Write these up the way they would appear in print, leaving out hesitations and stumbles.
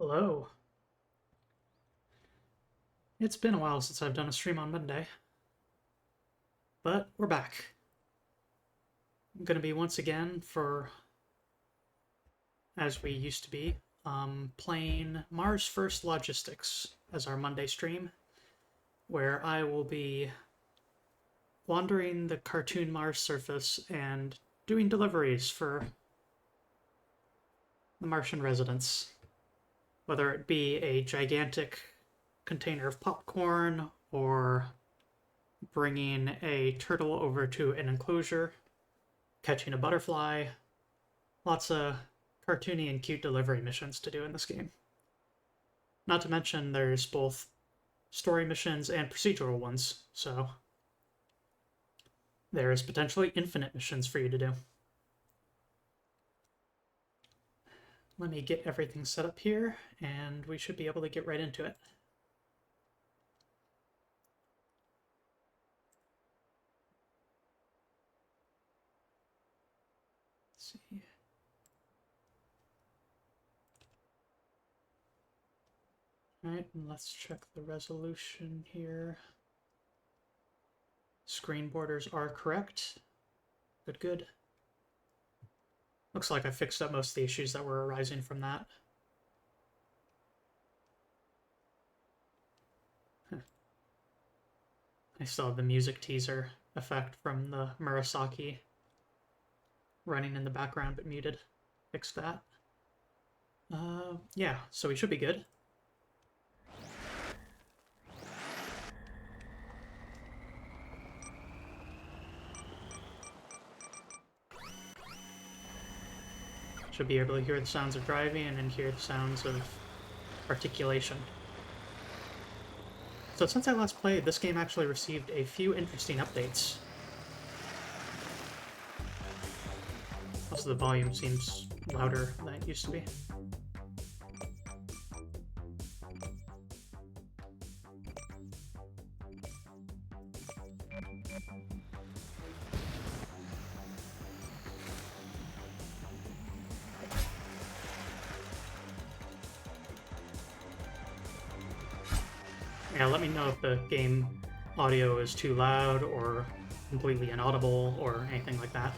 Hello. It's been a while since I've done a stream on Monday, but we're back. I'm going to be once again, for as we used to be, playing Mars First Logistics as our Monday stream, where I will be wandering the cartoon Mars surface and doing deliveries for the Martian residents, whether it be a gigantic container of popcorn or bringing a turtle over to an enclosure, catching a butterfly. Lots of cartoony and cute delivery missions to do in this game. Not to mention there's both story missions and procedural ones, so there is potentially infinite missions for you to do. Let me get everything set up here, and we should be able to get right into it. Let's see. Alright, and let's check the resolution here. Screen borders are correct. Good, good. Looks like I fixed up most of the issues that were arising from that. I still have the music teaser effect from the Murasaki running in the background but muted. Fix that. Yeah, so we should be good. Should be able to hear the sounds of driving and hear the sounds of articulation. So since I last played, this game actually received a few interesting updates. Also, the volume seems louder than it used to be. Yeah, let me know if the game audio is too loud or completely inaudible or anything like that.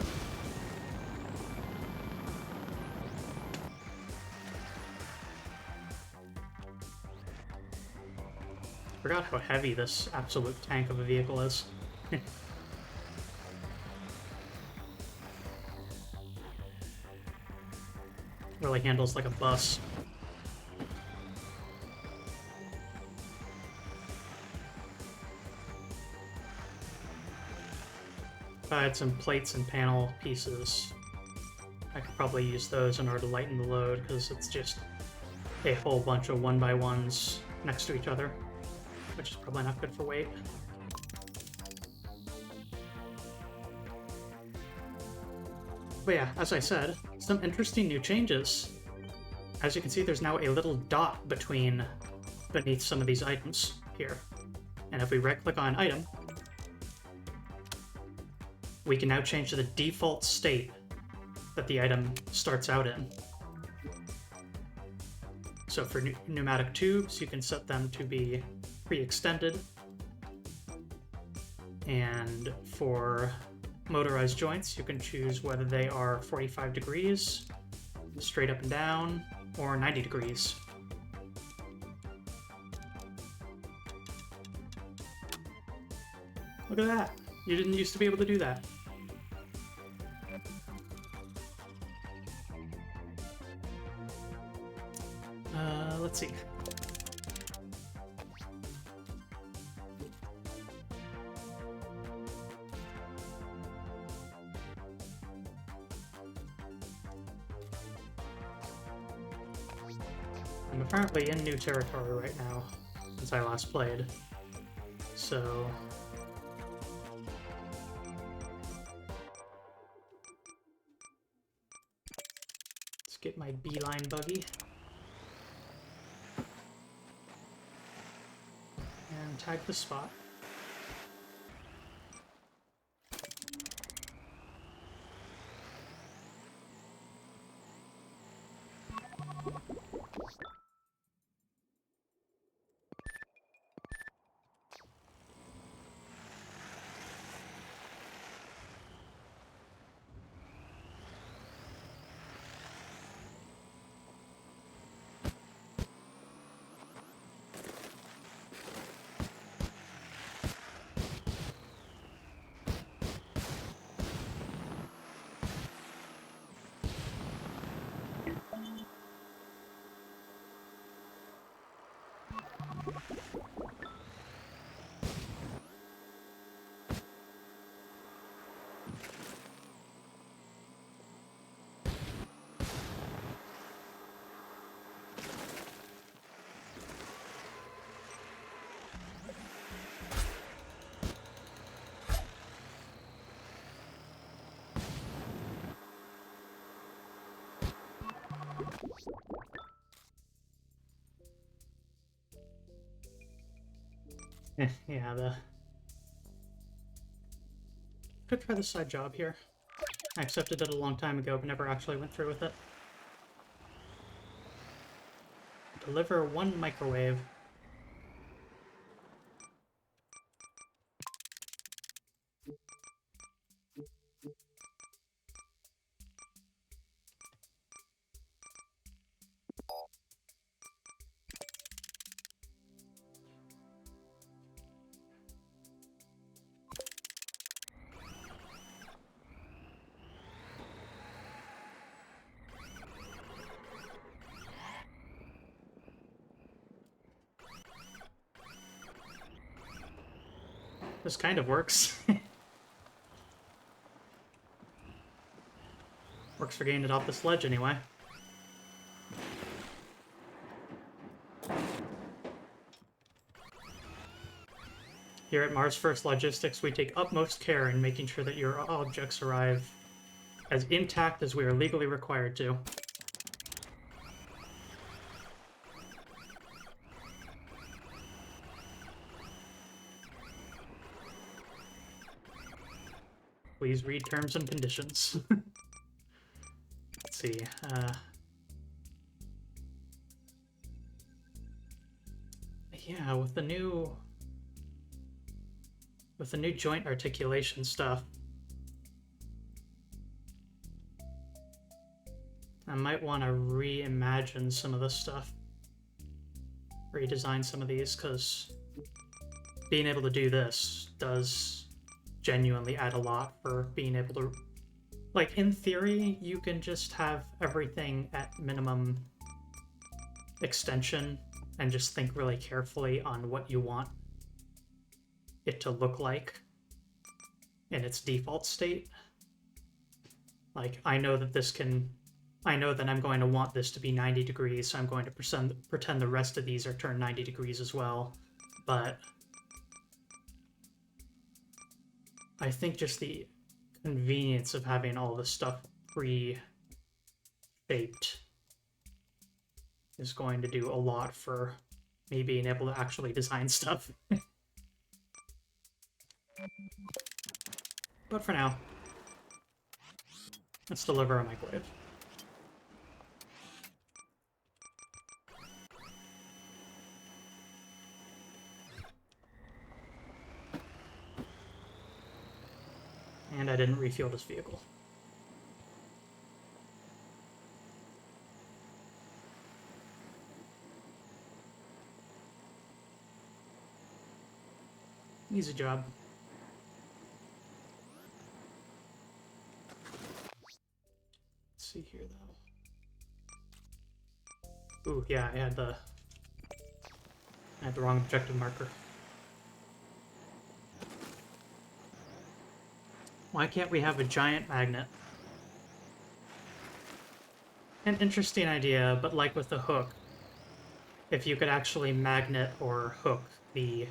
Forgot how heavy this absolute tank of a vehicle is. Really handles like a bus. If I had some plates and panel pieces, I could probably use those in order to lighten the load, because it's just a whole bunch of 1x1s next to each other, which is probably not good for weight. But yeah, as I said, some interesting new changes. As you can see, there's now a little dot beneath some of these items here. And if we right-click on item, we can now change the default state that the item starts out in. So for pneumatic tubes, you can set them to be pre-extended. And for motorized joints, you can choose whether they are 45 degrees, straight up and down, or 90 degrees. Look at that! You didn't used to be able to do that. Let's see. I'm apparently in new territory right now, since I last played. So let's get my beeline buggy. And tag the spot. Yeah, could try the side job here. I accepted it a long time ago, but never actually went through with it. Deliver 1 microwave. This kind of works. Works for getting it off this ledge anyway. Here at Mars First Logistics, we take utmost care in making sure that your objects arrive as intact as we are legally required to. Please read terms and conditions. Let's see. Yeah, with the new joint articulation stuff, I might want to reimagine some of this stuff. Redesign some of these, because being able to do this does genuinely add a lot for being able to... Like, in theory, you can just have everything at minimum extension and just think really carefully on what you want it to look like in its default state. Like, I know that I'm going to want this to be 90 degrees, so I'm going to pretend the rest of these are turned 90 degrees as well. But I think just the convenience of having all this stuff pre-shaped is going to do a lot for me being able to actually design stuff. But for now, let's deliver a microwave. And I didn't refuel this vehicle. Easy job. Let's see here, though. Ooh, yeah, I had the wrong objective marker. Why can't we have a giant magnet? An interesting idea, but like with the hook, if you could actually magnet or hook the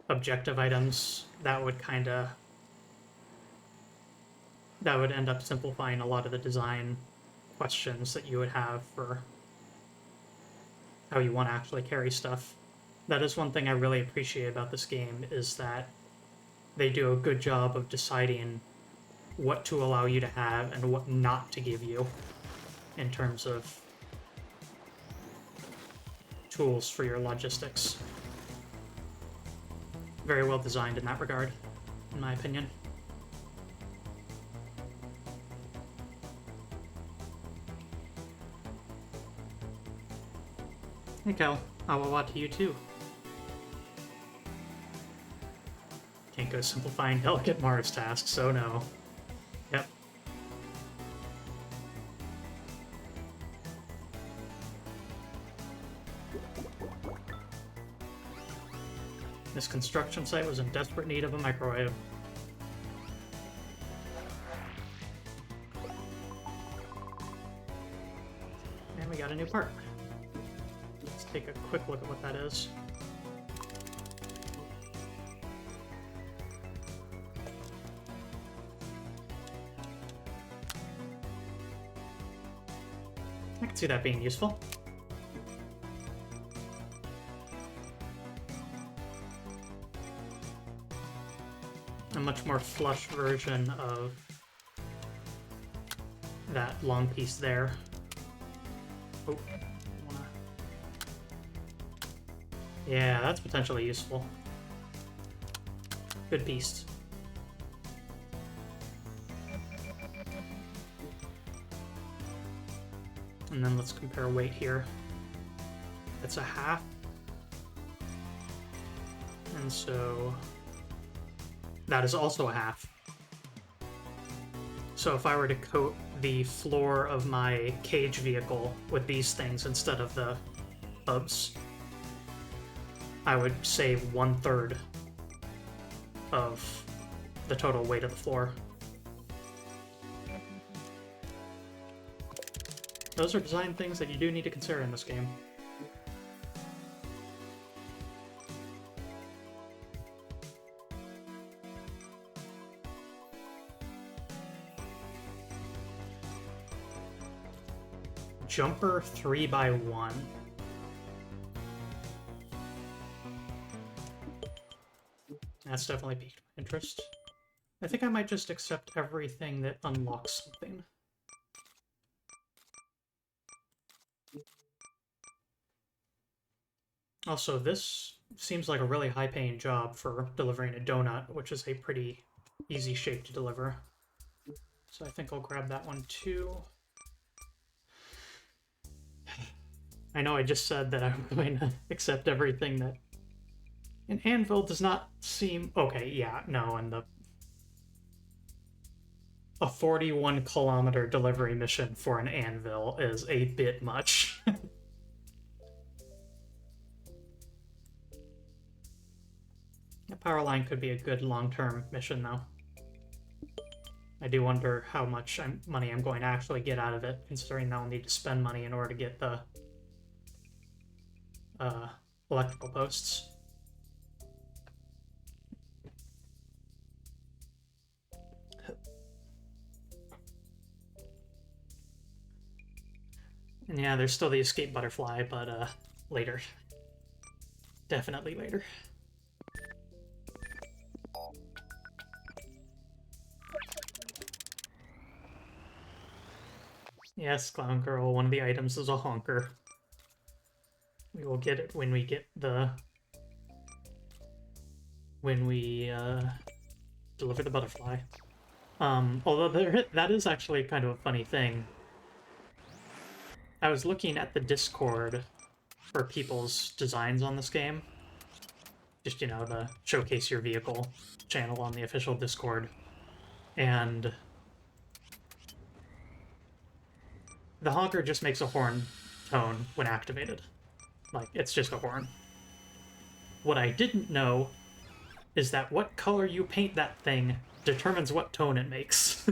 objective items, that would end up simplifying a lot of the design questions that you would have for how you want to actually carry stuff. That is one thing I really appreciate about this game, is that they do a good job of deciding what to allow you to have and what not to give you in terms of tools for your logistics. Very well designed in that regard, in my opinion. Hey Kel, Awawa to you too. Can't go simplifying delicate Mars tasks, so no. Yep. This construction site was in desperate need of a microwave. And we got a new part. Let's take a quick look at what that is. I can see that being useful. A much more flush version of that long piece there. Oh, yeah, that's potentially useful. Good piece. And then let's compare weight here. It's a half. And so that is also a half. So if I were to coat the floor of my cage vehicle with these things instead of the hubs, I would save 1/3 of the total weight of the floor. Those are design things that you do need to consider in this game. Jumper 3x1. That's definitely piqued my interest. I think I might just accept everything that unlocks something. Also, this seems like a really high-paying job for delivering a donut, which is a pretty easy shape to deliver. So I think I'll grab that one too. I know I just said that I'm going to accept everything that... An anvil does not seem... Okay, yeah, no, and a 41-kilometer delivery mission for an anvil is a bit much. The power line could be a good long-term mission, though. I do wonder how much money I'm going to actually get out of it, considering I'll need to spend money in order to get the electrical posts. And yeah, there's still the escape butterfly, but later. Definitely later. Yes, Clown Girl, one of the items is a honker. We will get it when we get the... when we, deliver the butterfly. Although that is actually kind of a funny thing. I was looking at the Discord for people's designs on this game. Just, you know, the Showcase Your Vehicle channel on the official Discord. And the honker just makes a horn tone when activated. Like, it's just a horn. What I didn't know is that what color you paint that thing determines what tone it makes.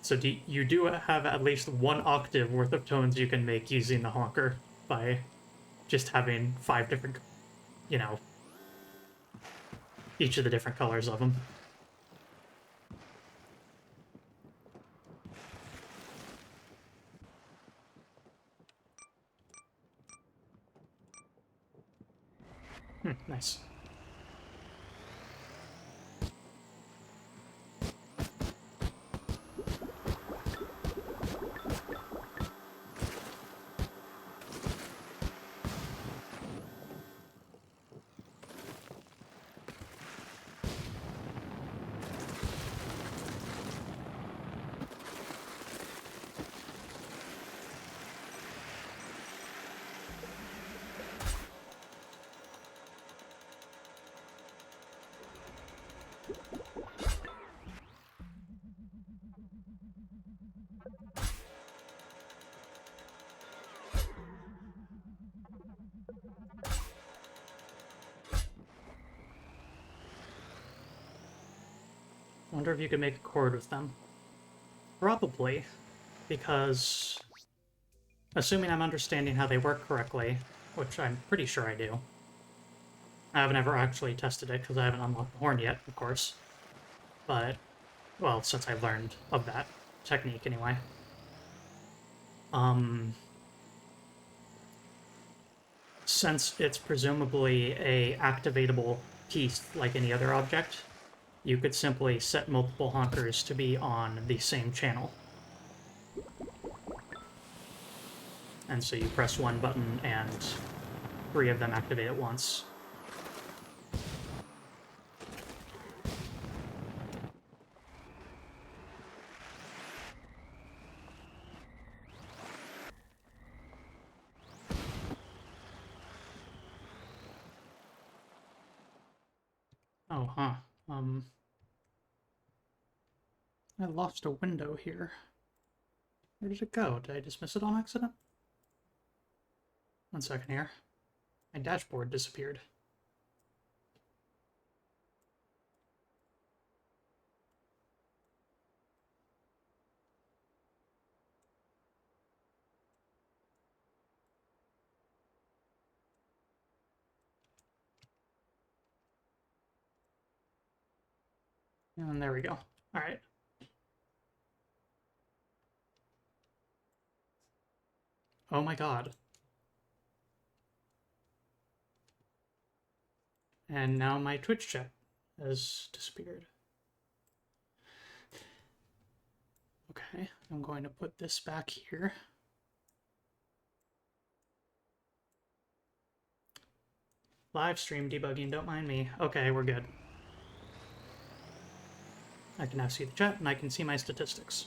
So you do have at least 1 octave worth of tones you can make using the honker by just having 5 different, you know, each of the different colors of them. Nice. Wonder if you could make a chord with them. Probably, because assuming I'm understanding how they work correctly, which I'm pretty sure I do. I haven't ever actually tested it because I haven't unlocked the horn yet, of course. But, well, since I've learned of that technique anyway. Since it's presumably a activatable piece like any other object, you could simply set multiple honkers to be on the same channel. And so you press one button and 3 of them activate at once. Oh, huh. I lost a window here. Where did it go? Did I just miss it on accident? 1 second here. My dashboard disappeared. And there we go. All right. Oh my god. And now my Twitch chat has disappeared. Okay, I'm going to put this back here. Live stream debugging, don't mind me. Okay, we're good. I can now see the chat, and I can see my statistics.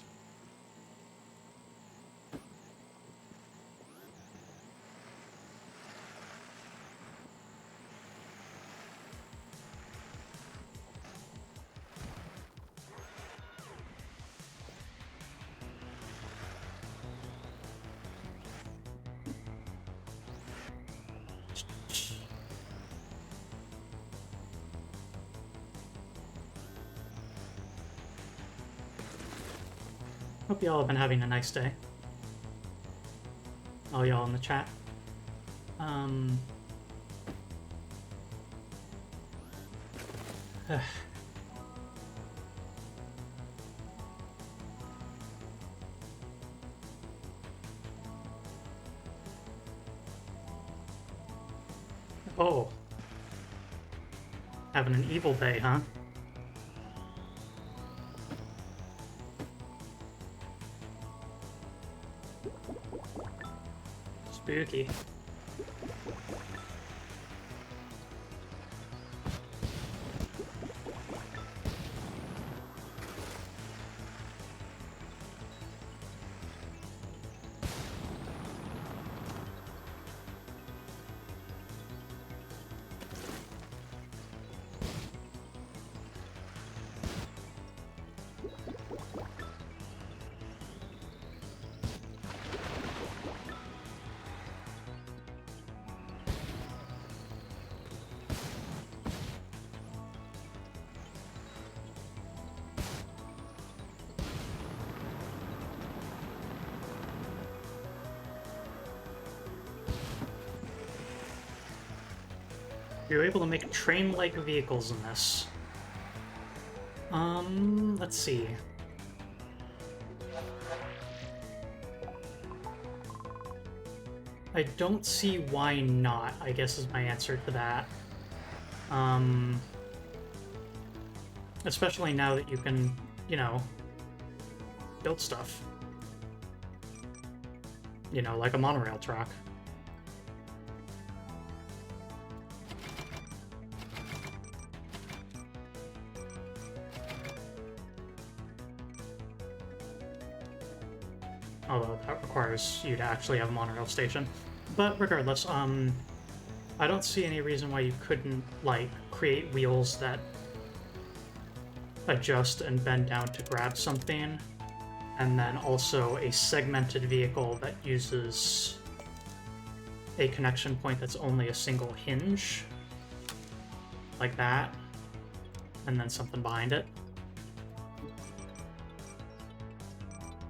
Hope y'all have been having a nice day. All y'all in the chat. Oh. Having an evil day, huh? Spooky. You're able to make train-like vehicles in this. Let's see. I don't see why not, I guess is my answer to that. Especially now that you can, you know, build stuff. You know, like a monorail track. Although that requires you to actually have a monorail station. But regardless, I don't see any reason why you couldn't, like, create wheels that adjust and bend down to grab something, and then also a segmented vehicle that uses a connection point that's only a single hinge, like that, and then something behind it.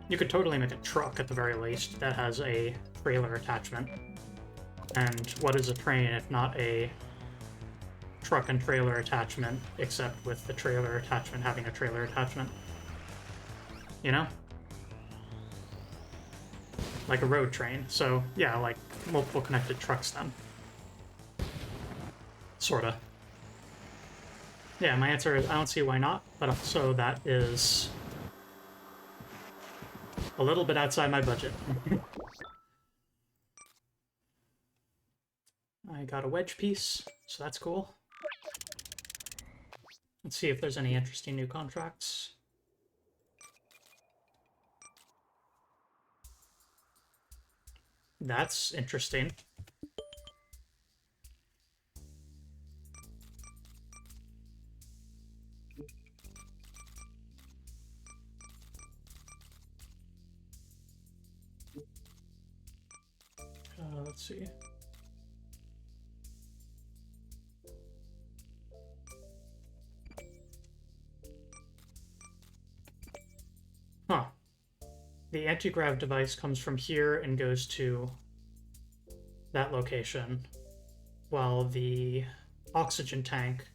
You could totally make a truck at the very least that has a trailer attachment. And what is a train if not a truck and trailer attachment, except with the trailer attachment having a trailer attachment? You know? Like a road train. So, yeah, like multiple connected trucks then. Sorta. Yeah, my answer is I don't see why not, but also that is a little bit outside my budget. I got a wedge piece, so that's cool. Let's see if there's any interesting new contracts. That's interesting. Let's see. Huh. The anti-grav device comes from here and goes to that location, while the oxygen tank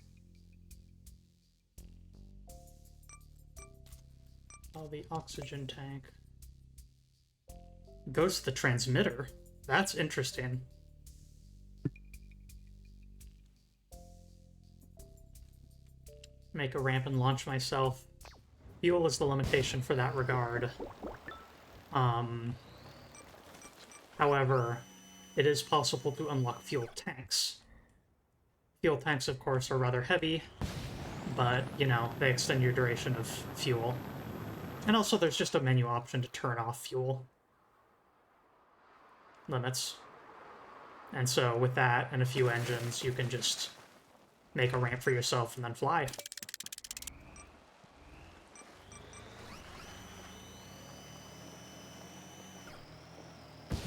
goes to the transmitter. That's interesting. Make a ramp and launch myself. Fuel is the limitation for that regard. However, it is possible to unlock fuel tanks. Fuel tanks, of course, are rather heavy, but, you know, they extend your duration of fuel. And also there's just a menu option to turn off fuel limits. And so with that and a few engines, you can just make a ramp for yourself and then fly.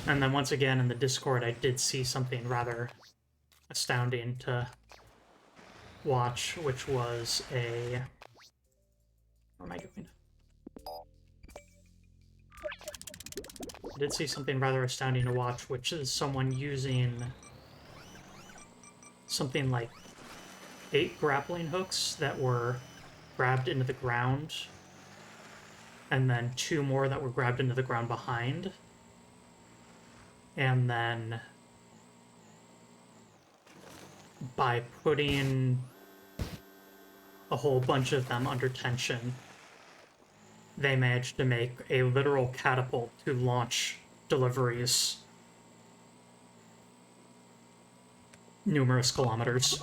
And then once again in the Discord, I did see something rather astounding to watch, which was a... Where am I going? I did see something rather astounding to watch, which is someone using something like 8 grappling hooks that were grabbed into the ground, and then 2 more that were grabbed into the ground behind, and then by putting a whole bunch of them under tension, they managed to make a literal catapult to launch deliveries numerous kilometers.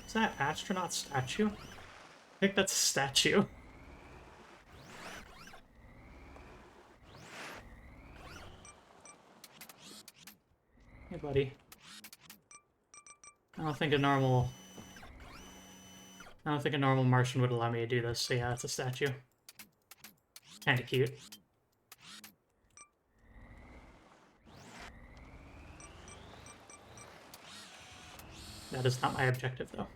Is that astronaut statue? I think that's a statue. Hey, buddy. I don't think a normal Martian would allow me to do this, so yeah, it's a statue. Kinda cute. That is not my objective, though.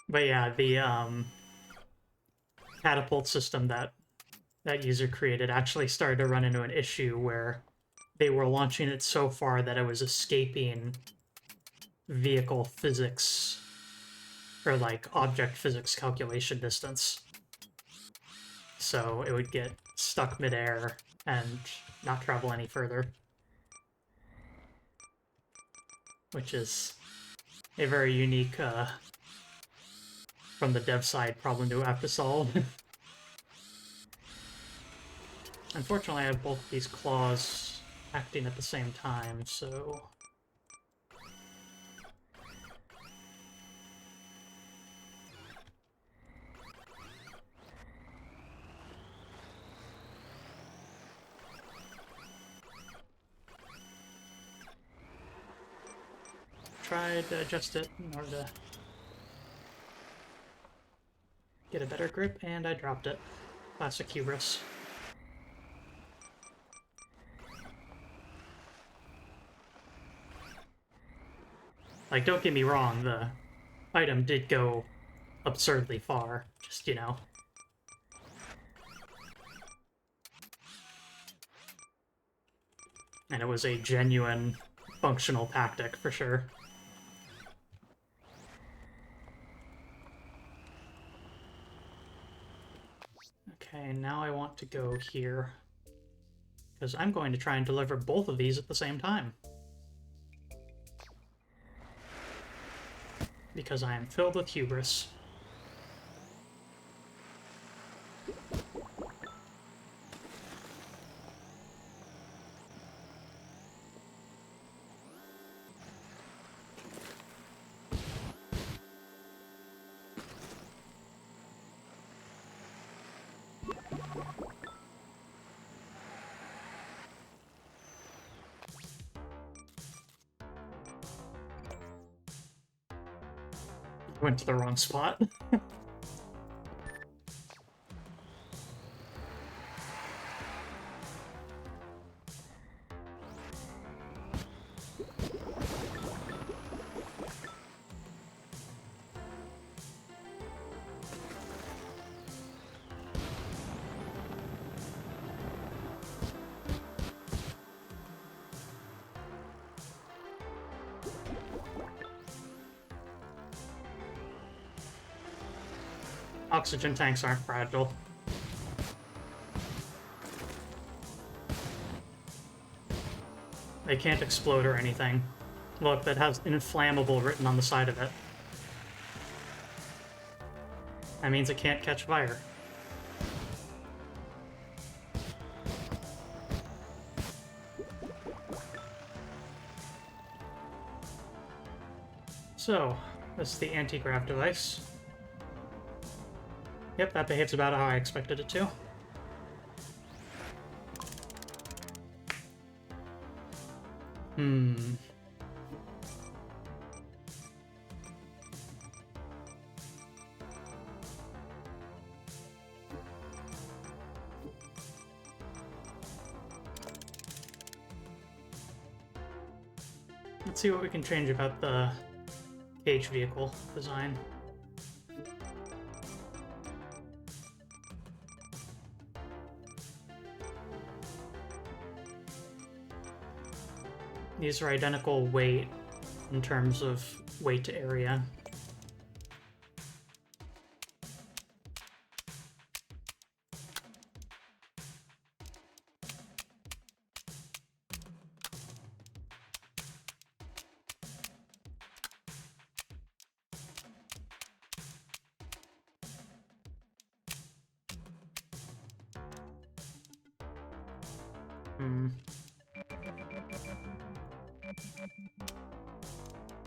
But yeah, the catapult system that user created actually started to run into an issue where they were launching it so far that it was escaping vehicle physics, or like object physics calculation distance. So it would get stuck midair and not travel any further. Which is a very unique, from the dev side, problem to have to solve. Unfortunately, I have both these claws acting at the same time, so... Try to adjust it in order to... get a better grip, and I dropped it. Classic hubris. Like, don't get me wrong, the item did go absurdly far. Just, you know. And it was a genuine functional tactic, for sure. Okay, now I want to go here. Because I'm going to try and deliver both of these at the same time. Because I am filled with hubris. Went to the wrong spot. Oxygen tanks aren't fragile. They can't explode or anything. Look, that has inflammable written on the side of it. That means it can't catch fire. So, this is the anti-grav device. Yep, that behaves about how I expected it to. Let's see what we can change about the cage vehicle design. These are identical weight in terms of weight to area.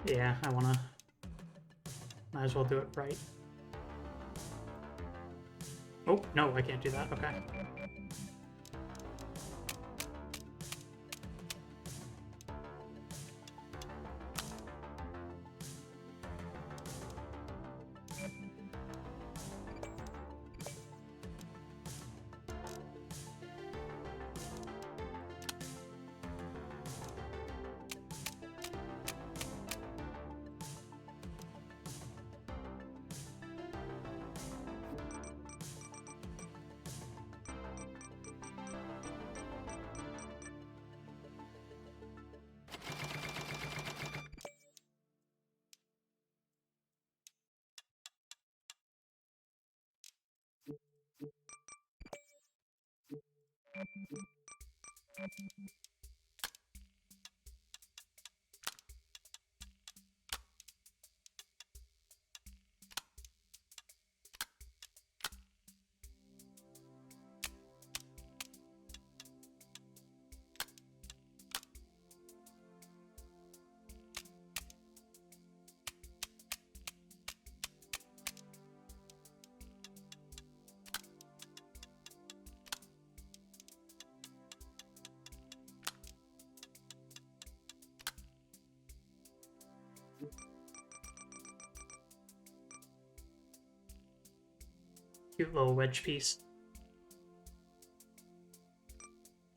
Yeah, I wanna... Might as well do it right. Oh, no, I can't do that. Okay. Cute little wedge piece.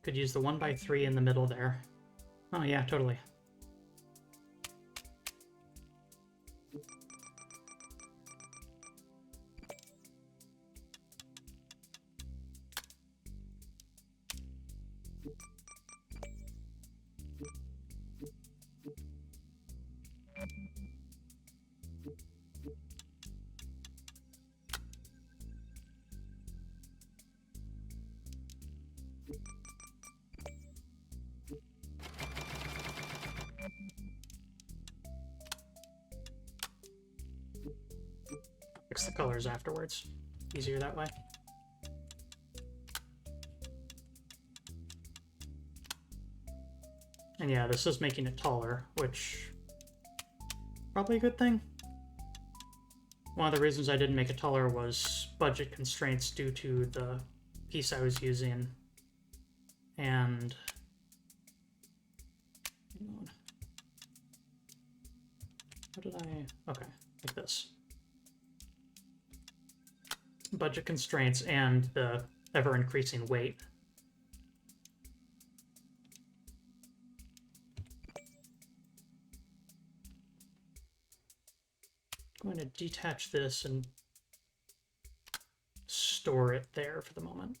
Could use the 1x3 in the middle there. Oh yeah, totally. Fix the colors afterwards. Easier that way. And yeah, this is making it taller, which probably a good thing. One of the reasons I didn't make it taller was budget constraints due to the piece I was using. And how did I? Okay, like this. Budget constraints and the ever-increasing weight. I'm going to detach this and store it there for the moment.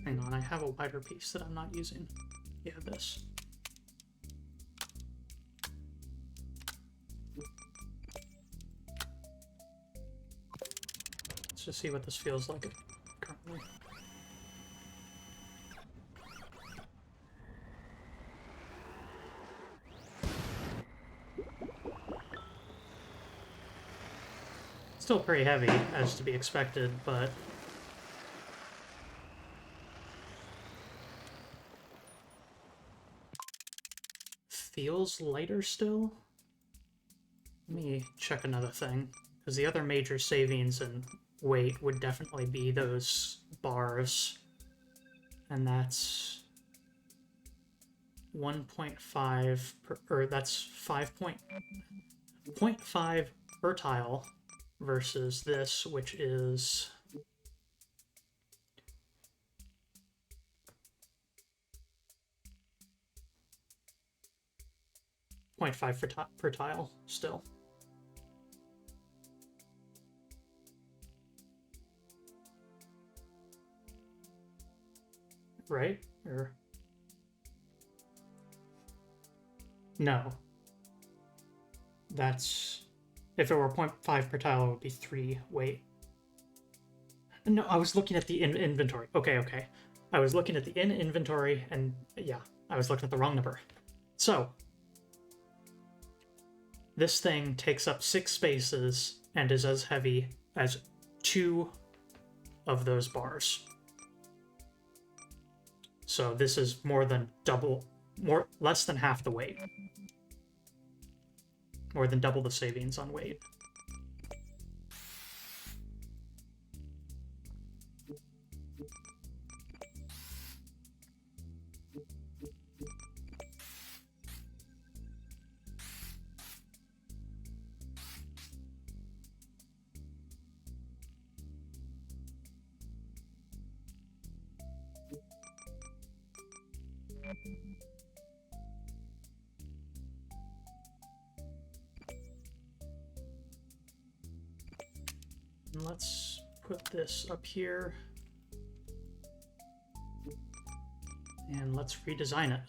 Hang on, I have a wider piece that I'm not using. Yeah, this. Let's just see what this feels like currently. Still pretty heavy, as to be expected, but feels lighter still. Let me check another thing, because the other major savings in weight would definitely be those bars, and that's 1.5 per, or that's 5.5 per tile versus this, which is 0.5 per tile still. Right? Or no. That's if it were 0.5 per tile, it would be 3 weight. No, I was looking at the inventory. Okay. I was looking at the inventory, and yeah, I was looking at the wrong number. So, this thing takes up 6 spaces and is as heavy as 2 of those bars. So this is more than double, less than half the weight. More than double the savings on weight. And let's put this up here. And let's redesign it.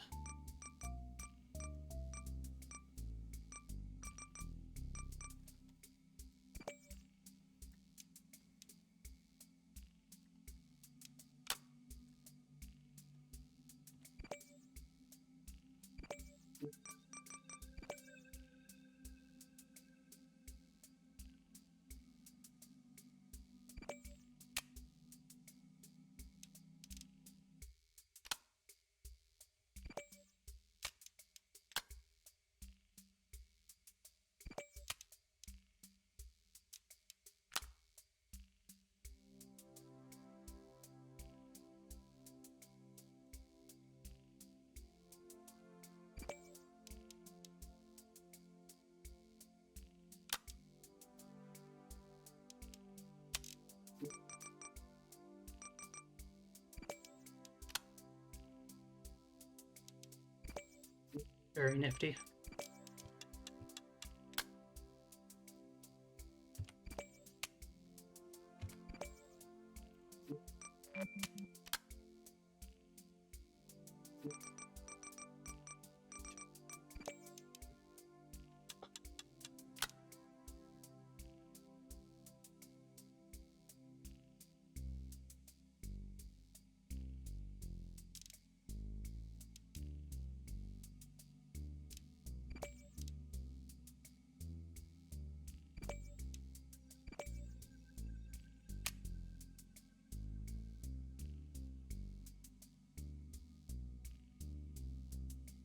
Very nifty.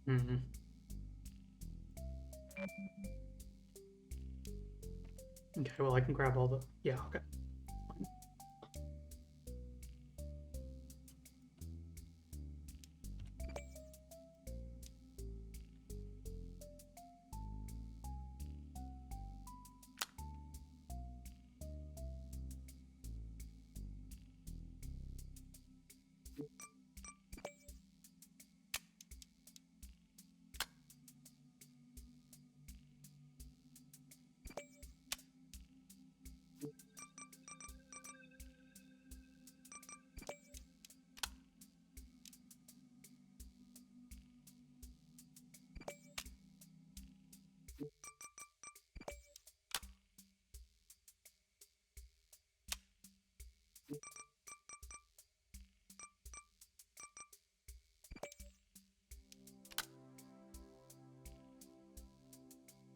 Mm-hmm. Okay, well, I can grab all the... Yeah, okay.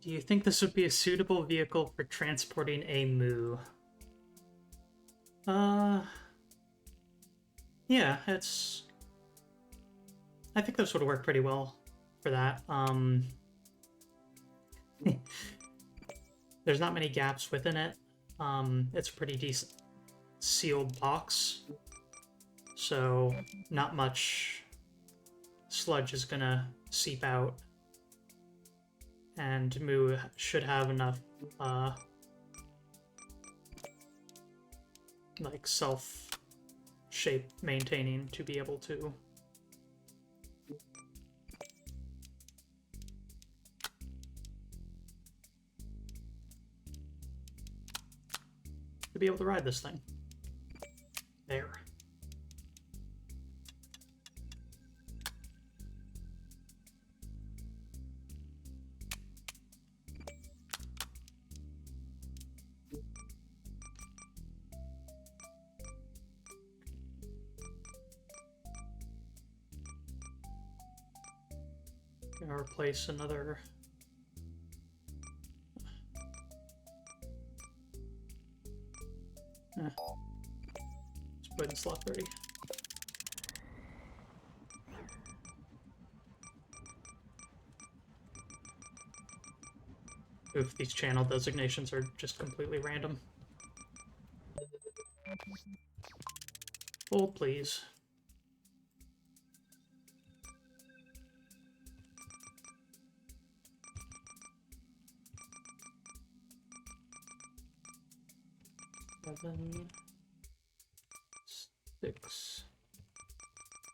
Do you think this would be a suitable vehicle for transporting a moo? Yeah, it's... I think this would work pretty well for that. There's not many gaps within it. It's a pretty decent sealed box, so not much sludge is gonna seep out. And Moo should have enough, like, self-shape maintaining to be able to ride this thing. There. Gonna replace another... Let's put in slot 30. Oof, these channel designations are just completely random. Fold, please. Seven, 6,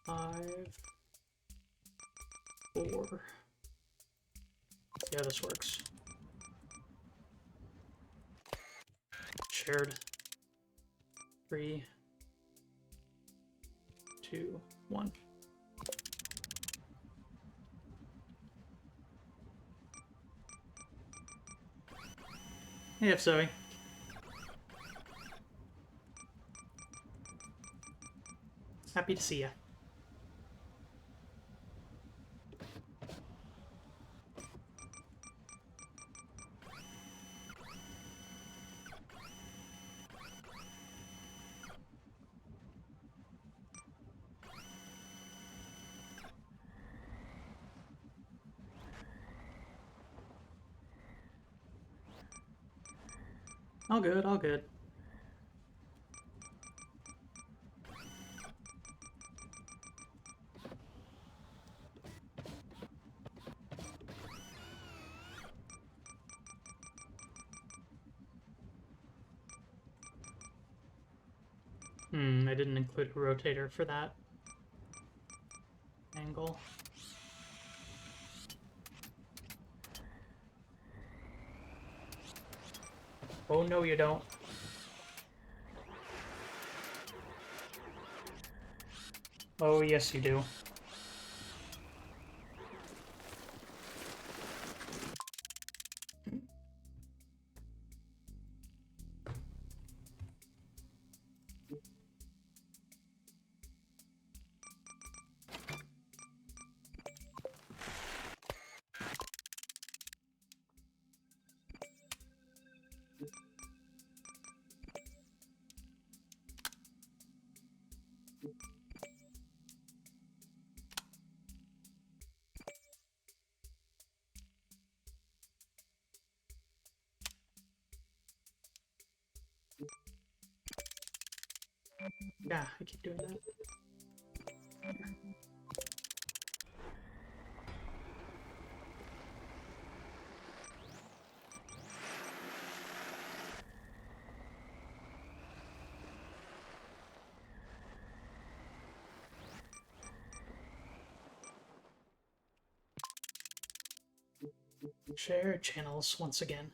5, 4. Yeah, this works. Shared. 3, 2, 1. Hey, if Zoe. Happy to see ya. All good, all good. I didn't include a rotator for that angle. Oh, no, you don't. Oh, yes, you do. Yeah, I keep doing that. Share channels once again.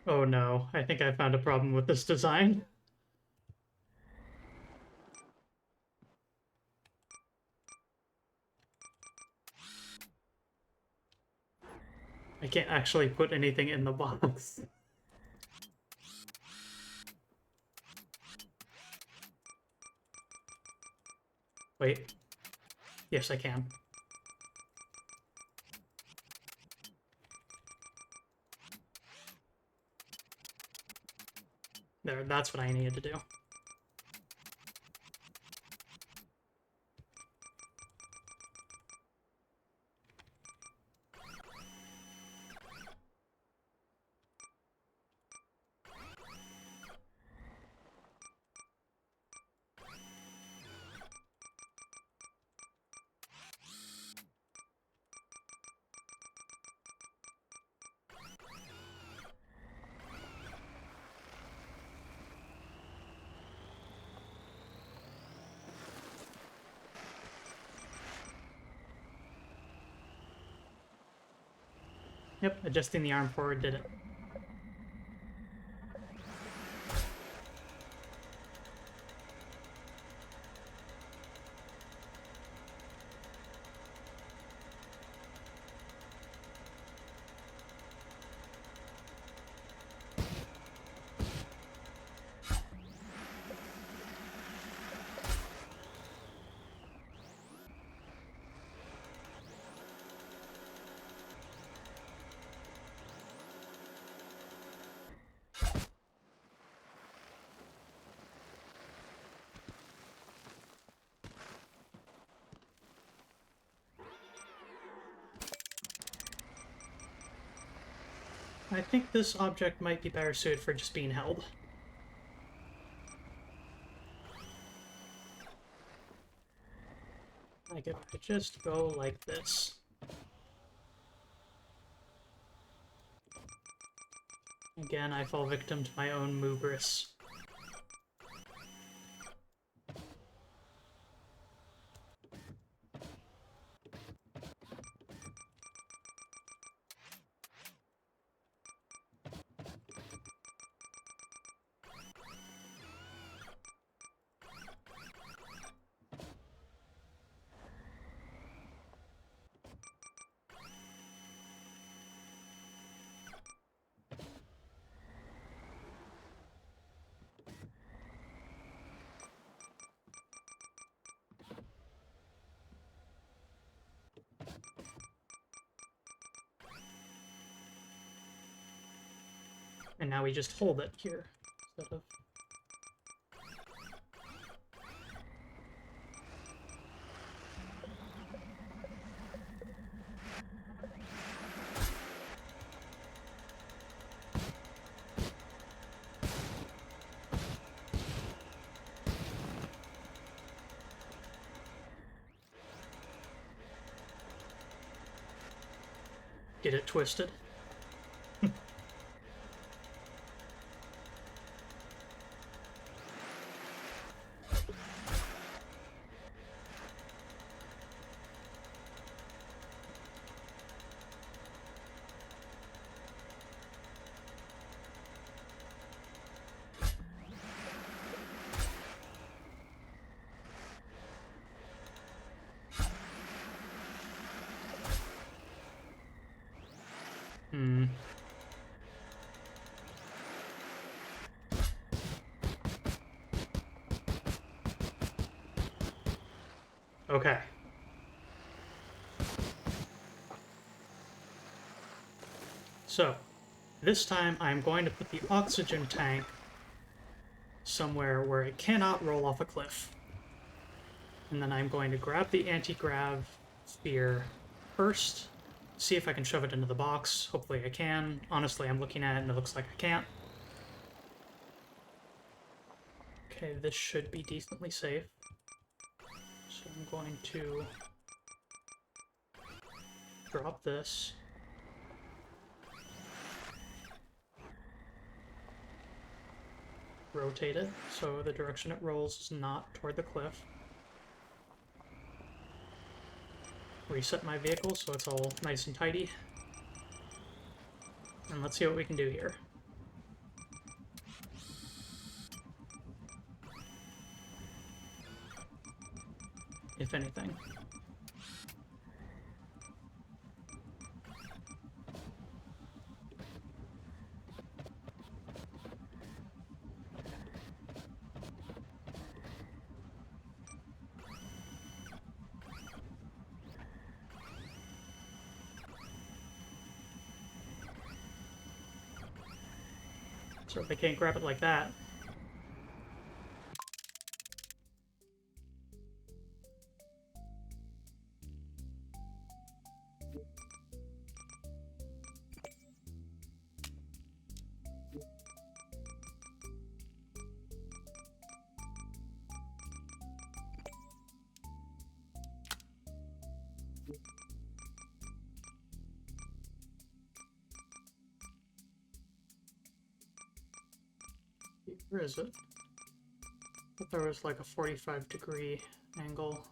Oh no, I think I found a problem with this design. I can't actually put anything in the box. Wait. Yes, I can. There, that's what I needed to do. Yep, adjusting the arm forward did it. I think this object might be better suited for just being held. Like if I just go like this. Again, I fall victim to my own hubris. And now we just hold it here instead of... Get it twisted. Hmm. Okay. So, this time I'm going to put the oxygen tank somewhere where it cannot roll off a cliff. And then I'm going to grab the anti-grav sphere first, see if I can shove it into the box. Hopefully I can. Honestly, I'm looking at it and it looks like I can't. Okay, this should be decently safe. So I'm going to drop this. Rotate it so the direction it rolls is not toward the cliff. Reset my vehicle so it's all nice and tidy. And let's see what we can do here. If anything. So if I can't grab it like that, where is it? I thought there was like a 45-degree angle.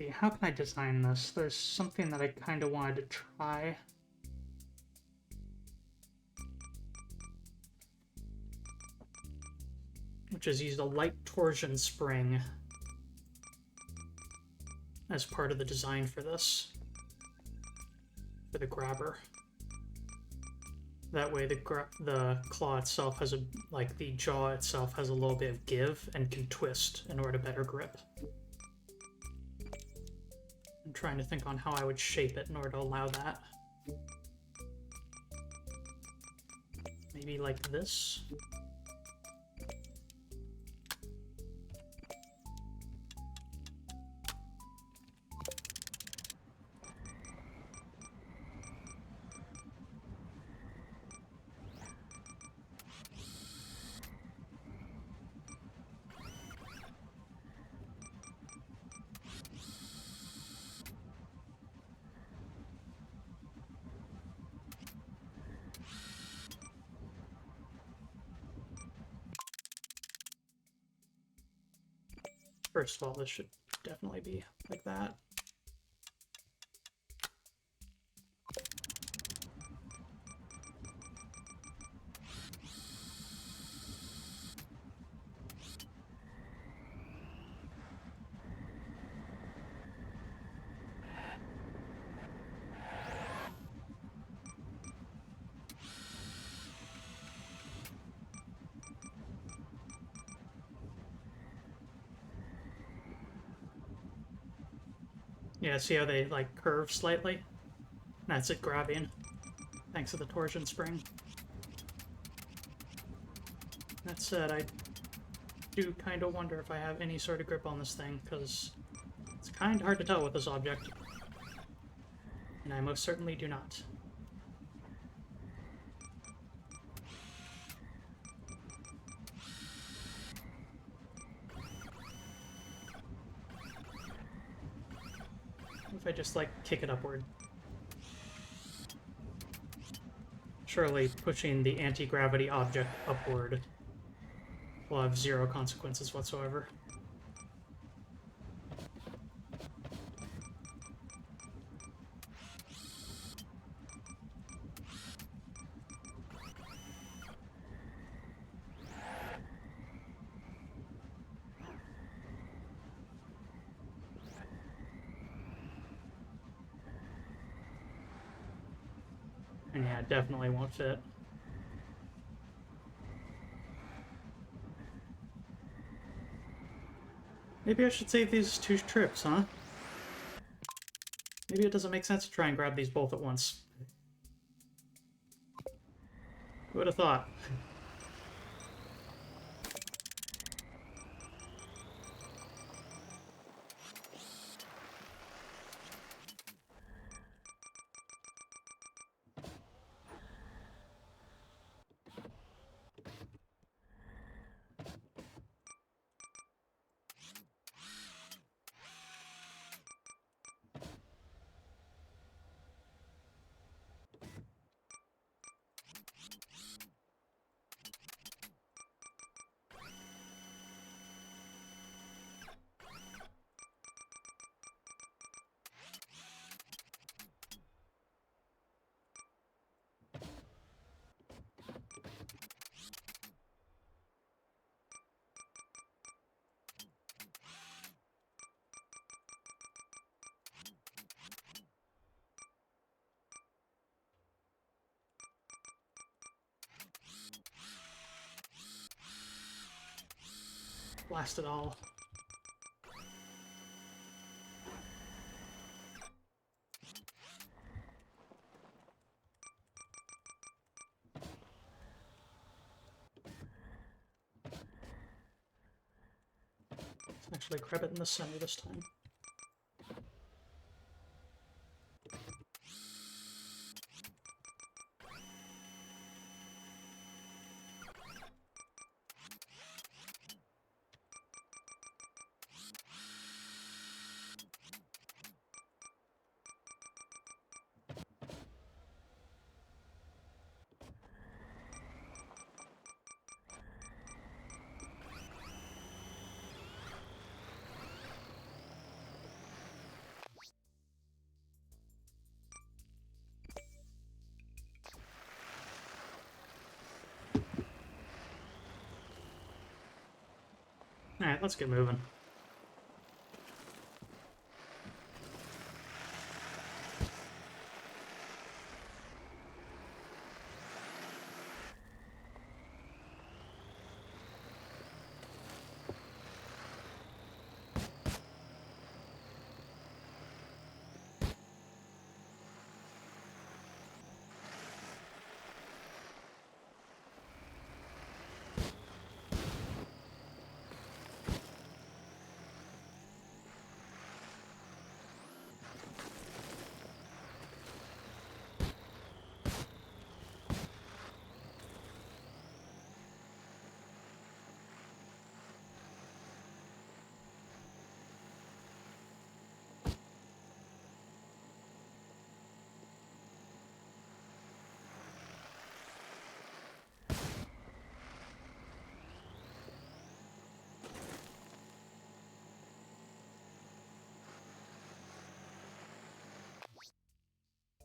See, how can I design this? There's something that I kind of wanted to try. Which is use a light torsion spring as part of the design for this. For the grabber. That way the claw itself has a, like the jaw itself has a little bit of give and can twist in order to better grip. I'm trying to think on how I would shape it in order to allow that. Maybe like this. First of all, this should definitely be like that. Yeah, see how they like curve slightly? That's it grabbing, thanks to the torsion spring. That said, I do kind of wonder if I have any sort of grip on this thing, because it's kind of hard to tell with this object. And I most certainly do not. If I just, like, kick it upward. Surely pushing the anti-gravity object upward will have zero consequences whatsoever. And yeah, it definitely won't fit. Maybe I should save these 2 trips, huh? Maybe it doesn't make sense to try and grab these both at once. Who would have thought? Blast it all. Let's actually grab it in the center this time. Alright, let's get moving.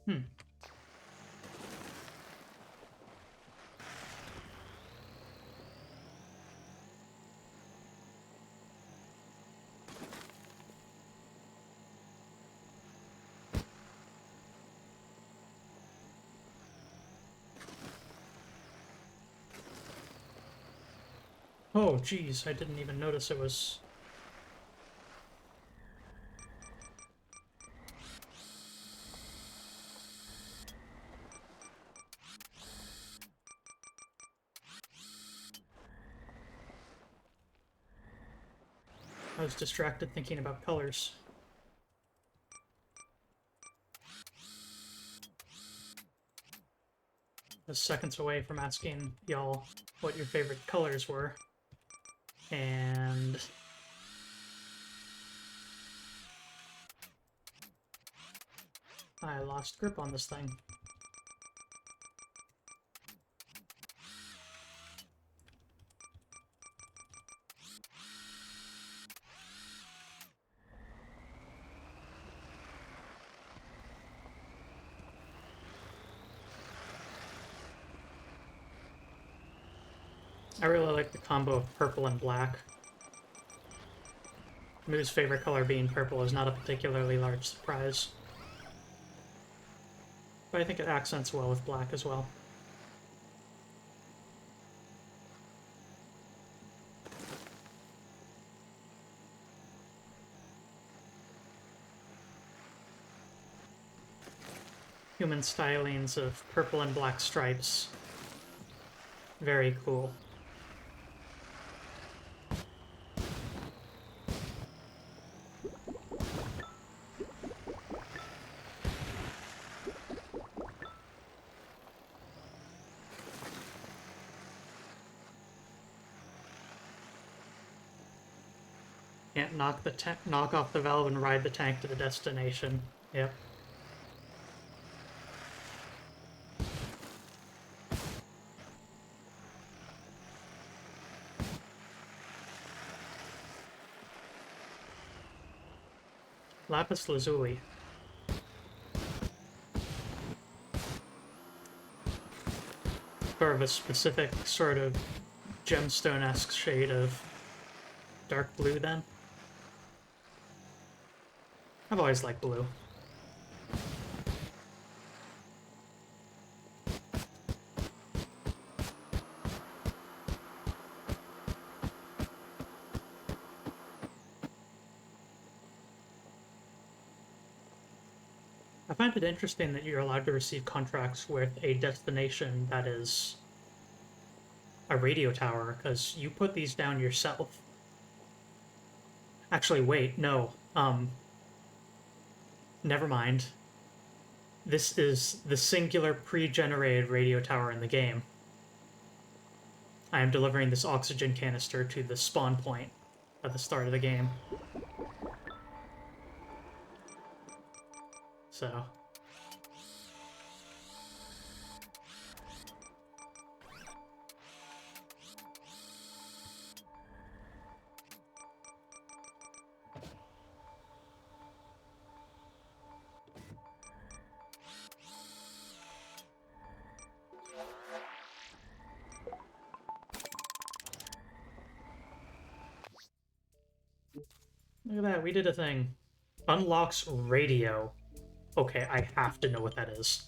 Hmm. Oh, geez, I didn't even notice it was... I was distracted thinking about colors. I was seconds away from asking y'all what your favorite colors were. And... I lost grip on this thing. I really like the combo of purple and black. Moo's favorite color being purple is not a particularly large surprise. But I think it accents well with black as well. Human stylings of purple and black stripes. Very cool. Can't knock off the valve and ride the tank to the destination. Yep. Lapis lazuli. Sort of a specific sort of gemstone-esque shade of dark blue, then. I've always liked blue. I find it interesting that you're allowed to receive contracts with a destination that is a radio tower, because you put these down yourself. Actually, wait, no. Never mind. This is the singular pre-generated radio tower in the game. I am delivering this oxygen canister to the spawn point at the start of the game. So... Look at that, we did a thing. Unlocks radio. Okay, I have to know what that is.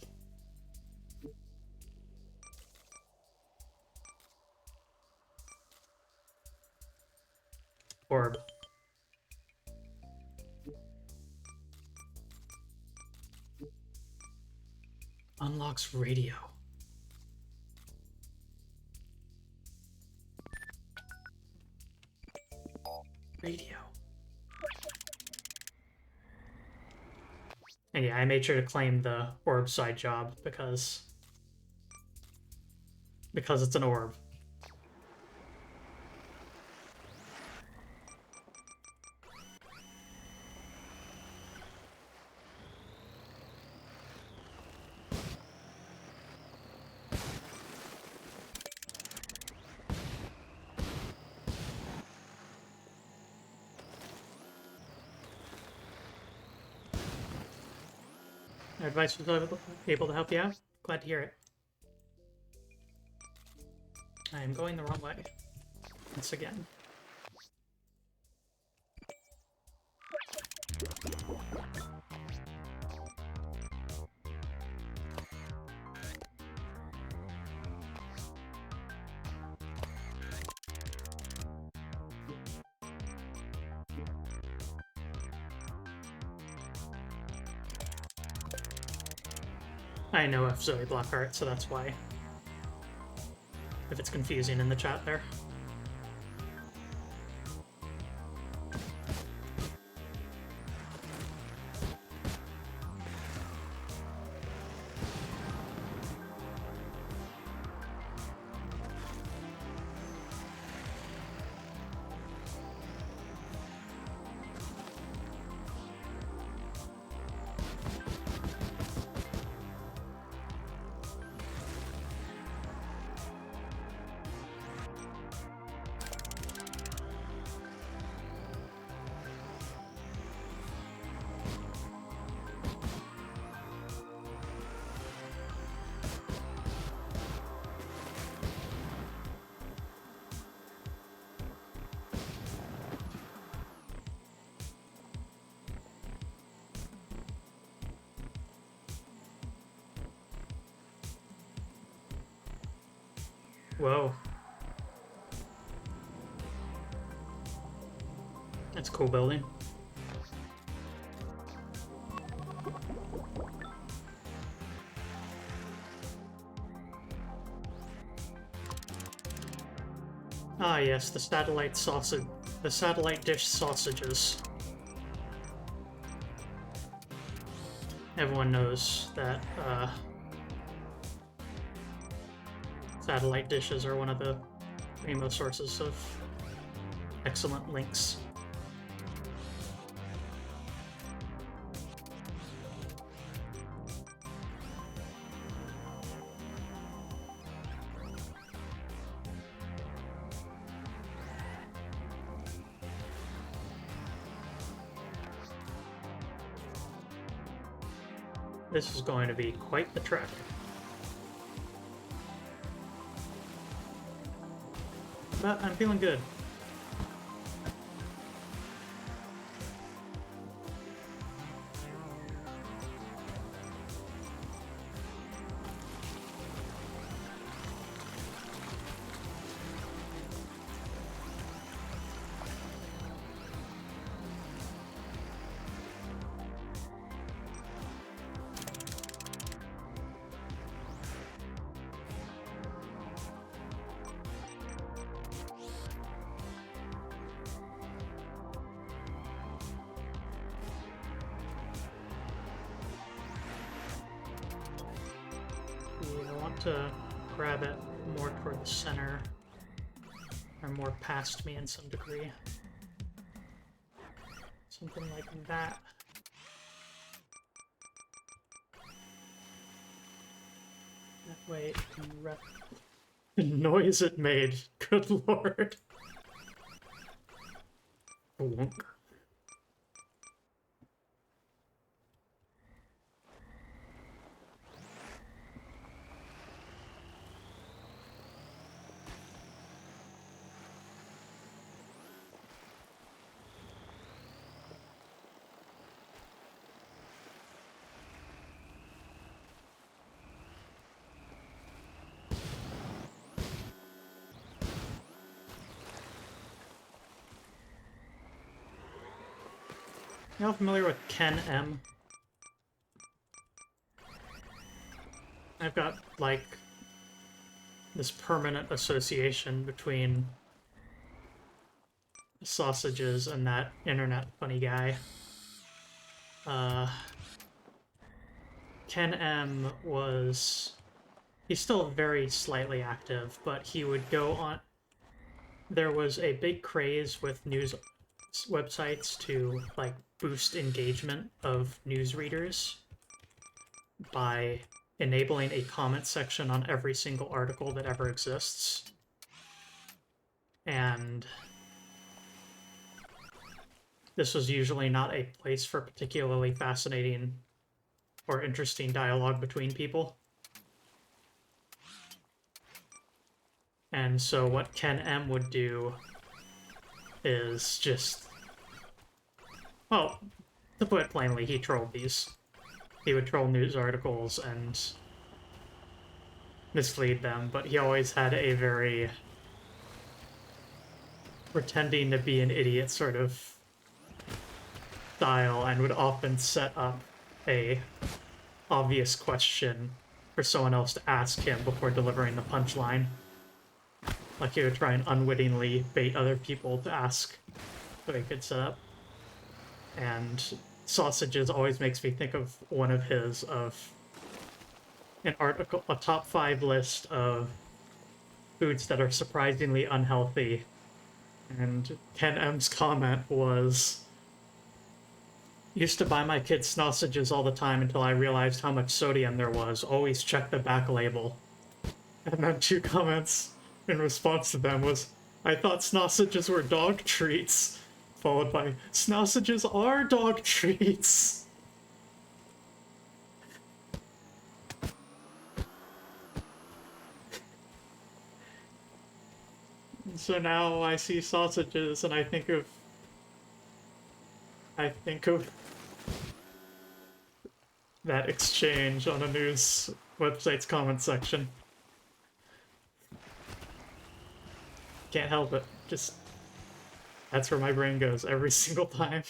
Orb. Unlocks radio. Radio. And yeah, I made sure to claim the orb side job because it's an orb. My advice was able to help you out. Glad to hear it. I am going the wrong way. Once again. I know F Zoe Blockhart, so that's why. If it's confusing in the chat there. Whoa. That's a cool building. Ah yes, the satellite sausage, the satellite dish sausages. Everyone knows that satellite dishes are one of the primo sources of excellent links. This is going to be quite the trek. But I'm feeling good. I want to grab it more toward the center, or more past me in some degree. Something like that. That way it can rep. The noise it made. Good lord. Wonk. Y'all familiar with Ken M? I've got, like, this permanent association between sausages and that internet funny guy. Ken M was... He's still very slightly active, but he would go on... There was a big craze with news websites to, like, boost engagement of news readers by enabling a comment section on every single article that ever exists. And this was usually not a place for particularly fascinating or interesting dialogue between people. And so what Ken M would do is just... Well, to put it plainly, he trolled these. He would troll news articles and mislead them, but he always had a very pretending to be an idiot sort of style, and would often set up a obvious question for someone else to ask him before delivering the punchline. Like he would try and unwittingly bait other people to ask so he could set up. And sausages always makes me think of one of his, of an article, a top 5 list of foods that are surprisingly unhealthy. And Ken M's comment was, used to buy my kids sausages all the time until I realized how much sodium there was. Always check the back label. And then 2 comments in response to them was, I thought sausages were dog treats. Followed by, sausages are dog treats. And so now I see sausages and I think of that exchange on a news website's comment section. Can't help it. Just... That's where my brain goes every single time.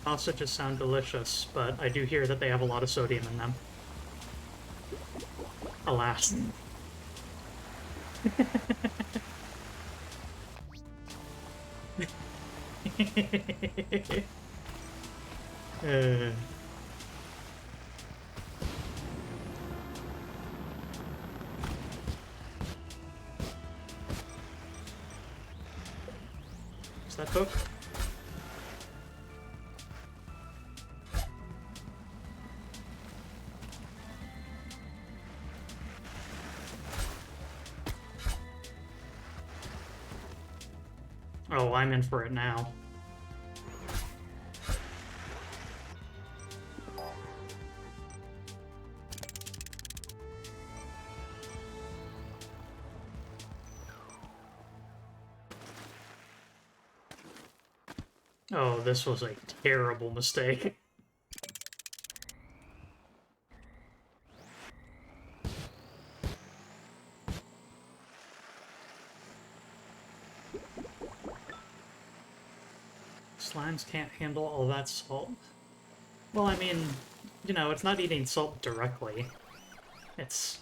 Sausages sound delicious, but I do hear that they have a lot of sodium in them. Alas. Is that hook? Oh, I'm in for it now. Oh, this was a terrible mistake. Slimes can't handle all that salt. Well, I mean, you know, it's not eating salt directly. It's...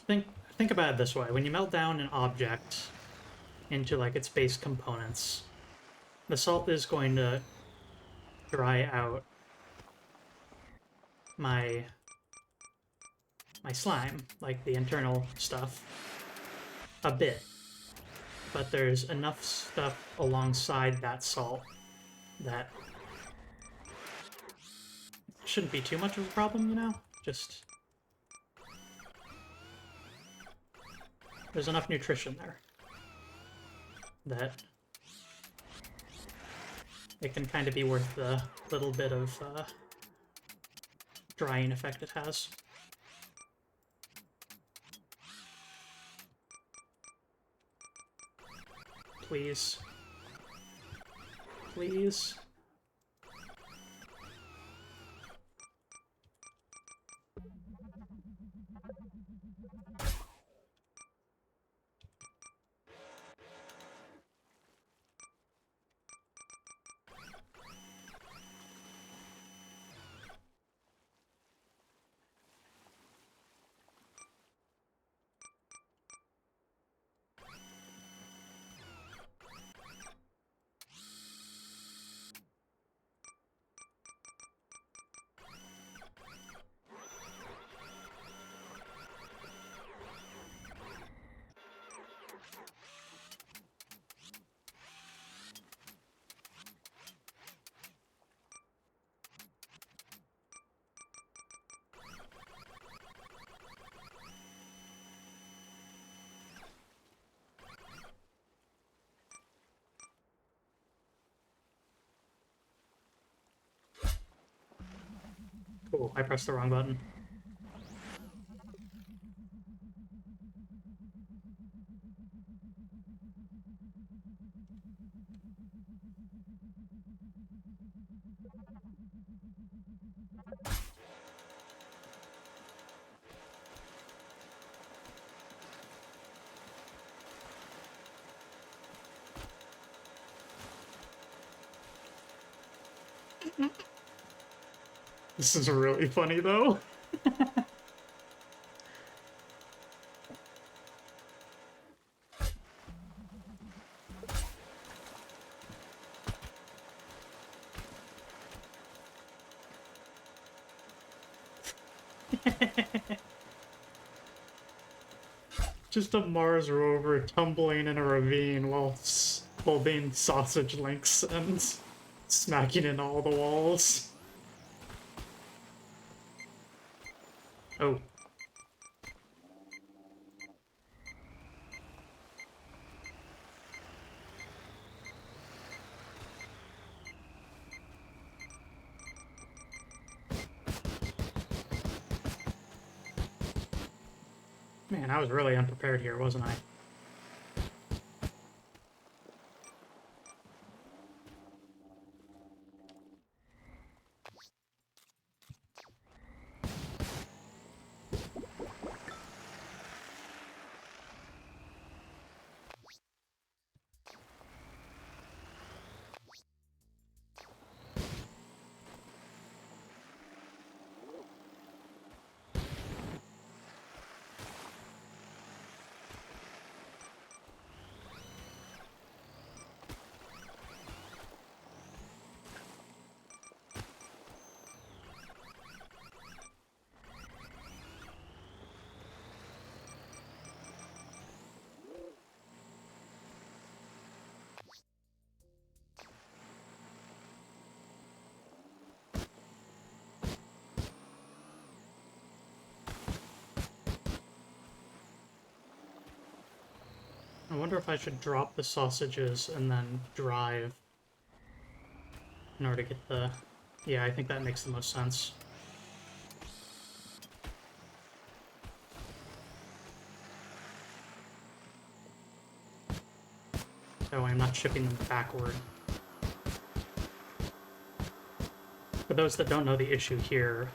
Think about it this way. When you melt down an object into, like, its base components, the salt is going to dry out my slime, like the internal stuff, a bit. But there's enough stuff alongside that salt that shouldn't be too much of a problem, you know? Just... there's enough nutrition there that it can kind of be worth the little bit of drying effect it has. Please. Please. Oh, I pressed the wrong button. This is really funny, though. Just a Mars rover tumbling in a ravine while being sausage links and smacking in all the walls. Oh. Man, I was really unprepared here, wasn't I? I wonder if I should drop the sausages and then drive in order to get the... Yeah, I think that makes the most sense. That way I'm not shipping them backward. For those that don't know the issue here,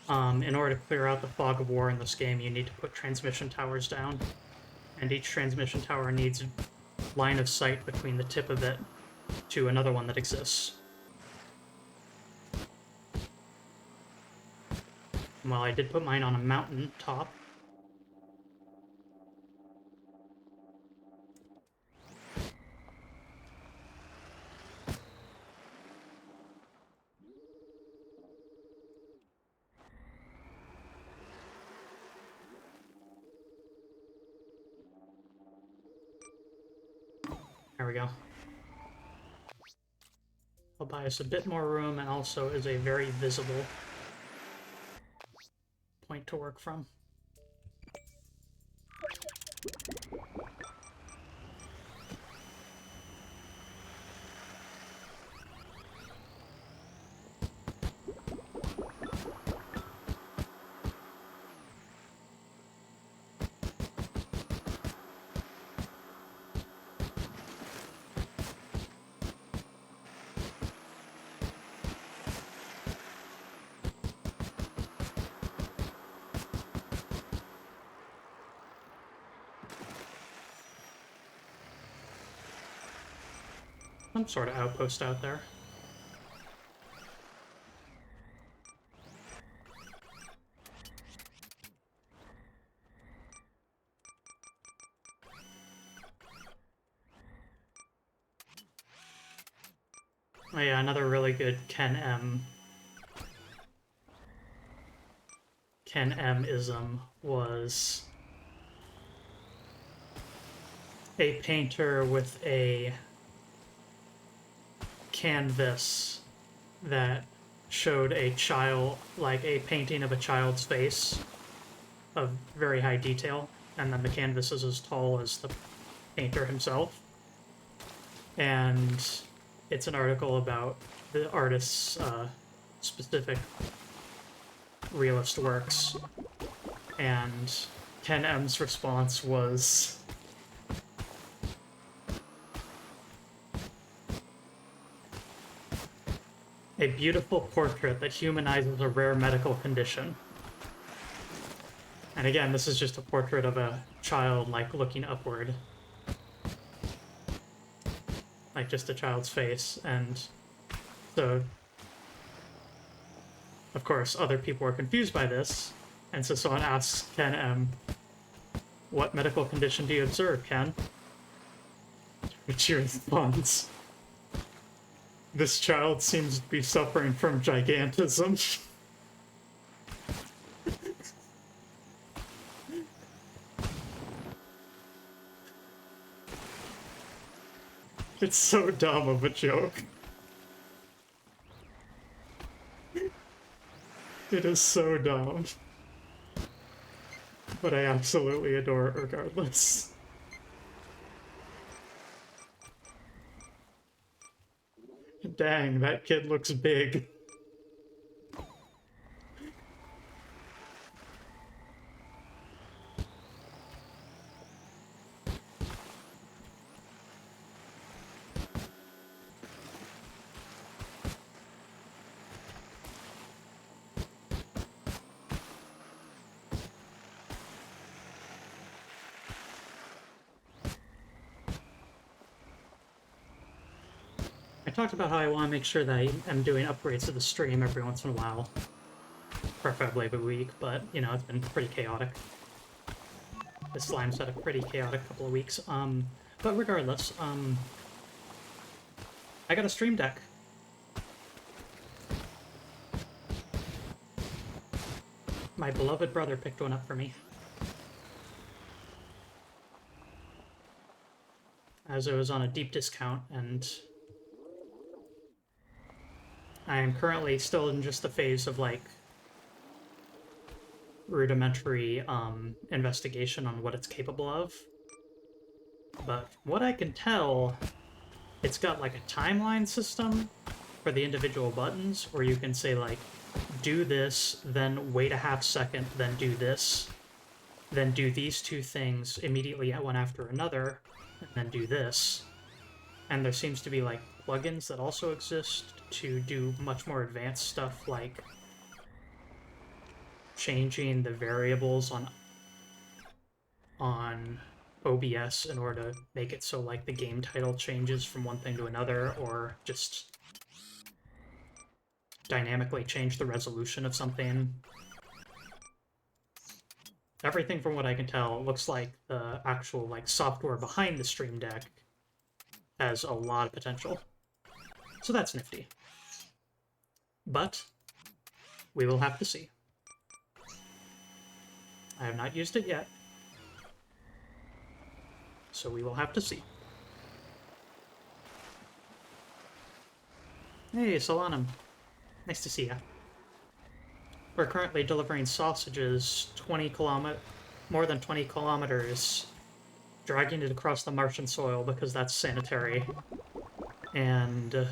in order to clear out the fog of war in this game, you need to put transmission towers down. And each transmission tower needs line of sight between the tip of it to another one that exists. Well, I did put mine on a mountain top. There we go. I'll buy us a bit more room and also is a very visible point to work from. Some sort of outpost out there. Oh yeah, another really good Ken M-ism was a painter with a canvas that showed a child, like a painting of a child's face of very high detail, and then the canvas is as tall as the painter himself. And it's an article about the artist's specific realist works. And Ken M's response was, a beautiful portrait that humanizes a rare medical condition. And again, this is just a portrait of a child, like, looking upward. Like, just a child's face. And so, of course, other people are confused by this. And so someone asks Ken M, what medical condition do you observe, Ken? Which he responds, this child seems to be suffering from gigantism. It's so dumb of a joke. It is so dumb. But I absolutely adore it regardless. Dang, that kid looks big. I talked about how I want to make sure that I am doing upgrades to the stream every once in a while. Preferably every week, but, you know, it's been pretty chaotic. The slime's had a pretty chaotic couple of weeks. But regardless, I got a Stream Deck. My beloved brother picked one up for me. As it was on a deep discount, and I am currently still in just the phase of, like, rudimentary investigation on what it's capable of. But what I can tell, it's got like a timeline system for the individual buttons, where you can say, like, do this, then wait a half second, then do this, then do these two things immediately one after another, and then do this. And there seems to be, like, plugins that also exist to do much more advanced stuff, like changing the variables on OBS in order to make it so, like, the game title changes from one thing to another, or just dynamically change the resolution of something. Everything, from what I can tell, looks like the actual, like, software behind the Stream Deck has a lot of potential. So that's nifty. But we will have to see. I have not used it yet, so we will have to see. Hey, Solanum. Nice to see ya. We're currently delivering sausages more than 20 kilometers dragging it across the Martian soil because that's sanitary, and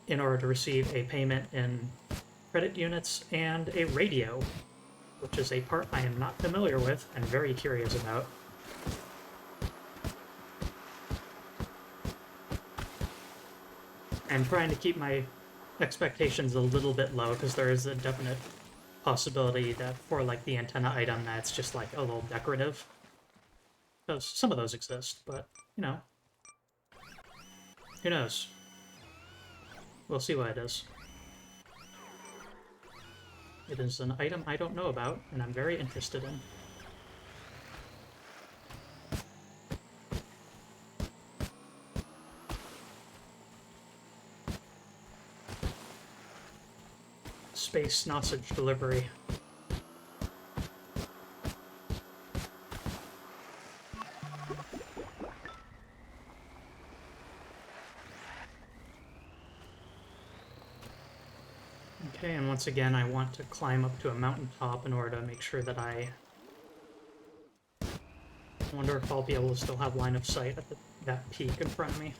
in order to receive a payment in credit units and a radio, which is a part I am not familiar with and very curious about. I'm trying to keep my expectations a little bit low because there is a definite possibility that for like the antenna item that's just like a little decorative. Because some of those exist, but you know, who knows? We'll see what it is. It is an item I don't know about, and I'm very interested in. Space sausage delivery. Okay, and once again, I want to climb up to a mountaintop in order to make sure that I wonder if I'll be able to still have line of sight at that peak in front of me.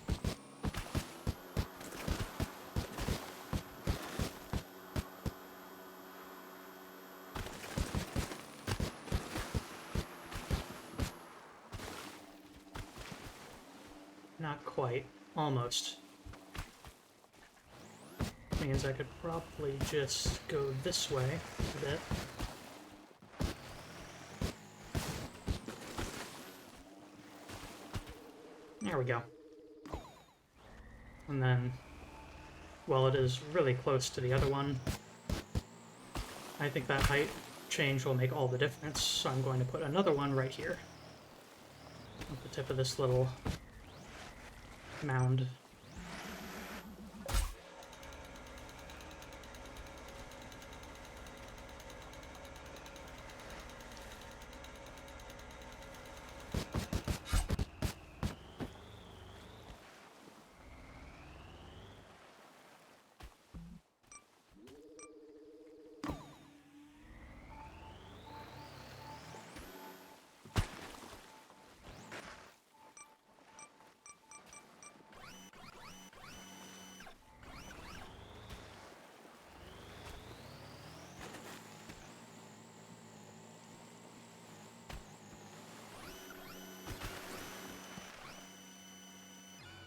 Not quite. Almost. Means I could probably just go this way a bit. There we go. And then, while it is really close to the other one, I think that height change will make all the difference, so I'm going to put another one right here. At the tip of this little mound.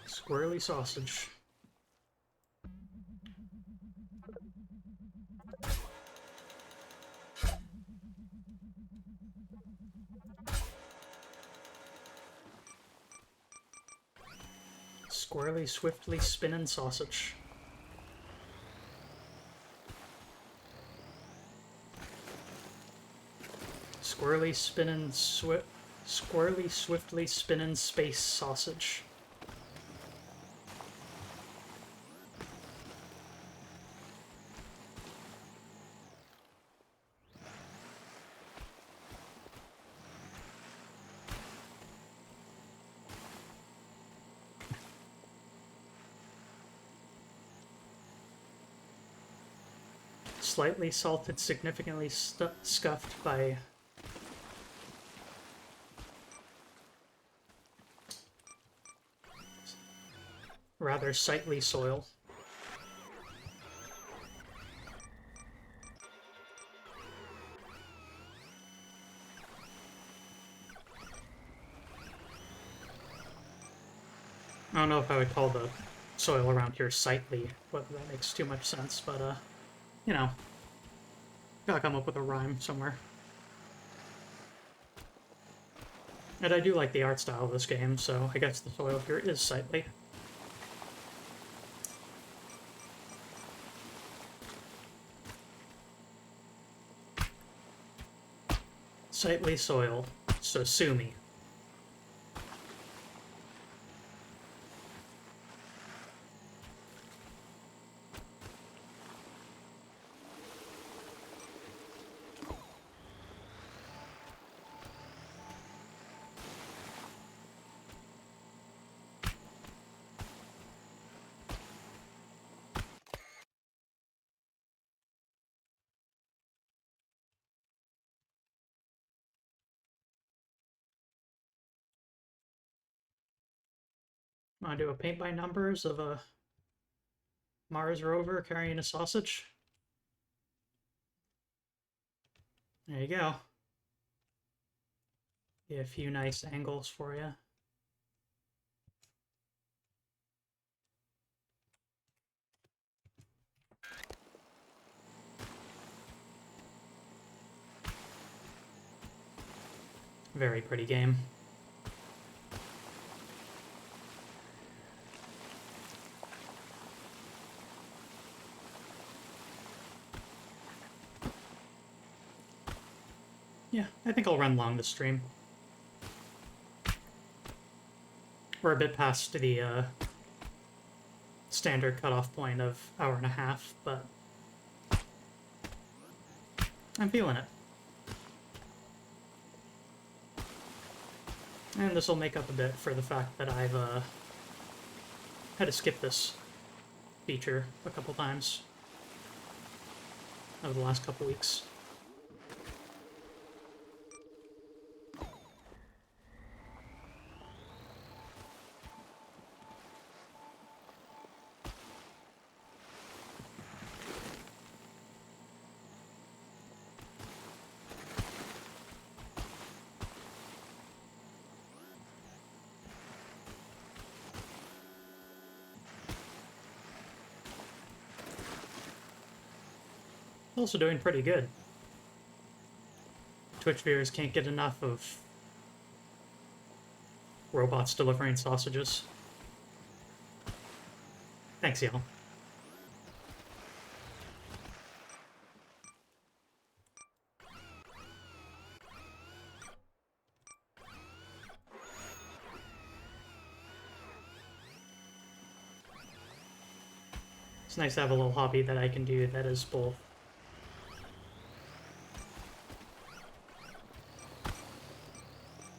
Squirrely sausage. Squirrely, swiftly spinning sausage. Squirrely, swiftly spinning space sausage. Slightly salted, significantly scuffed by rather sightly soil. I don't know if I would call the soil around here sightly, whether that makes too much sense, but, you know, gotta come up with a rhyme somewhere. And I do like the art style of this game, so I guess the soil here is sightly. Sightly soil, so sue me. Want to do a paint by numbers of a Mars rover carrying a sausage? There you go. Get a few nice angles for you. Very pretty game. Yeah, I think I'll run long the stream. We're a bit past the standard cutoff point of hour and a half, but I'm feeling it. And this will make up a bit for the fact that I've had to skip this feature a couple times over the last couple weeks. Also doing pretty good. Twitch viewers can't get enough of robots delivering sausages. Thanks, y'all. It's nice to have a little hobby that I can do that is both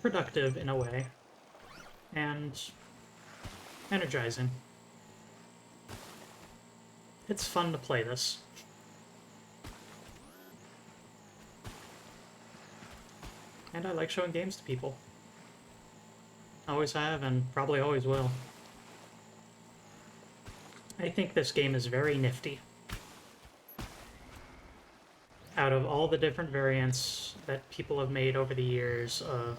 productive in a way and energizing. It's fun to play this. And I like showing games to people. Always have and probably always will. I think this game is very nifty. Out of all the different variants that people have made over the years of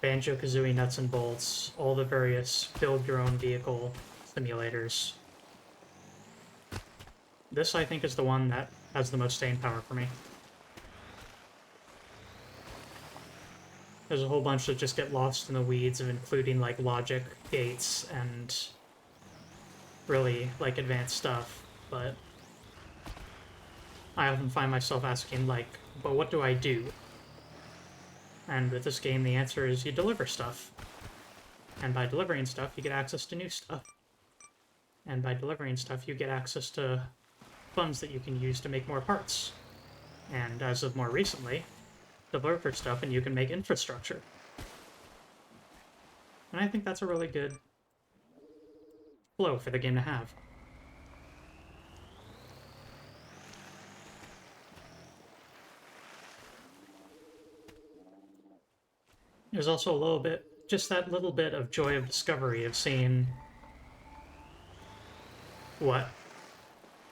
Banjo-Kazooie nuts and bolts, all the various build-your-own-vehicle simulators, this, I think, is the one that has the most staying power for me. There's a whole bunch that just get lost in the weeds of including, like, logic gates and really, like, advanced stuff, but I often find myself asking, like, but what do I do? And with this game, the answer is you deliver stuff. And by delivering stuff, you get access to new stuff. And by delivering stuff, you get access to funds that you can use to make more parts. And as of more recently, deliver stuff and you can make infrastructure. And I think that's a really good flow for the game to have. There's also a little bit, just that little bit of joy of discovery of seeing what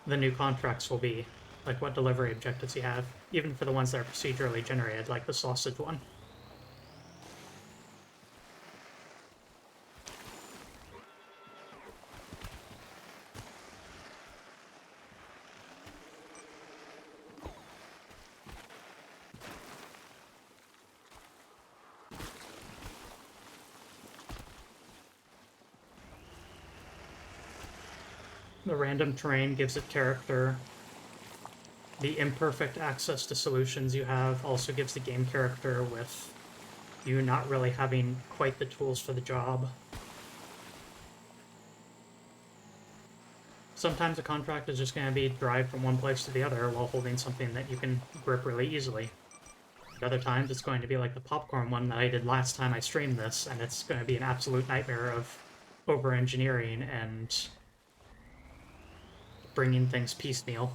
the new contracts will be, like what delivery objectives you have, even for the ones that are procedurally generated, like the sausage one. The random terrain gives it character. The imperfect access to solutions you have also gives the game character, with you not really having quite the tools for the job. Sometimes a contract is just going to be drive from one place to the other while holding something that you can grip really easily. At other times it's going to be like the popcorn one that I did last time I streamed this, and it's going to be an absolute nightmare of over-engineering and bringing things piecemeal.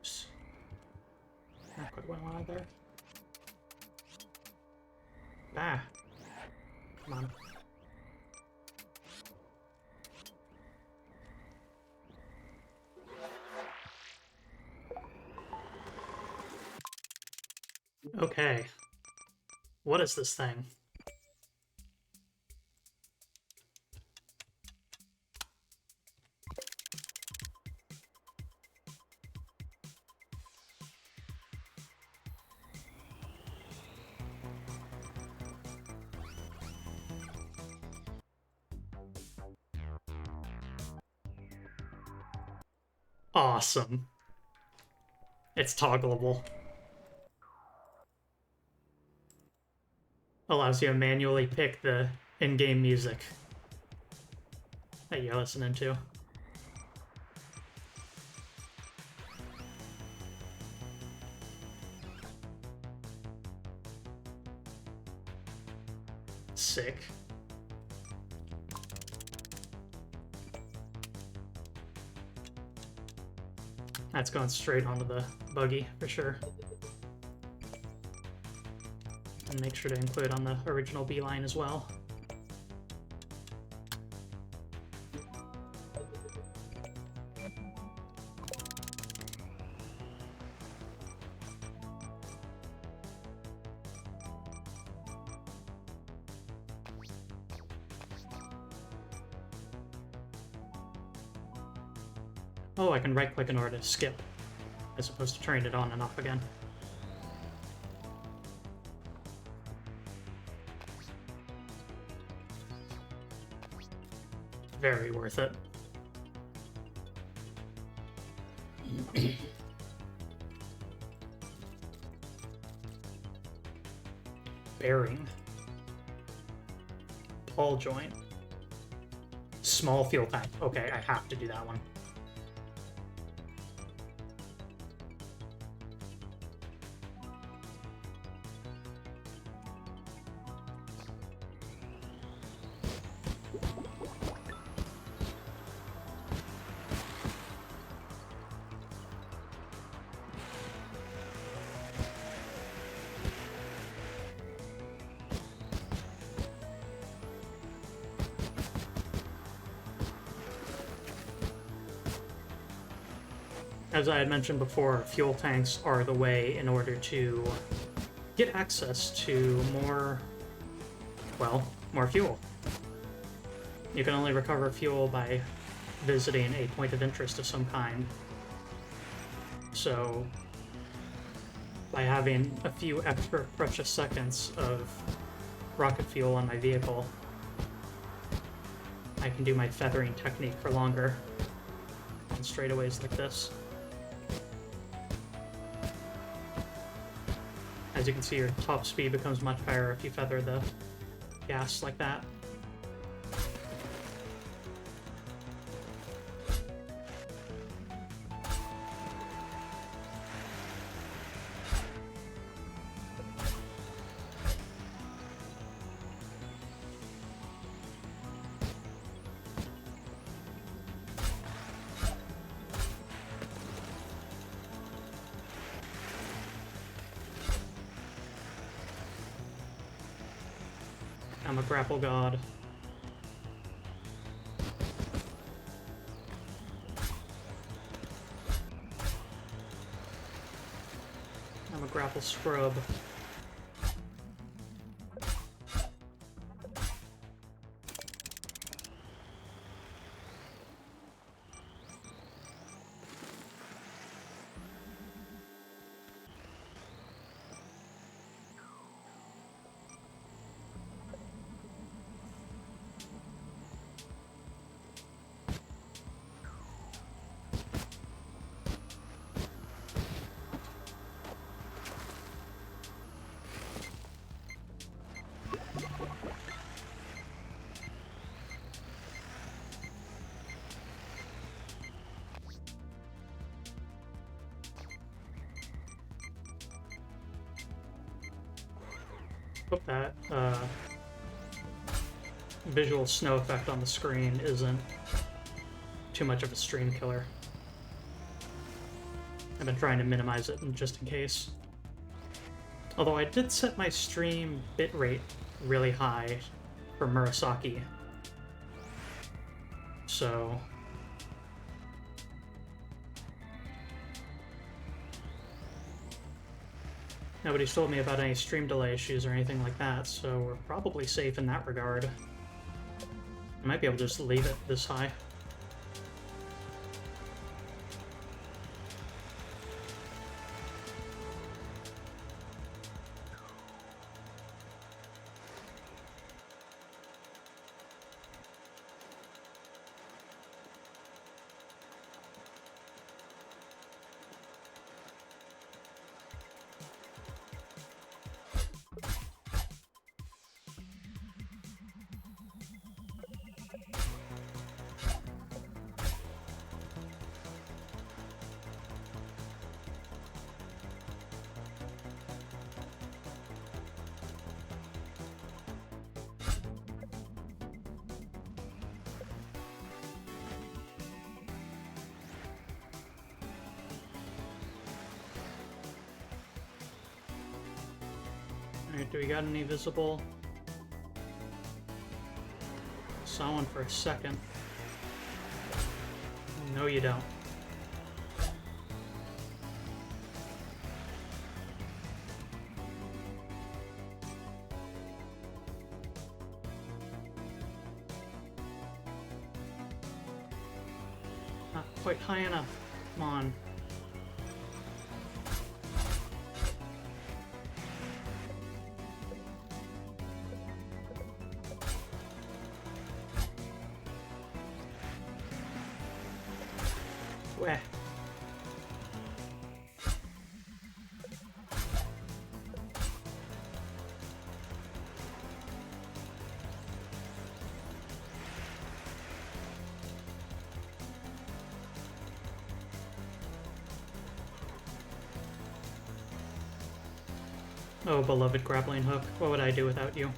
Oops. Not quite what I wanted there. Ah. Come on. Okay. What is this thing? Awesome. It's toggleable. Allows you to manually pick the in-game music that you're listening to. Sick. That's going straight onto the buggy for sure. And make sure to include on the original beeline as well. Oh, I can right-click in order to skip, as opposed to turning it on and off again. Very worth it. Bearing. Ball joint. Small fuel tank. Okay, I have to do that one. As I had mentioned before, fuel tanks are the way in order to get access to more fuel. You can only recover fuel by visiting a point of interest of some kind. So, by having a few extra precious seconds of rocket fuel on my vehicle, I can do my feathering technique for longer on straightaways like this. As you can see, your top speed becomes much higher if you feather the gas like that. I'm a grapple god. I'm a grapple scrub. Hope that visual snow effect on the screen isn't too much of a stream killer. I've been trying to minimize it just in case. Although I did set my stream bitrate really high for Murasaki. So... nobody's told me about any stream delay issues or anything like that, so we're probably safe in that regard. I might be able to just leave it this high. Alright, do we got any visible? Saw one for a second. No, you don't. Not quite high enough. Come on. Weh. Oh, beloved grappling hook, what would I do without you?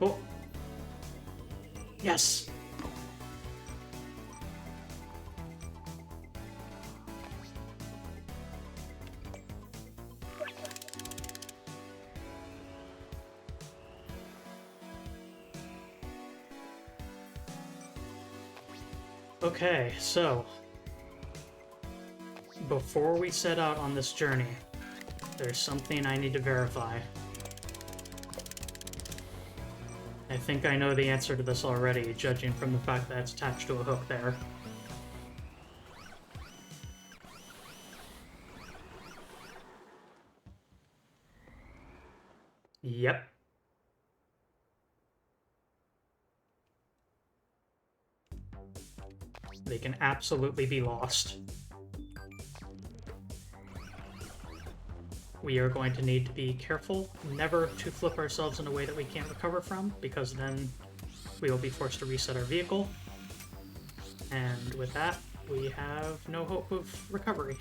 Oh. Yes! Okay, so before we set out on this journey, there's something I need to verify. I think I know the answer to this already, judging from the fact that it's attached to a hook there. Yep. They can absolutely be lost. We are going to need to be careful never to flip ourselves in a way that we can't recover from, because then we will be forced to reset our vehicle. And with that, we have no hope of recovery.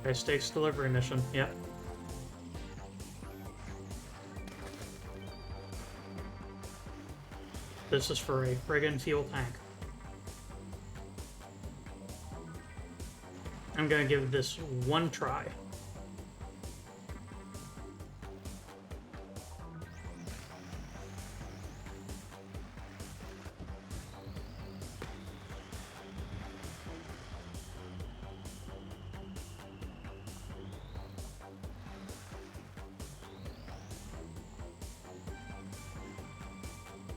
High-stakes delivery mission, yep. This is for a friggin' fuel tank. I'm gonna give this one try.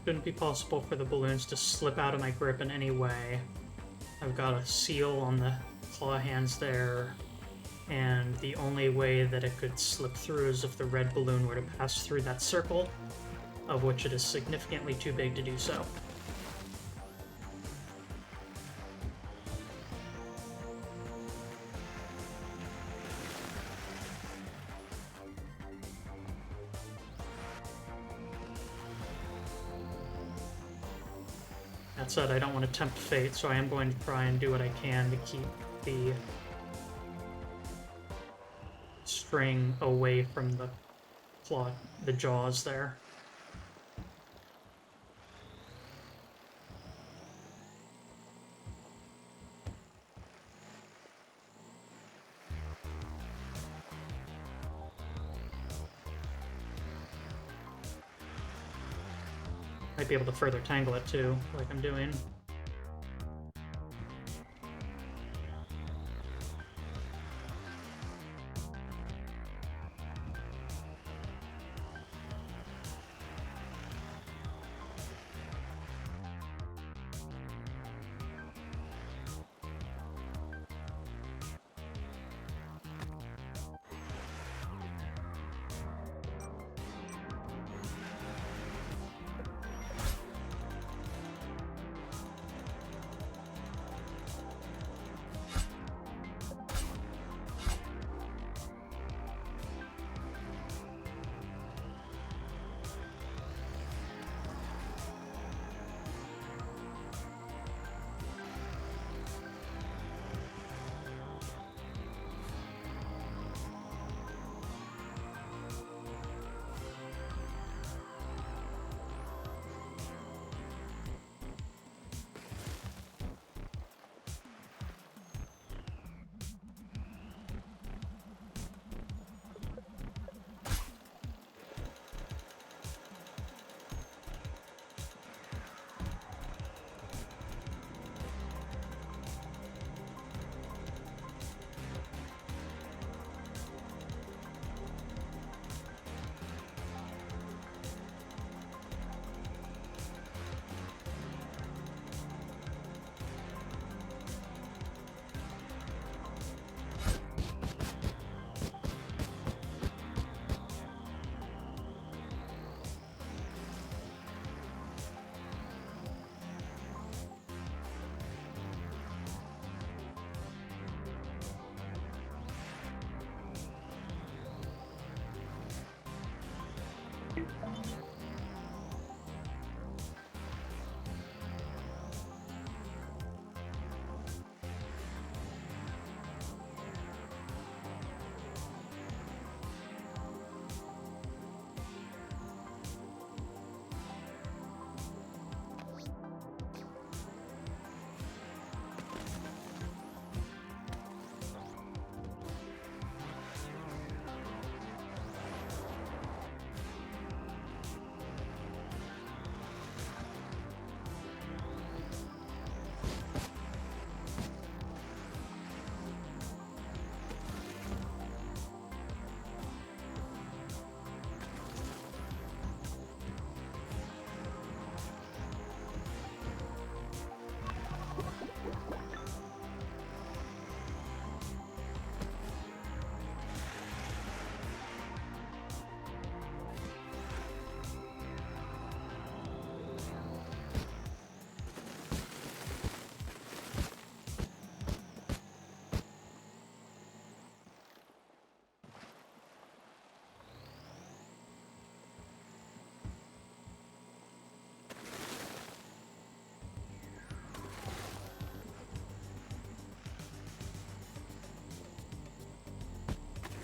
Shouldn't be possible for the balloons to slip out of my grip in any way. I've got a seal on the claw hands there, and the only way that it could slip through is if the red balloon were to pass through that circle, of which it is significantly too big to do so. That said, I don't want to tempt fate, so I am going to try and do what I can to keep the string away from the claw, the jaws there. Might be able to further tangle it too, like I'm doing.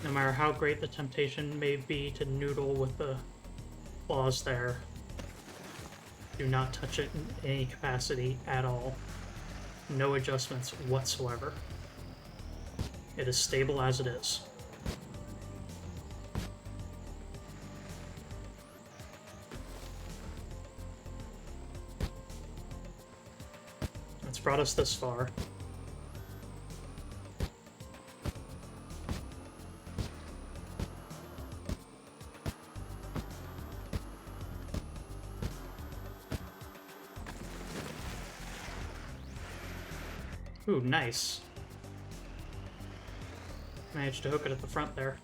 No matter how great the temptation may be to noodle with the claws there, do not touch it in any capacity at all. No adjustments whatsoever. It is stable as it is. It's brought us this far. Ooh, nice. Managed to hook it at the front there.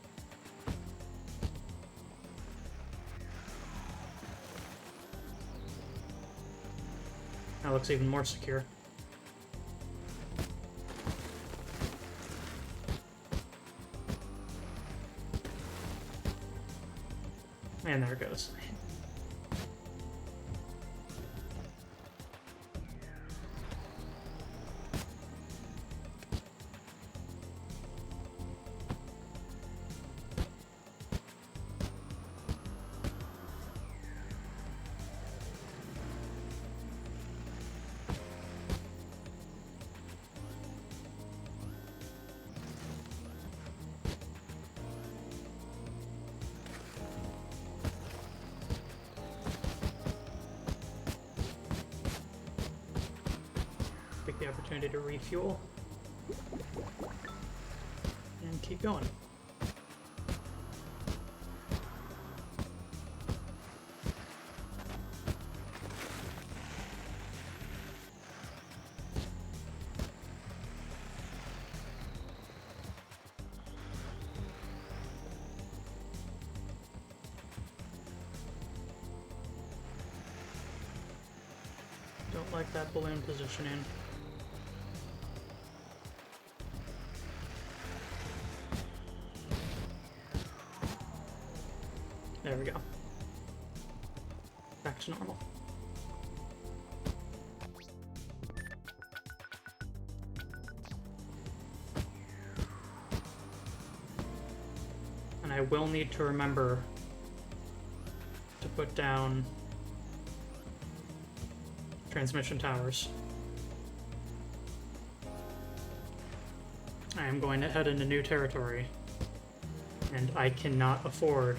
That looks even more secure. And there it goes. Take the opportunity to refuel. And keep going. Don't like that balloon positioning. There we go. Back to normal. And I will need to remember to put down transmission towers. I am going to head into new territory, and I cannot afford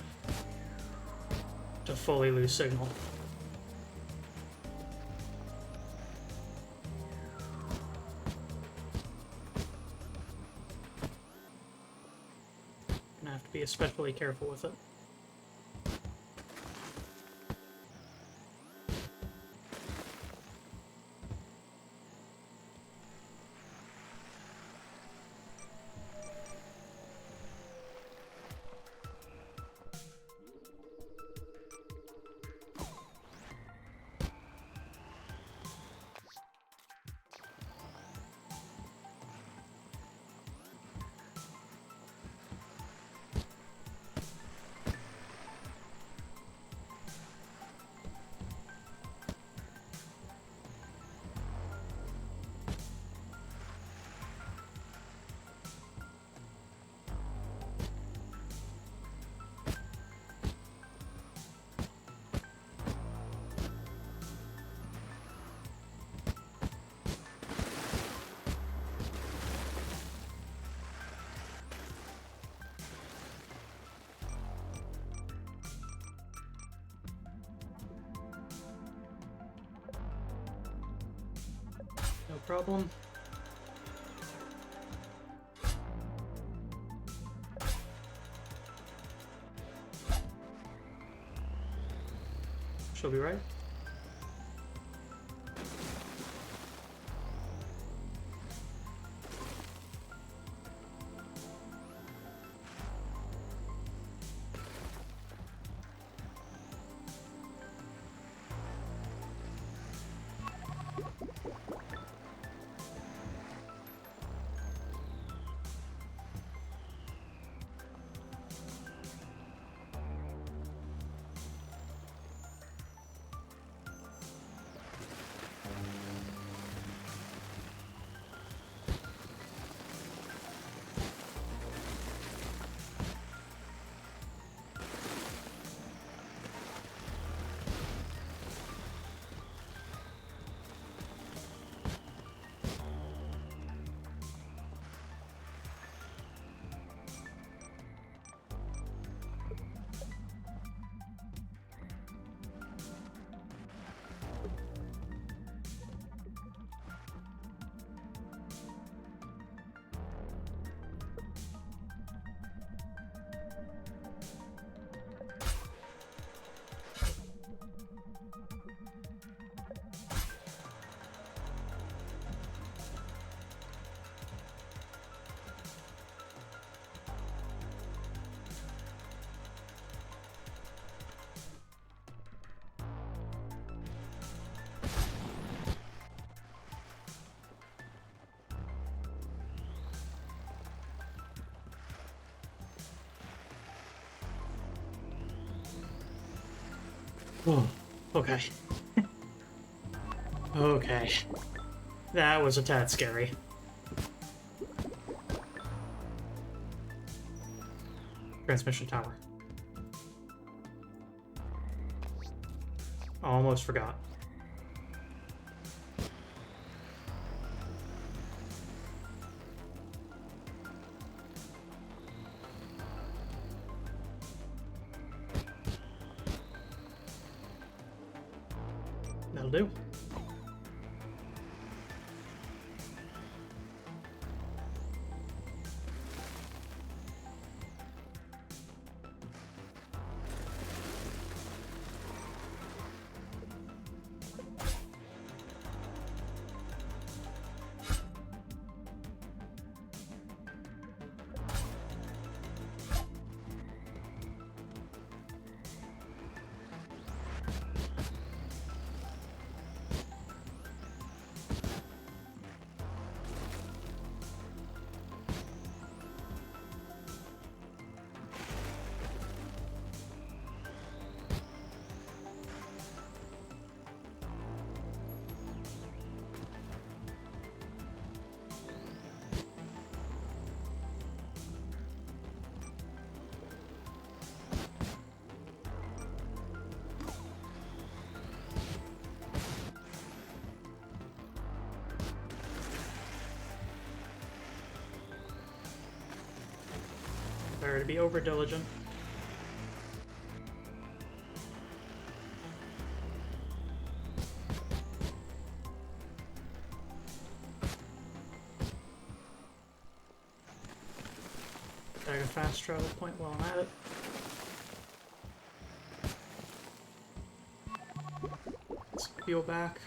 to fully lose signal. Gonna have to be especially careful with it. No problem. She'll be right. Oh, okay. Okay. That was a tad scary. Transmission tower. Almost forgot. That'll do. Better to be over diligent. Gotta go fast travel point while I'm at it. Let's peel back.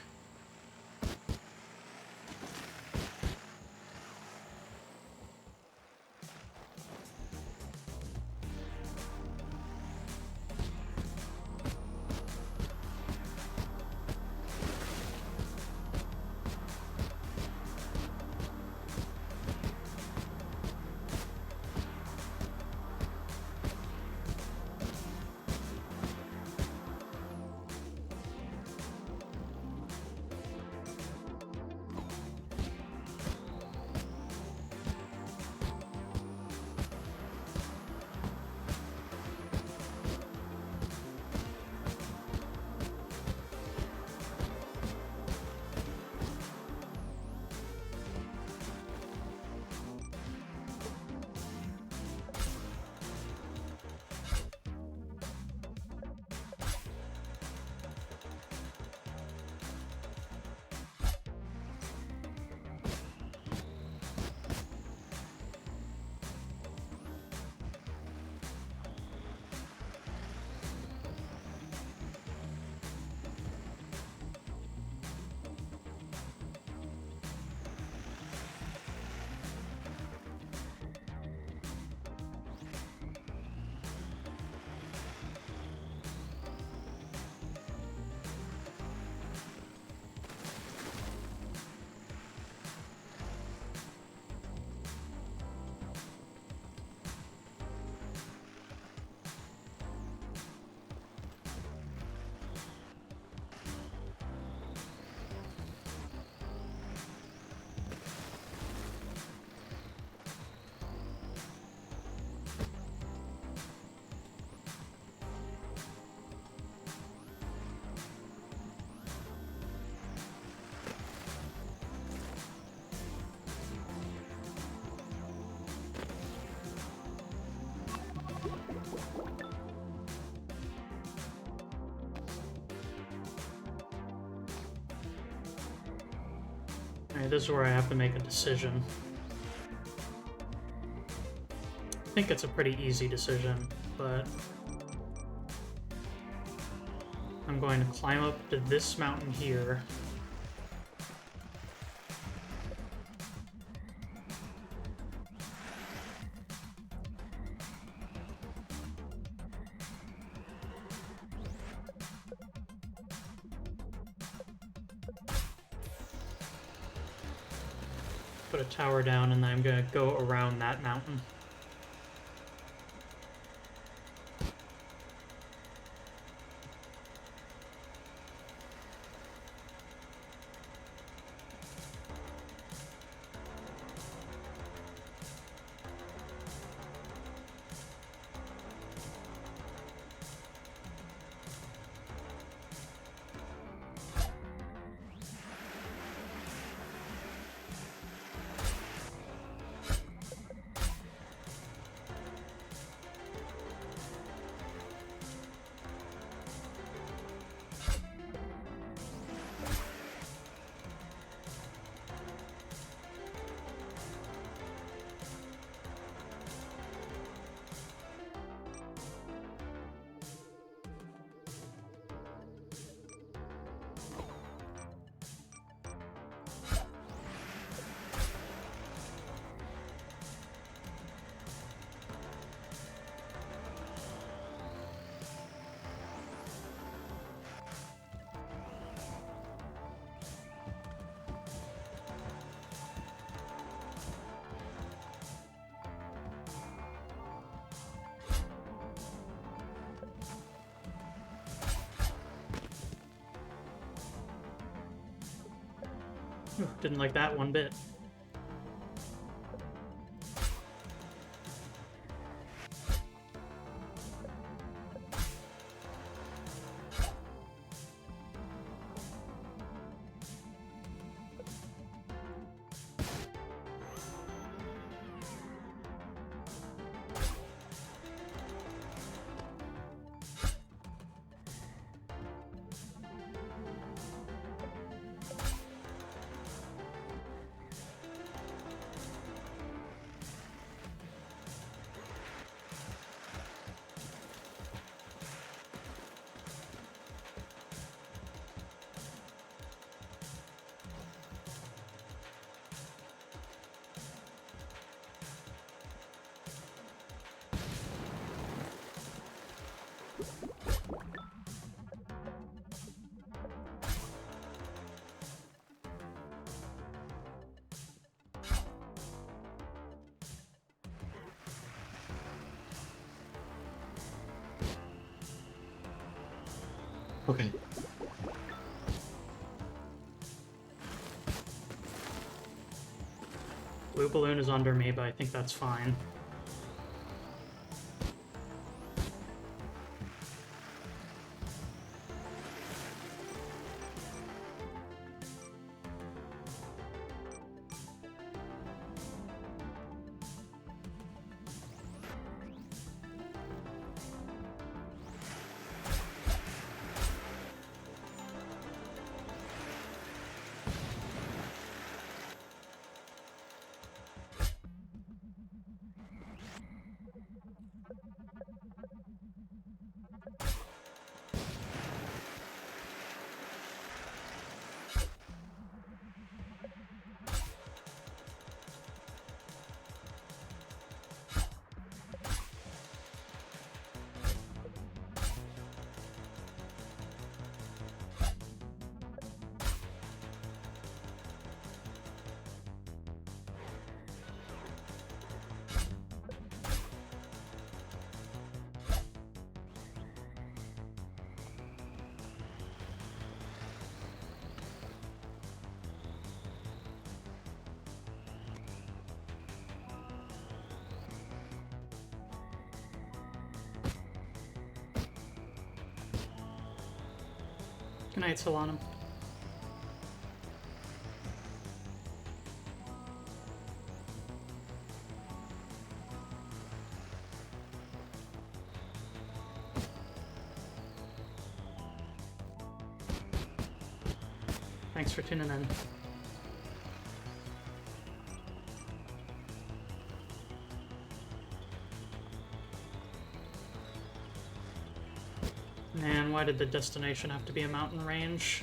Alright, this is where I have to make a decision. I think it's a pretty easy decision, but I'm going to climb up to this mountain here. Put a tower down, and then I'm gonna go around that mountain. Ooh, didn't like that one bit. Okay. Blue balloon is under me, but I think that's fine. Good night, Solanum. Thanks for tuning in. Man, why did the destination have to be a mountain range?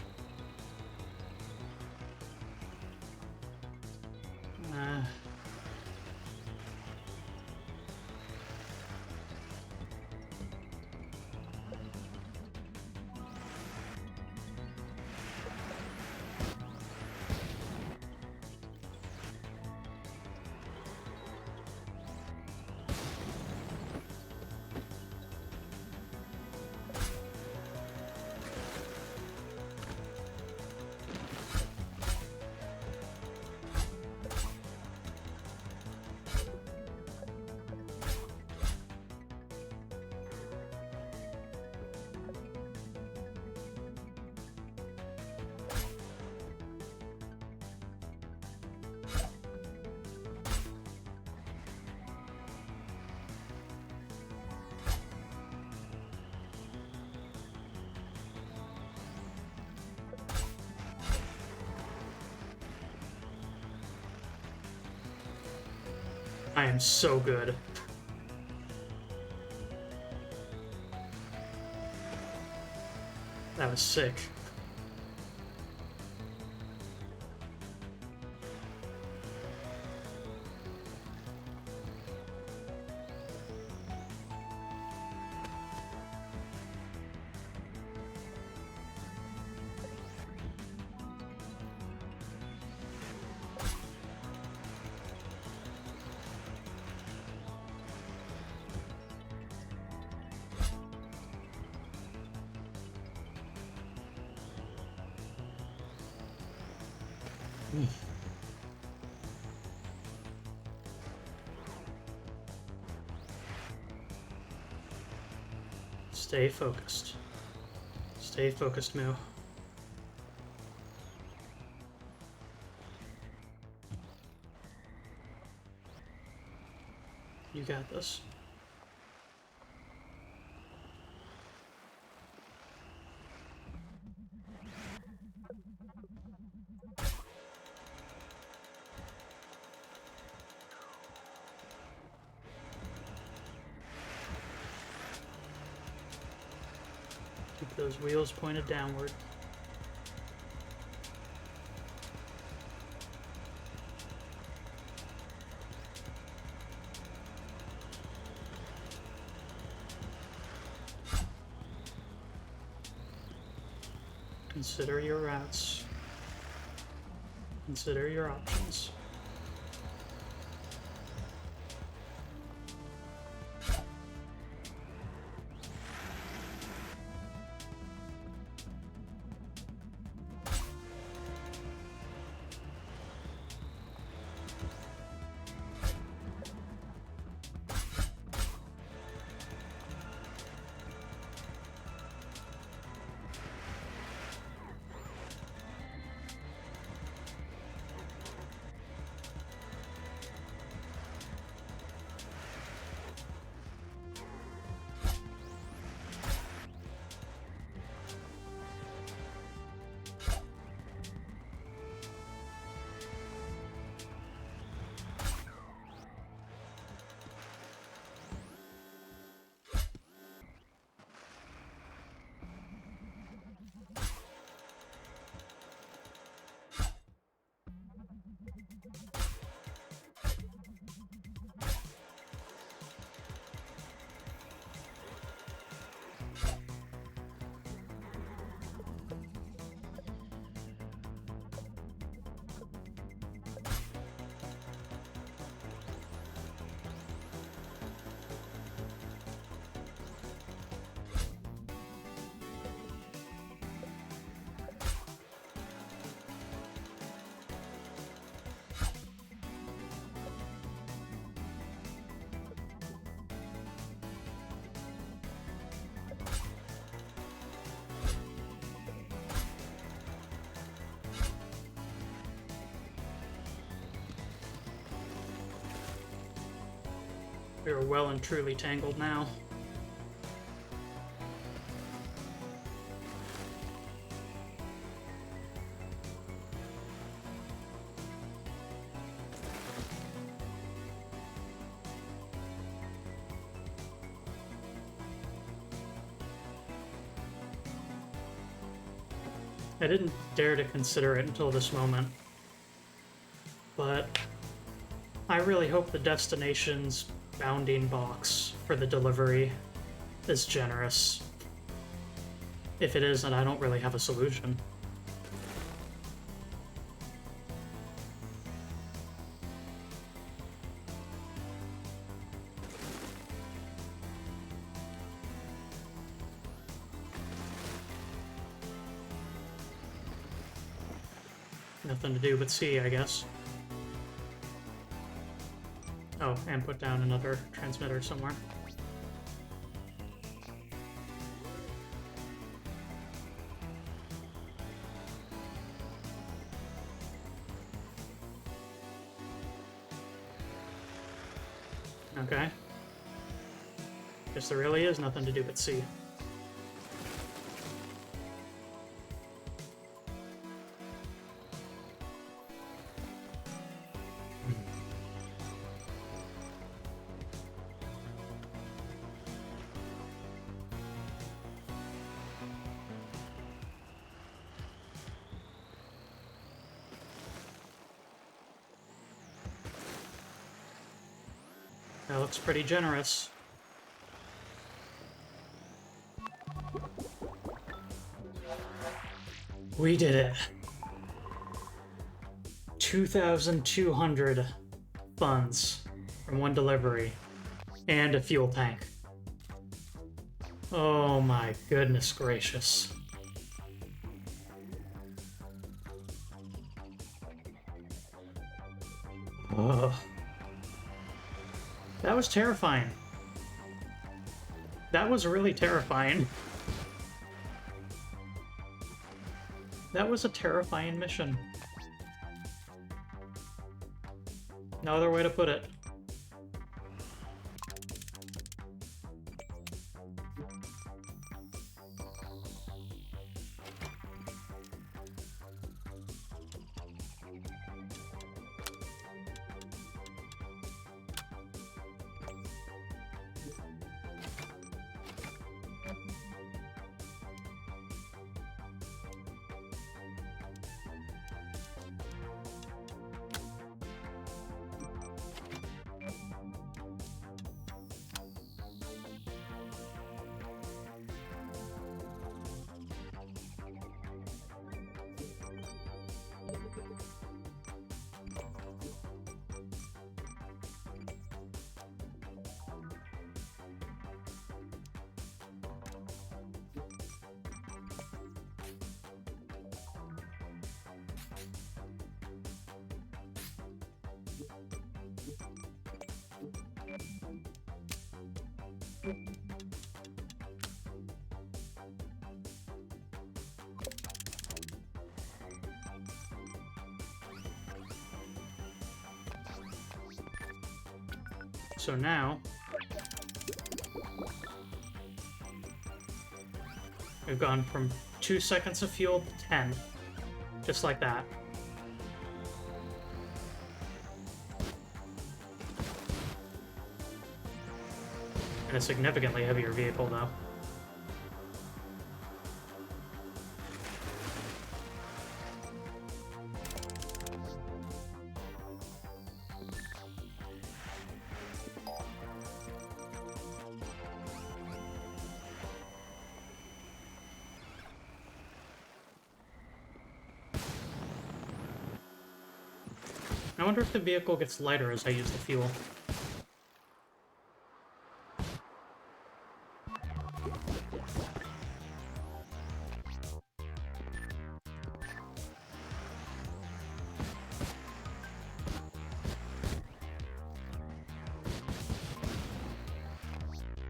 I am so good. That was sick. Stay focused. Stay focused, Moo. You got this. Keep those wheels pointed downward. Consider your routes. Consider your options. We are well and truly tangled now. I didn't dare to consider it until this moment, but I really hope the destination's bounding box for the delivery is generous. If it isn't, I don't really have a solution. Nothing to do but see, I guess. Oh, and put down another transmitter somewhere. Okay. Guess there really is nothing to do but see. That looks pretty generous. We did it. 2,200 funds from one delivery and a fuel tank. Oh my goodness gracious. Ugh. That was terrifying. That was really terrifying. That was a terrifying mission. No other way to put it. So now, we've gone from 2 seconds of fuel to 10. Just like that. And a significantly heavier vehicle, though. I wonder if the vehicle gets lighter as I use the fuel.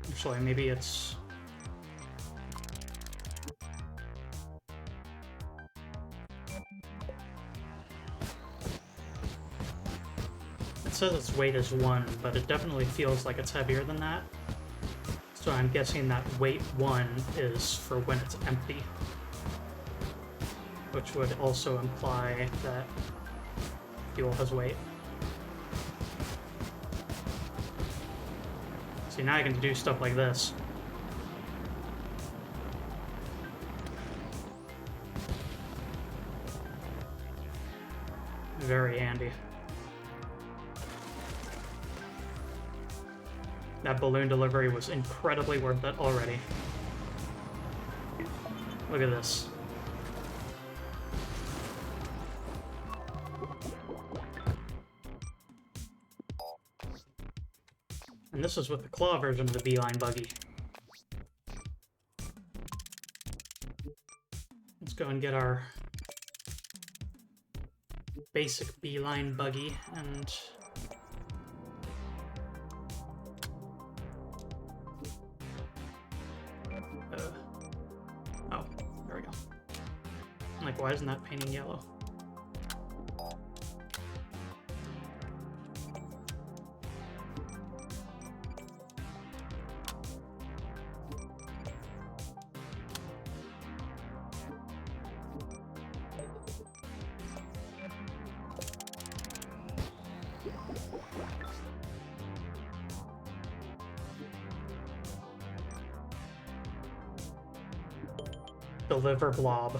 Actually, maybe it's... It says its weight is 1, but it definitely feels like it's heavier than that. So I'm guessing that weight 1 is for when it's empty. Which would also imply that fuel has weight. See, now I can do stuff like this. Very handy. That balloon delivery was incredibly worth it already. Look at this. And this is with the claw version of the Beeline buggy. Let's go and get our basic Beeline buggy and... oh, there we go. I'm like, why isn't that painting yellow? Deliver blob.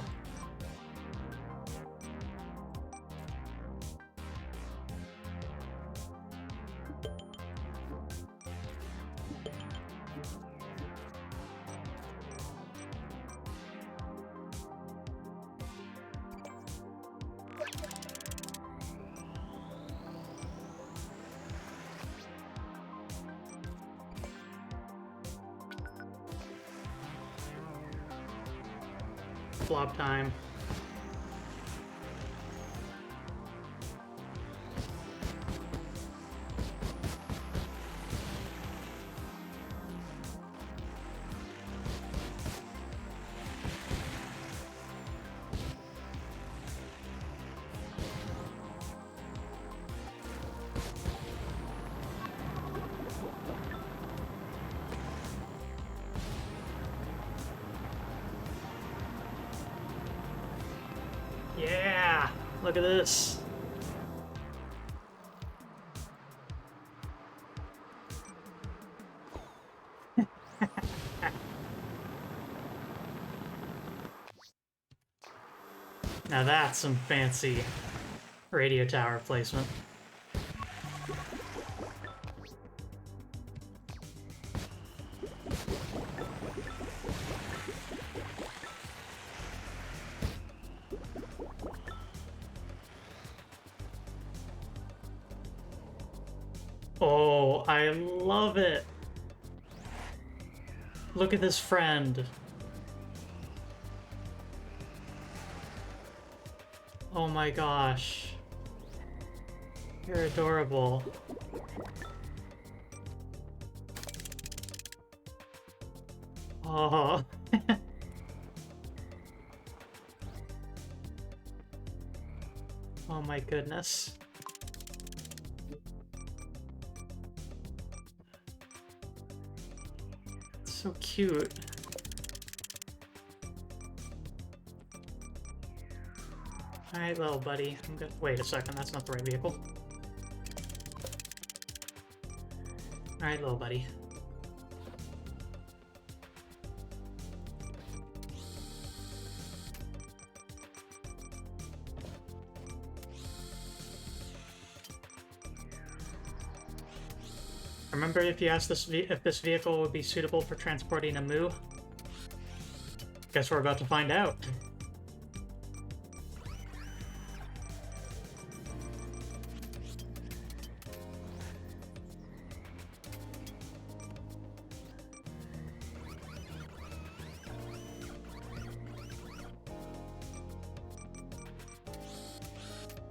Blob time. Look at this. Now that's some fancy radio tower placement. Oh, I love it. Look at this friend. Oh my gosh. You're adorable. Oh. Oh my goodness. It's so cute. Alright, little buddy. I'm good. Wait a second, that's not the right vehicle. Alright, little buddy. Remember if you asked if this vehicle would be suitable for transporting a moo? Guess we're about to find out.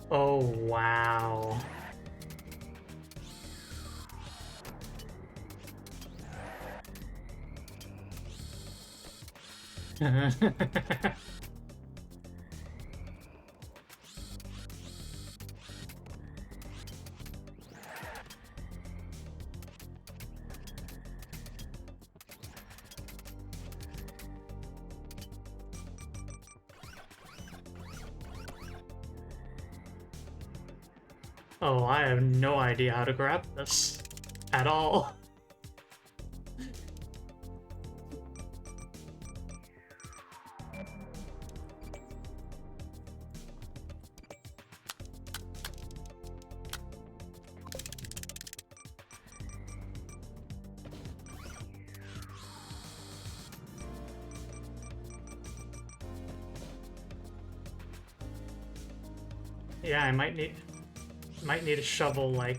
Oh, wow. Oh, I have no idea how to grab this at all. Yeah, I might need a shovel like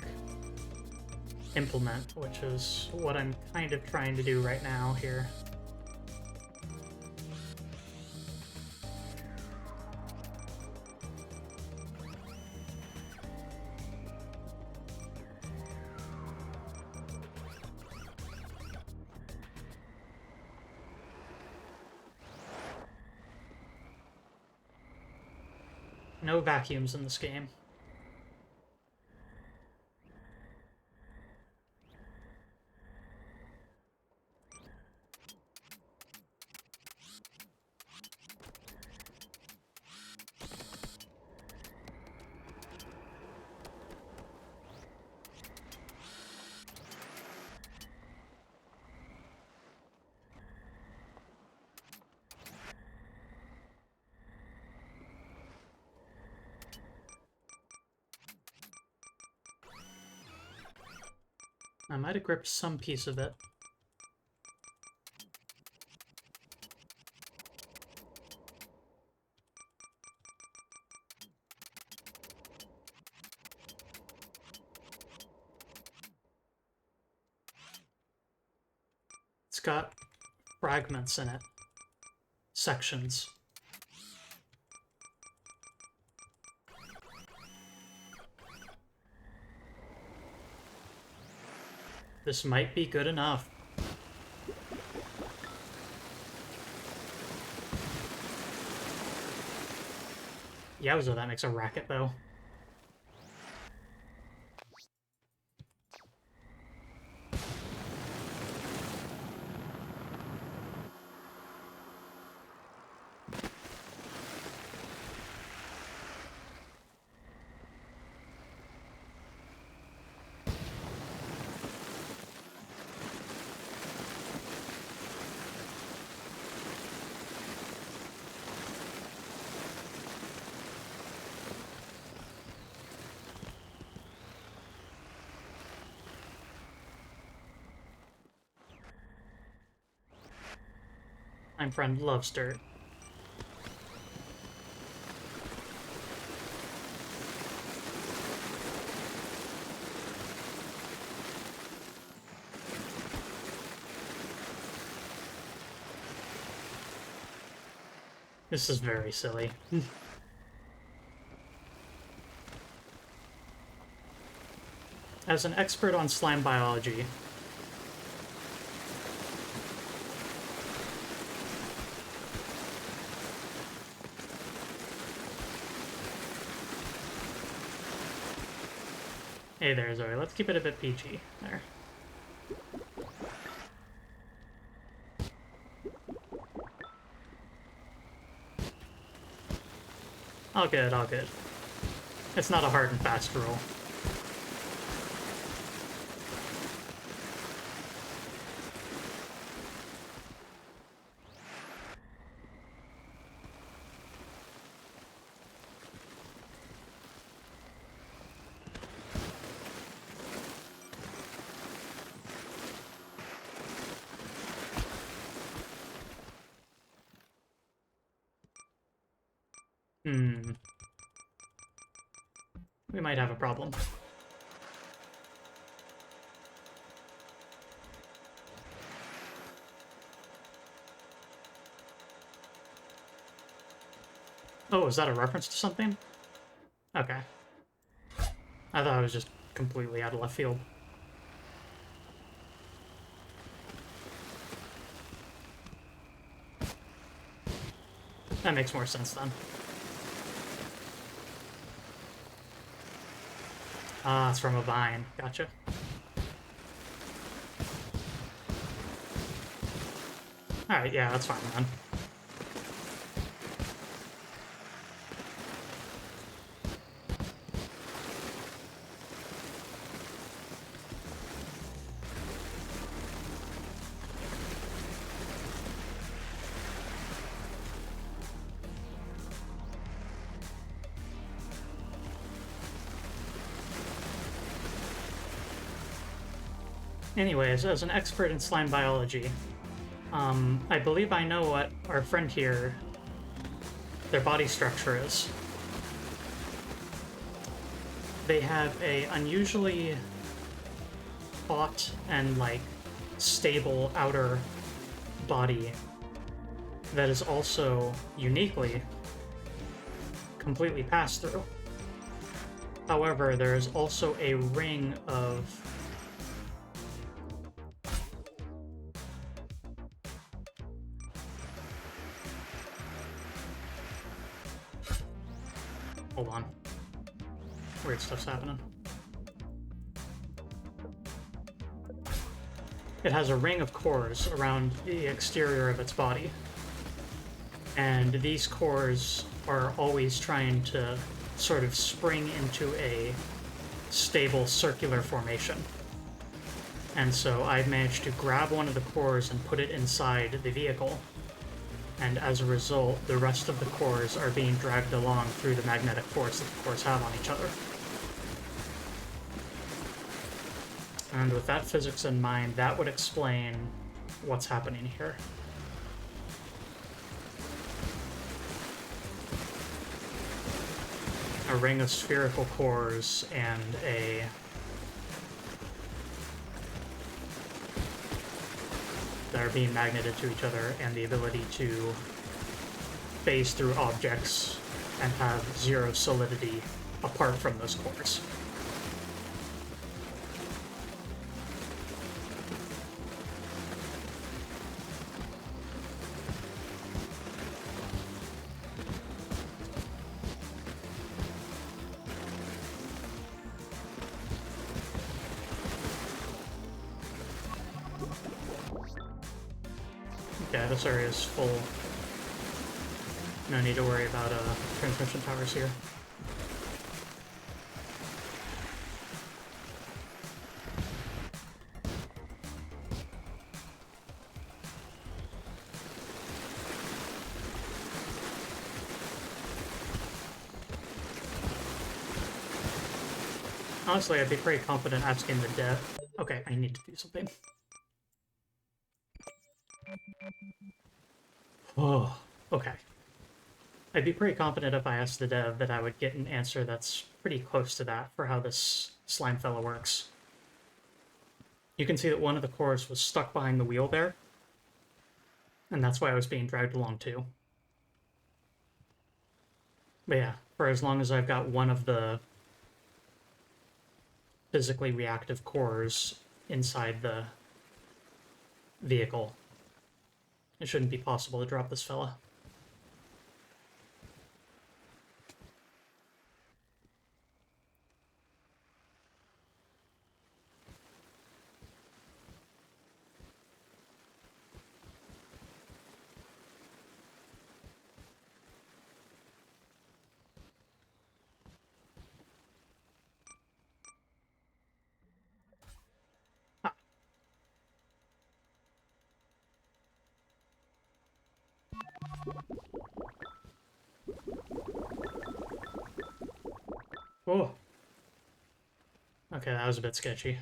implement, which is what I'm kind of trying to do right now here. No vacuums in this game. I might have gripped some piece of it. It's got fragments in it. Sections. This might be good enough. Yowza, that makes a racket, though. My friend loves dirt. This is very silly. As an expert on slime biology, hey there, Zoe. Let's keep it a bit peachy. There. All good, all good. It's not a hard and fast rule. We might have a problem. Oh, is that a reference to something? Okay. I thought it was just completely out of left field. That makes more sense then. Ah, it's from a vine. Gotcha. Alright, yeah, that's fine then. Anyways, as an expert in slime biology, I believe I know what our friend here, their body structure is. They have a unusually taut and, like, stable outer body that is also uniquely completely pass-through. However, there is also a ring of hold on. Weird stuff's happening. It has a ring of cores around the exterior of its body. And these cores are always trying to sort of spring into a stable circular formation. And so I've managed to grab one of the cores and put it inside the vehicle. And as a result, the rest of the cores are being dragged along through the magnetic force that the cores have on each other. And with that physics in mind, that would explain what's happening here. A ring of spherical cores and a that are being magneted to each other, and the ability to phase through objects and have zero solidity apart from those cores. Yeah, this area is full. No need to worry about transmission towers here. Honestly, I'd be pretty confident asking the dev. Okay, I need to do something. Oh, okay. I'd be pretty confident if I asked the dev that I would get an answer that's pretty close to that for how this slime fella works. You can see that one of the cores was stuck behind the wheel there, and that's why I was being dragged along too. But yeah, for as long as I've got one of the physically reactive cores inside the vehicle, it shouldn't be possible to drop this fella. Ah. Oh. Okay, that was a bit sketchy.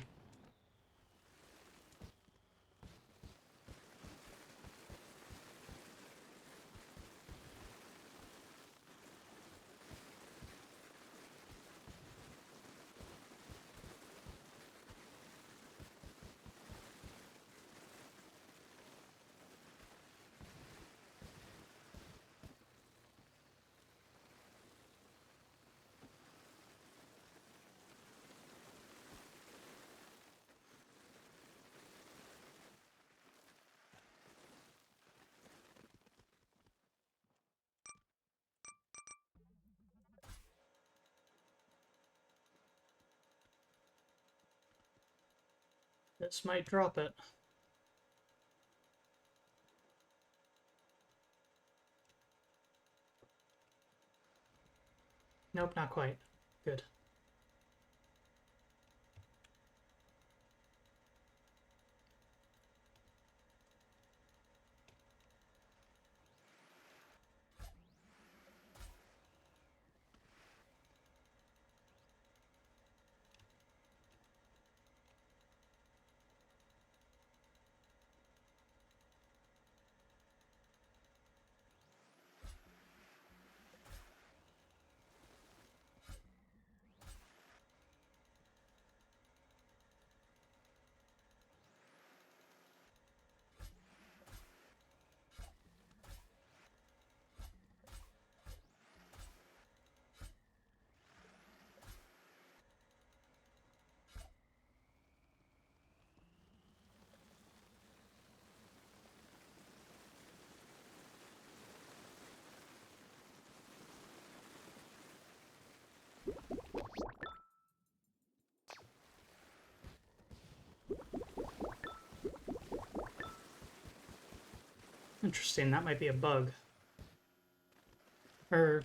This might drop it. Nope, not quite. Good. Interesting, that might be a bug. Or,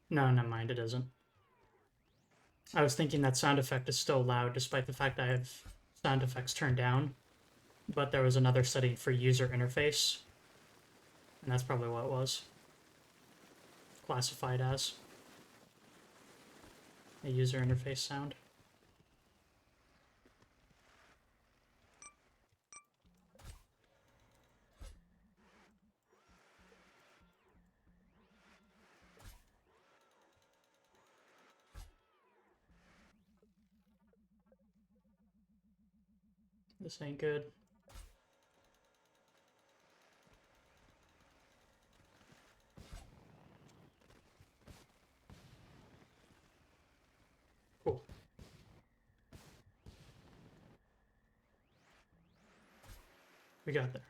no, never mind, it isn't. I was thinking that sound effect is still loud despite the fact I have sound effects turned down, but there was another setting for user interface, and that's probably what it was. Classified as a user interface sound. This ain't good. Cool. We got there.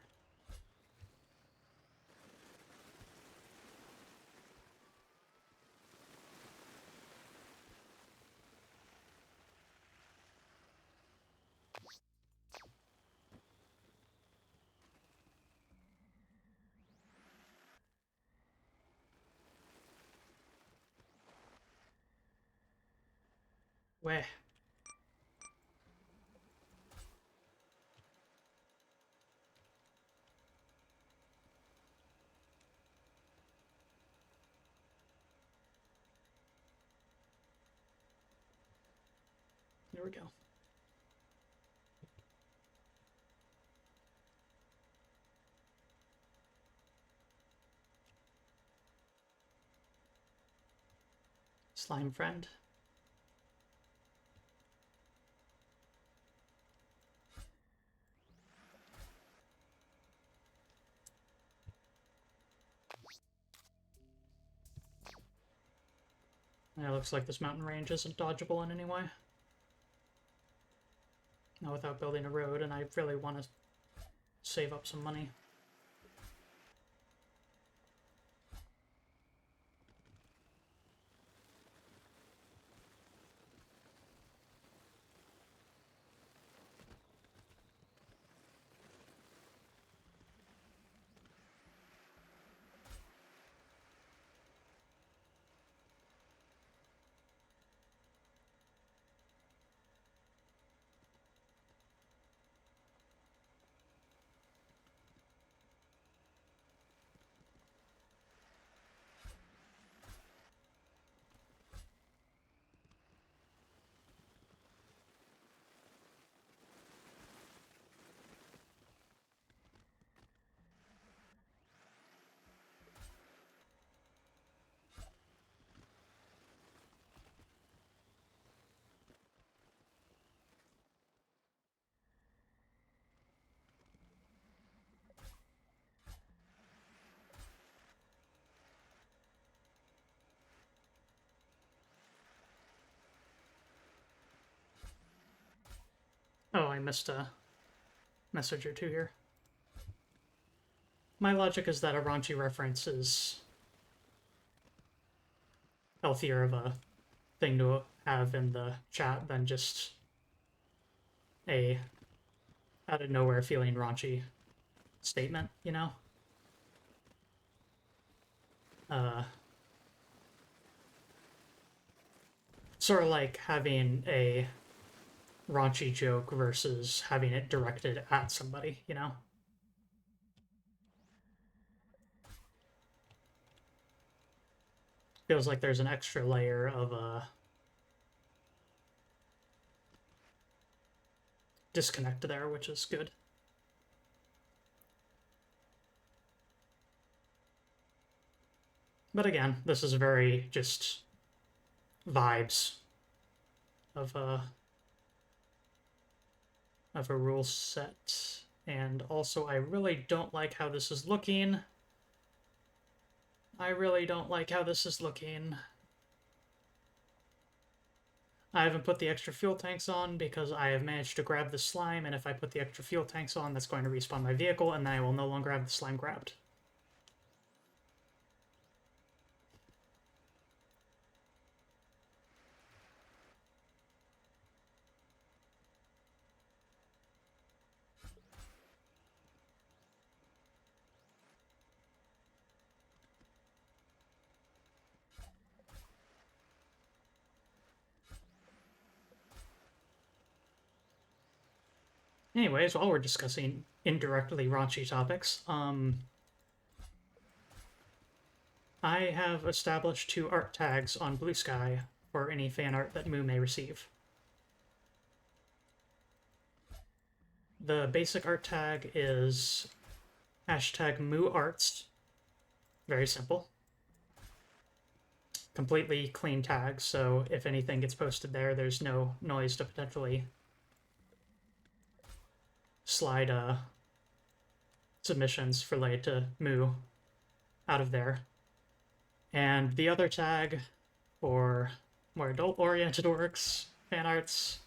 Where? There we go. slime friend. It looks like this mountain range isn't dodgeable in any way. Not without building a road, and I really want to save up some money. Oh, I missed a message or two here. My logic is that a raunchy reference is healthier of a thing to have in the chat than just a out of nowhere feeling raunchy statement, you know? Sort of like having a raunchy joke versus having it directed at somebody, you know? Feels like there's an extra layer of disconnect there, which is good. But again, this is very just vibes of a rule set. And also, I really don't like how this is looking. I really don't like how this is looking. I haven't put the extra fuel tanks on because I have managed to grab the slime, and if I put the extra fuel tanks on, that's going to respawn my vehicle, and then I will no longer have the slime grabbed. Anyways, while we're discussing indirectly raunchy topics, I have established 2 art tags on Blue Sky for any fan art that Moo may receive. The basic art tag is hashtag MooArts. Very simple. Completely clean tag, so if anything gets posted there, there's no noise to potentially slide submissions related to Moo out of there. And the other tag for more adult-oriented works, fan arts,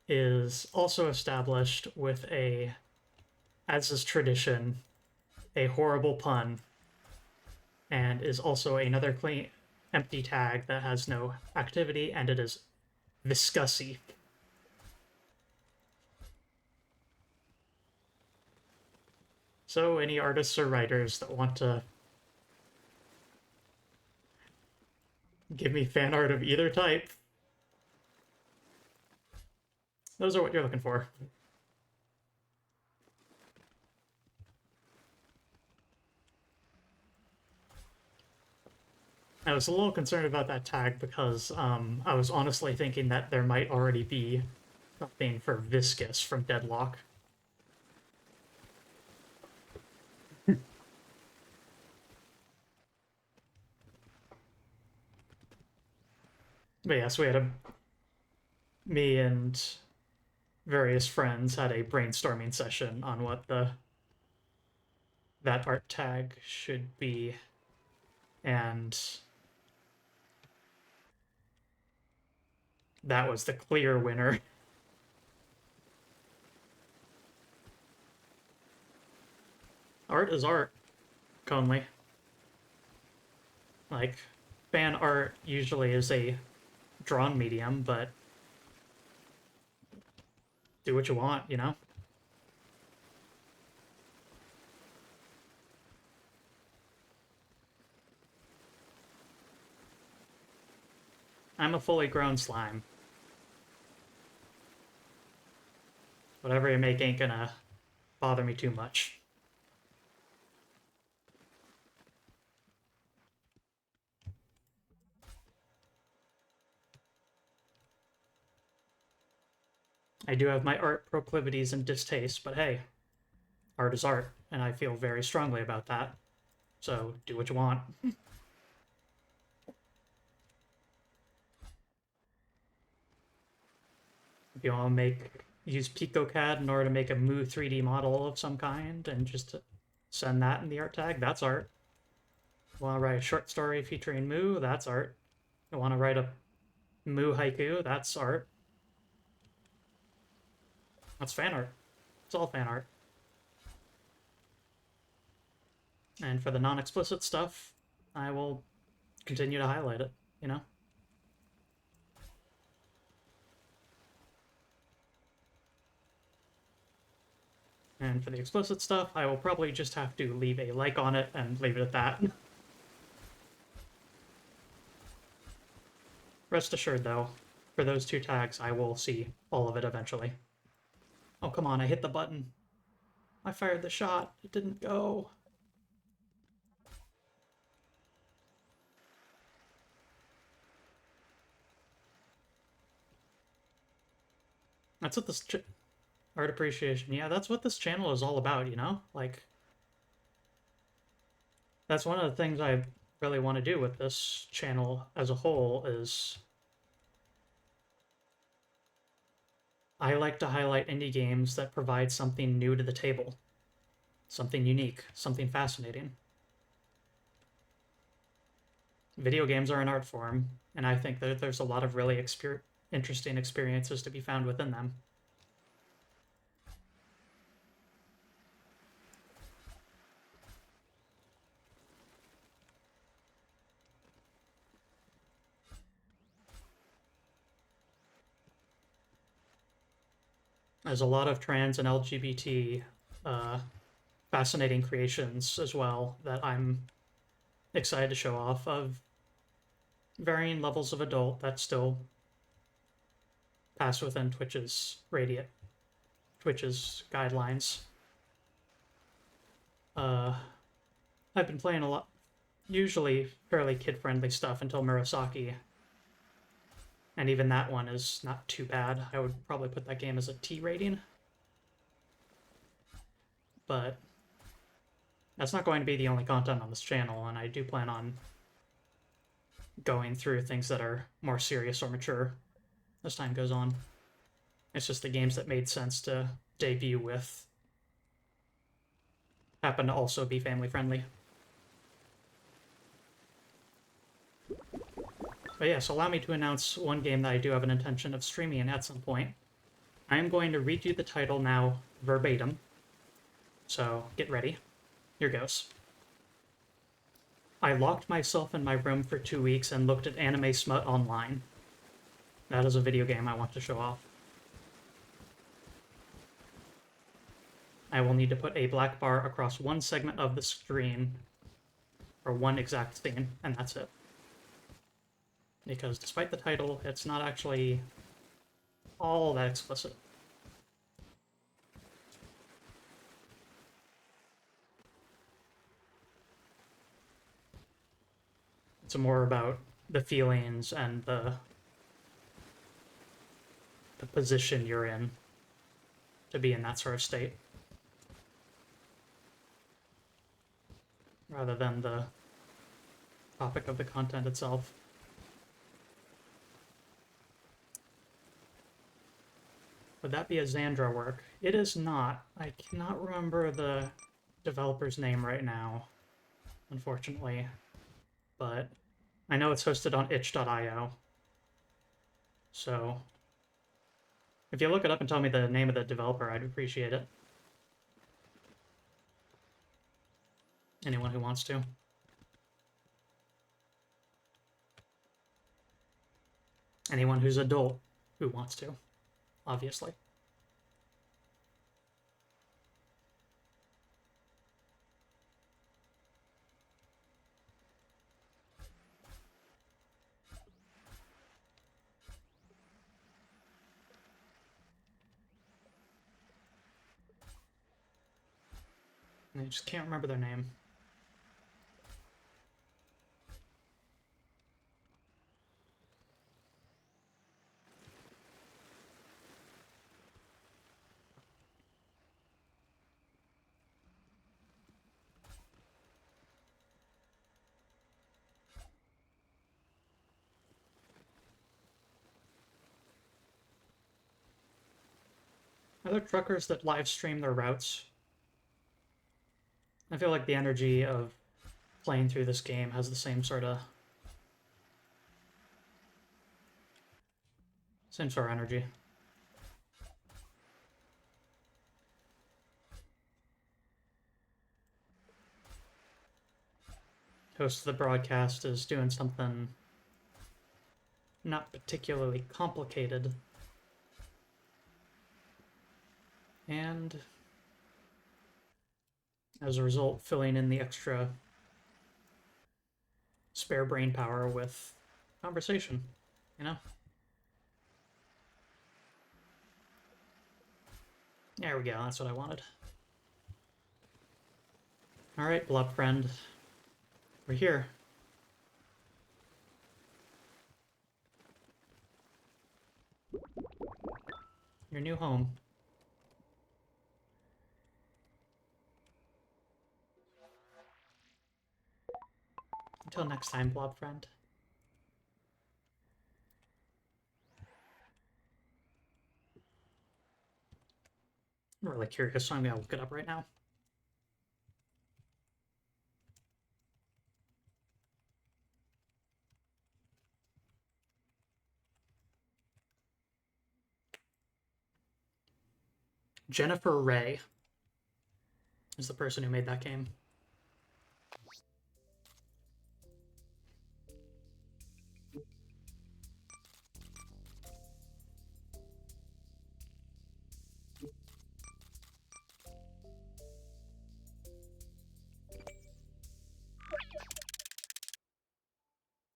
is also established with a, as is tradition, a horrible pun, and is also another clean empty tag that has no activity, and it is Viscusy. So any artists or writers that want to give me fan art of either type, those are what you're looking for. I was a little concerned about that tag because I was honestly thinking that there might already be something for Viscous from Deadlock. But yes, me and various friends had a brainstorming session on what that art tag should be, and that was the clear winner. Art is art, Conley. Like, fan art usually is a drawn medium, but do what you want, you know? I'm a fully grown slime. Whatever you make ain't gonna bother me too much. I do have my art proclivities and distastes, but hey, art is art, and I feel very strongly about that. So do what you want. If you want to use PicoCAD in order to make a Moo 3D model of some kind and just send that in the art tag, that's art. You want to write a short story featuring Moo, that's art. You want to write a Moo haiku, that's art. That's fan art. It's all fan art. And for the non-explicit stuff, I will continue to highlight it, you know? And for the explicit stuff, I will probably just have to leave a like on it and leave it at that. Rest assured, though, for those two tags, I will see all of it eventually. Oh, come on, I hit the button. I fired the shot. It didn't go. That's what this art appreciation. Yeah, that's what this channel is all about, you know? Like, that's one of the things I really want to do with this channel as a whole is I like to highlight indie games that provide something new to the table, something unique, something fascinating. Video games are an art form, and I think that there's a lot of really interesting experiences to be found within them. There's a lot of trans and LGBT fascinating creations as well that I'm excited to show off of varying levels of adult that still pass within Twitch's guidelines. I've been playing a lot, usually fairly kid-friendly stuff until Murasaki, and even that one is not too bad. I would probably put that game as a T rating, but that's not going to be the only content on this channel, and I do plan on going through things that are more serious or mature as time goes on. It's just the games that made sense to debut with happen to also be family friendly. But yes, allow me to announce one game that I do have an intention of streaming at some point. I am going to read you the title now verbatim, so get ready. Here goes. I locked myself in my room for 2 weeks and looked at anime smut online. That is a video game I want to show off. I will need to put a black bar across one segment of the screen for one exact scene, and that's it. Because despite the title, it's not actually all that explicit. It's more about the feelings and the position you're in to be in that sort of state, rather than the topic of the content itself. Would that be a Xandra work? It is not. I cannot remember the developer's name right now, unfortunately. But I know it's hosted on itch.io. So if you look it up and tell me the name of the developer, I'd appreciate it. Anyone who wants to. Anyone who's adult who wants to, obviously. I just can't remember their name. Are there truckers that live stream their routes? I feel like the energy of playing through this game has the same sort of energy. Host of the broadcast is doing something not particularly complicated. And as a result, filling in the extra spare brain power with conversation, you know? There we go, that's what I wanted. Alright, blob friend. We're here. Your new home. Until next time, blob friend. I'm really curious, so I'm gonna look it up right now. Jennifer Ray is the person who made that game.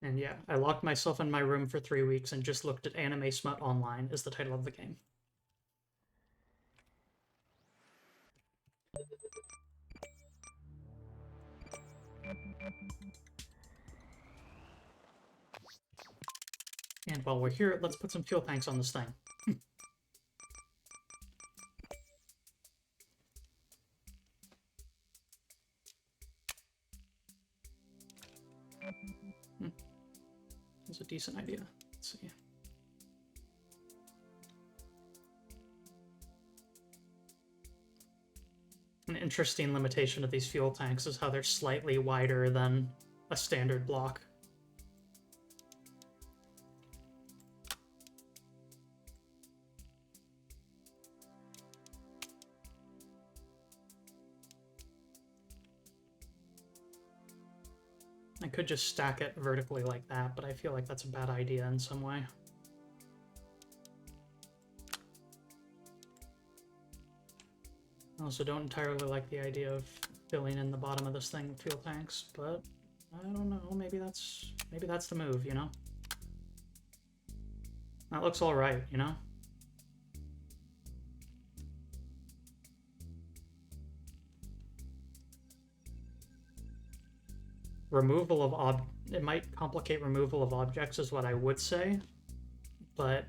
And yeah, I locked myself in my room for 3 weeks and just looked at Anime Smut Online is the title of the game. And while we're here, let's put some fuel tanks on this thing. That's a decent idea. Let's see. An interesting limitation of these fuel tanks is how they're slightly wider than a standard block. I could just stack it vertically like that, but I feel like that's a bad idea in some way. I also don't entirely like the idea of filling in the bottom of this thing with fuel tanks, but I don't know, maybe that's the move, you know? That looks alright, you know? Removal of it might complicate removal of objects is what I would say, but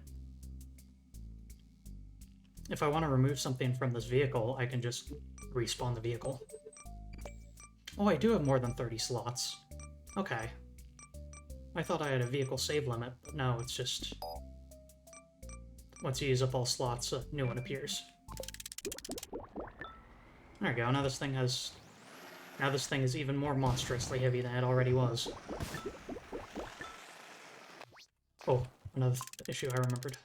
if I want to remove something from this vehicle, I can just respawn the vehicle. Oh, I do have more than 30 slots. Okay. I thought I had a vehicle save limit, but no, it's just... once you use up all slots, a new one appears. There we go. Now this thing has. Now this thing is even more monstrously heavy than it already was. Oh, another issue I remembered.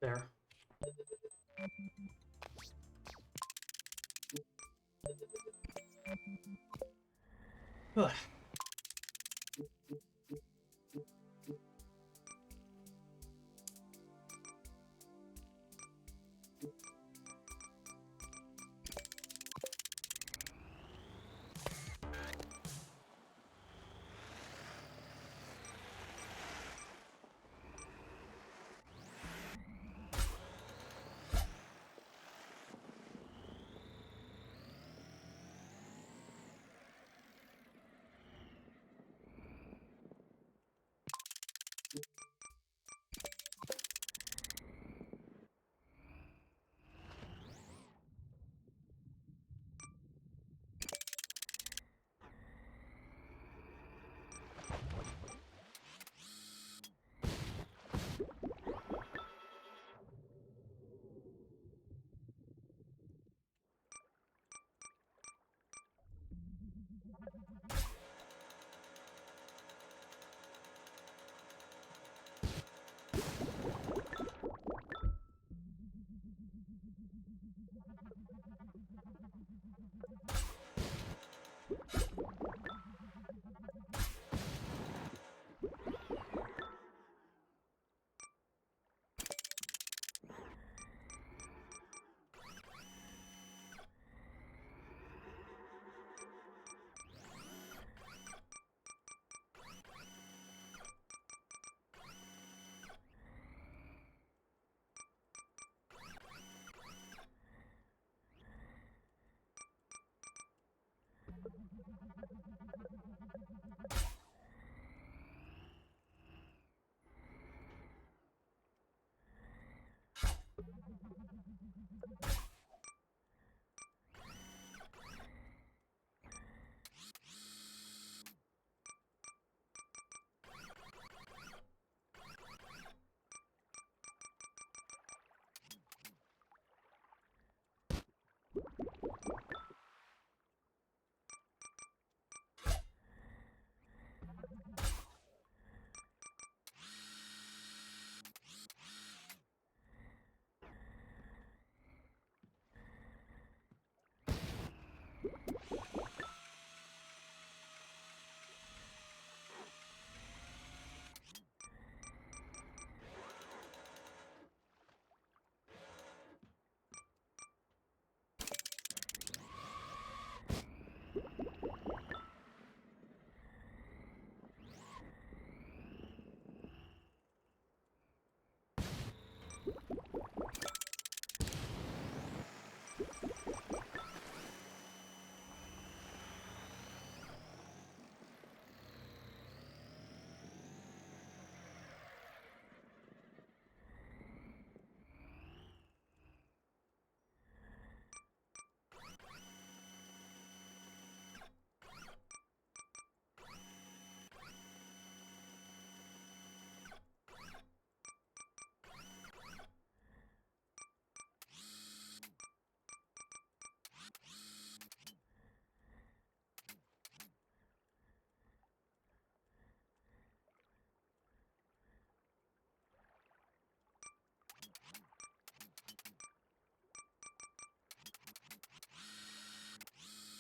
There. Ugh.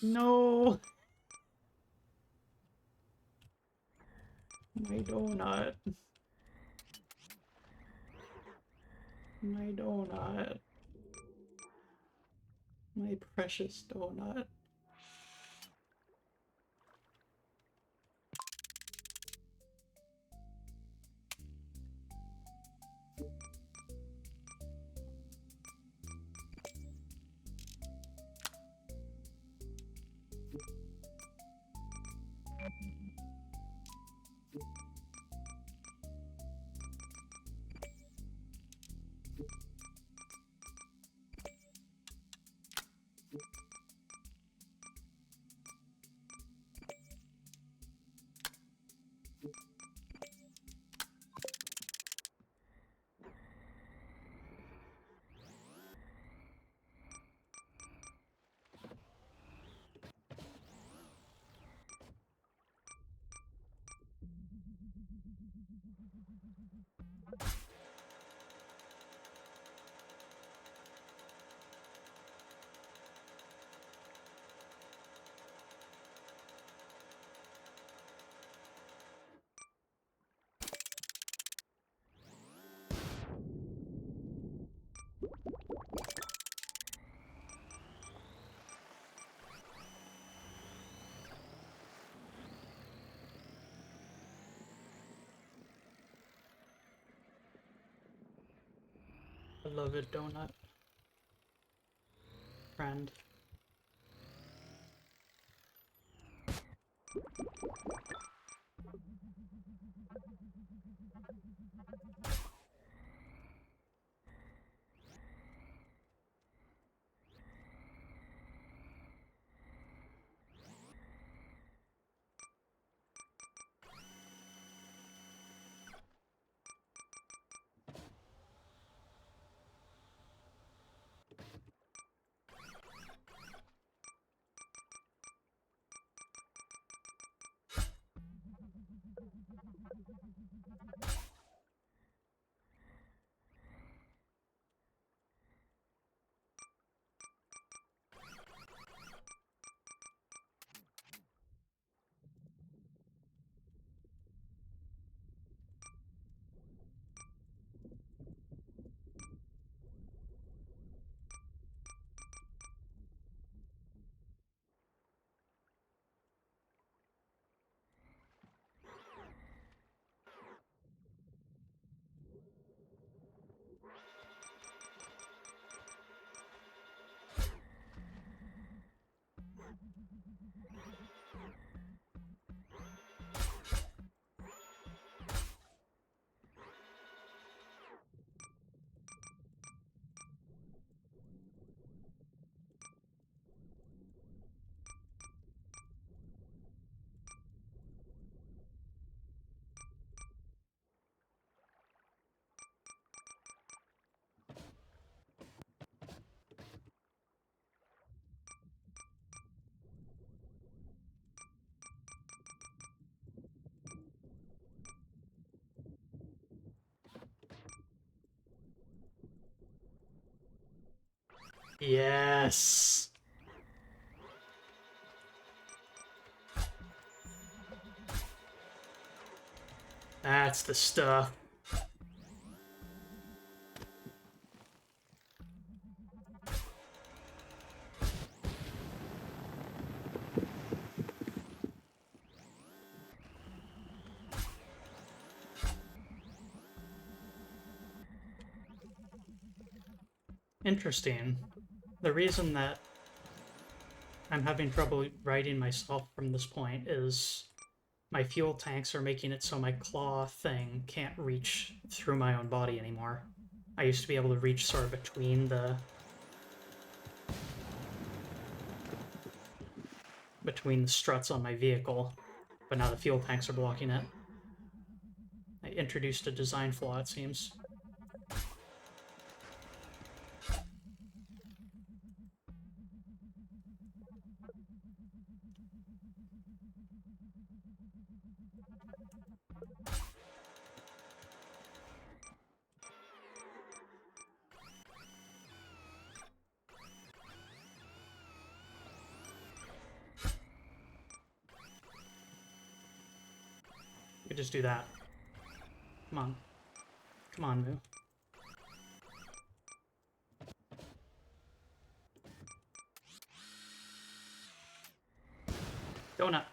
No! My donut. My donut. My precious donut. Beloved donut. Friend. Yes. That's the stuff. Interesting. The reason that I'm having trouble writing myself from this point is my fuel tanks are making it so my claw thing can't reach through my own body anymore. I used to be able to reach sort of between the struts on my vehicle, but now the fuel tanks are blocking it. I introduced a design flaw, it seems. We could just do that. Come on. Come on, Moo. Donut.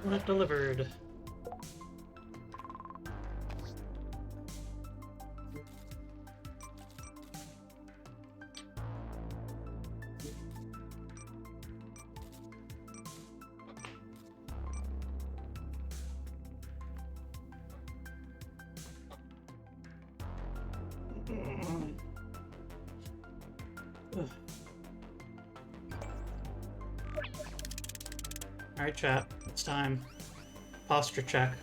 Want it delivered. Alright, chat. It's time. Posture check.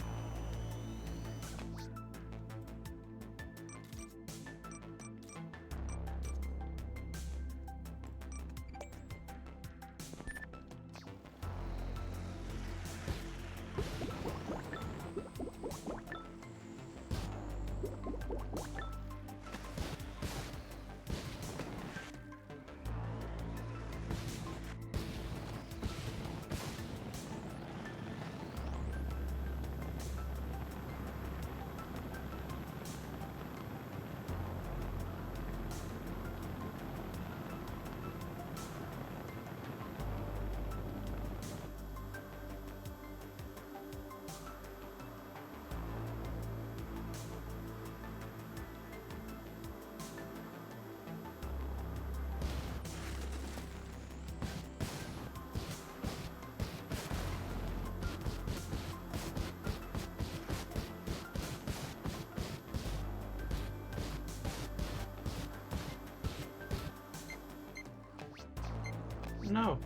No.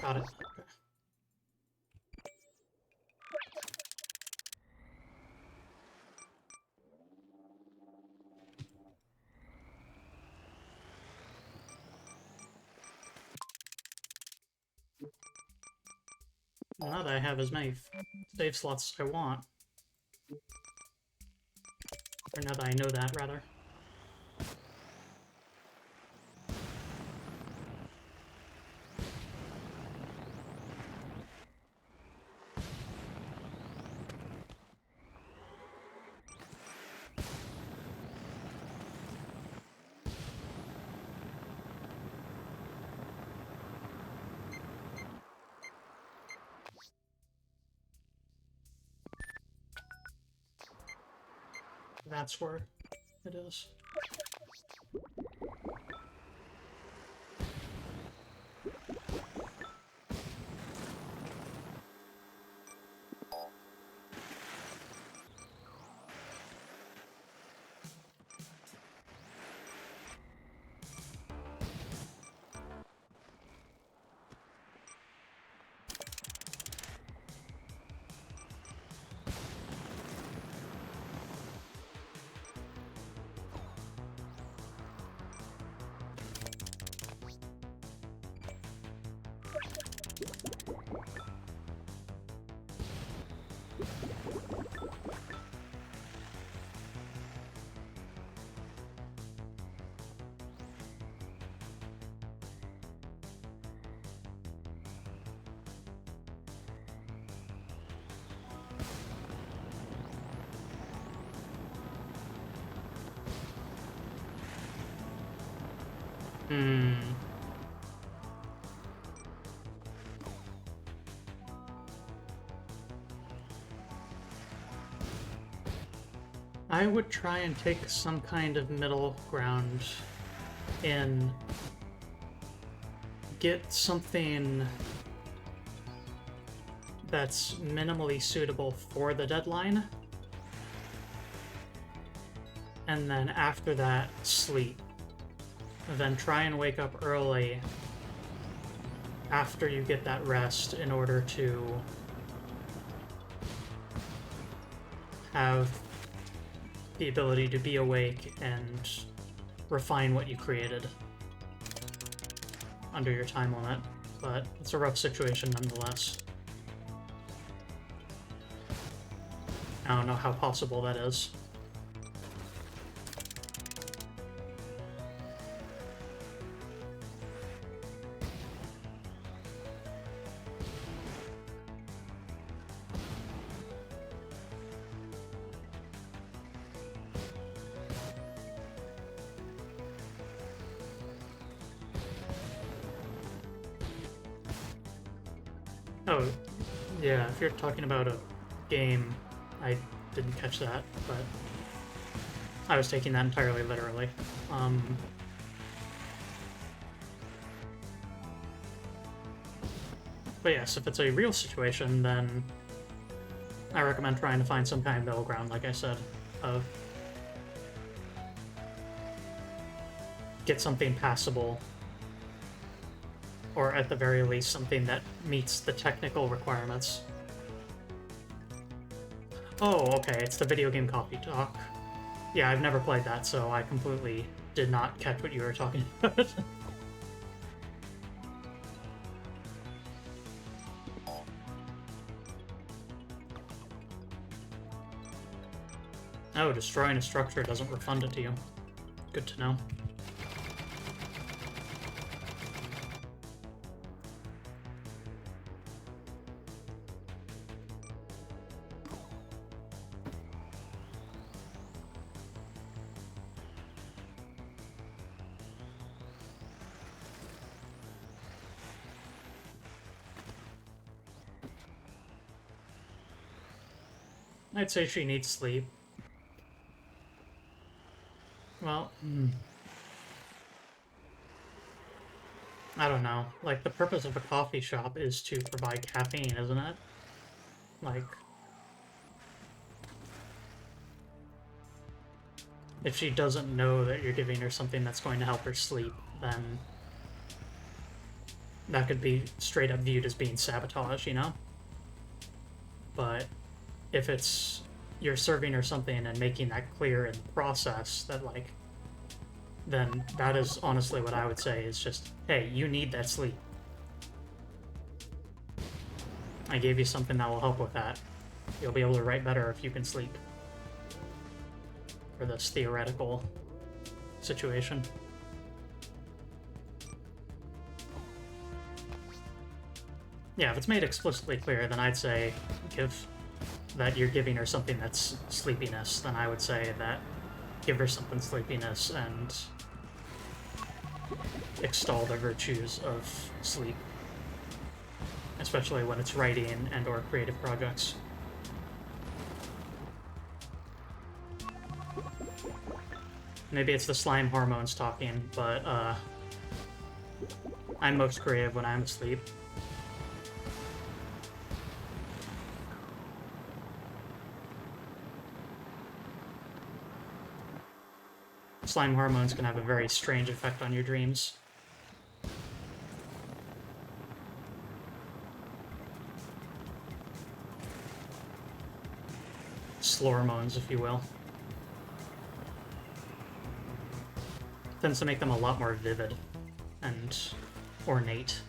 Got it. Okay. Well, now that I have as many save slots as I want, or now that I know that, rather. That's where it is. Hmm. I would try and take some kind of middle ground and get something that's minimally suitable for the deadline, and then after that, sleep. Then try and wake up early after you get that rest in order to have the ability to be awake and refine what you created under your time limit. But it's a rough situation nonetheless. I don't know how possible that is. Yeah, if you're talking about a game, I didn't catch that, but I was taking that entirely literally. But yes, if it's a real situation, then I recommend trying to find some kind of middle ground, like I said, of get something passable, or at the very least something that meets the technical requirements. Oh, okay, it's the video game coffee talk. Yeah, I've never played that, so I completely did not catch what you were talking about. Oh, destroying a structure doesn't refund it to you. Good to know. I'd say she needs sleep. Well, I don't know. Like, the purpose of a coffee shop is to provide caffeine, isn't it? Like, if she doesn't know that you're giving her something that's going to help her sleep, then that could be straight up viewed as being sabotage, you know? But if it's you're serving her something and making that clear in the process that, like, then that is honestly what I would say is just, hey, you need that sleep. I gave you something that will help with that. You'll be able to write better if you can sleep. For this theoretical situation. Yeah, if it's made explicitly clear, then I'd say that you're giving her something that's sleepiness, then I would say that give her something sleepiness and extol the virtues of sleep. Especially when it's writing and or creative projects. Maybe it's the slime hormones talking, but I'm most creative when I'm asleep. Slime hormones can have a very strange effect on your dreams. Slormones, if you will. Tends to make them a lot more vivid and ornate.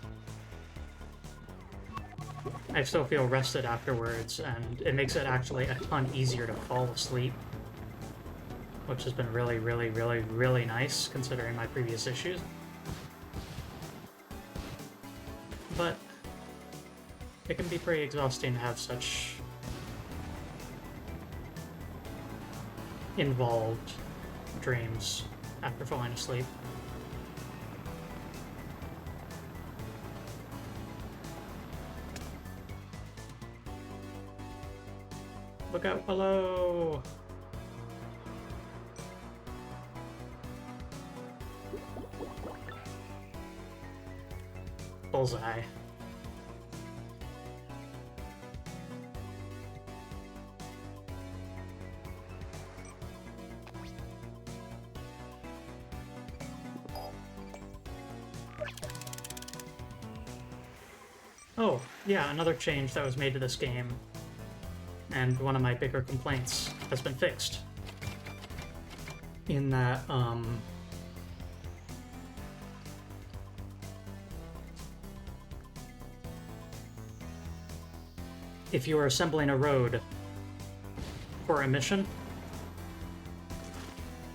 I still feel rested afterwards, and it makes it actually a ton easier to fall asleep. Which has been really, really, really, really nice, considering my previous issues. But it can be pretty exhausting to have such involved dreams after falling asleep. Look out below! Bullseye. Oh, yeah, another change that was made to this game, and one of my bigger complaints, has been fixed. In that, if you are assembling a road for a mission,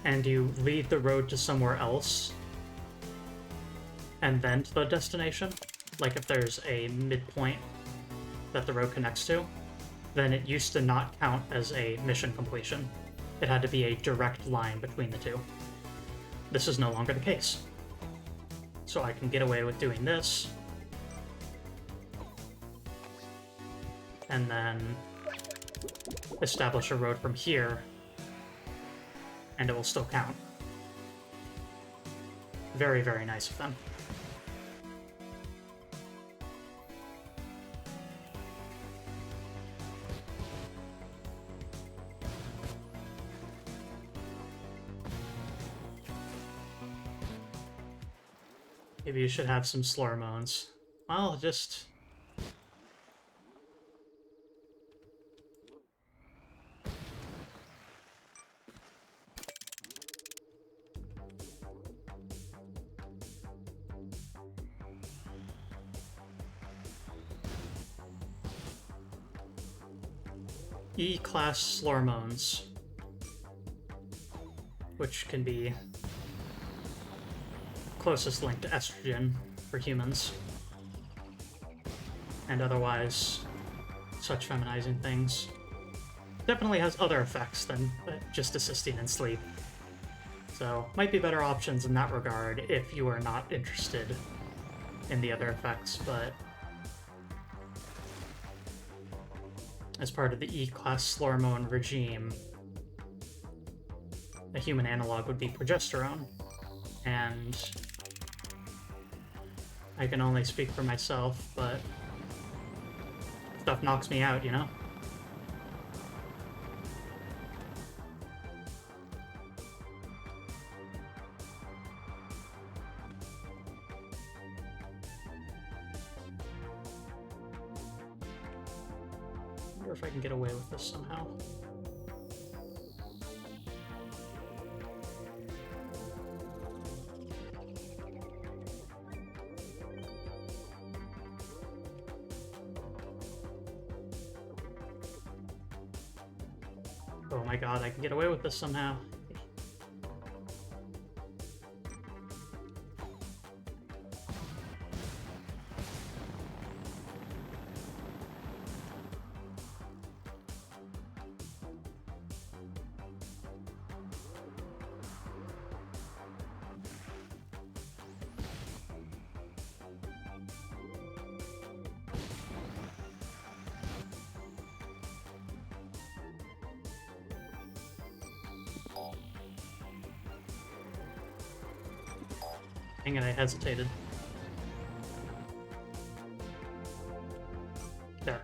and you lead the road to somewhere else, and then to the destination, like if there's a midpoint that the road connects to, then it used to not count as a mission completion. It had to be a direct line between the two. This is no longer the case. So I can get away with doing this and then establish a road from here, and it will still count. Very, very nice of them. Maybe you should have some Slormones. Well, just... E-class Slormones, which can be closest link to estrogen for humans, and otherwise such feminizing things. Definitely has other effects than just assisting in sleep, so might be better options in that regard if you are not interested in the other effects, but as part of the E-class Slormone regime, a human analog would be progesterone, and I can only speak for myself, but stuff knocks me out, you know? I wonder if I can get away with this somehow. Oh my god, I can get away with this somehow. Dang it, I hesitated. There.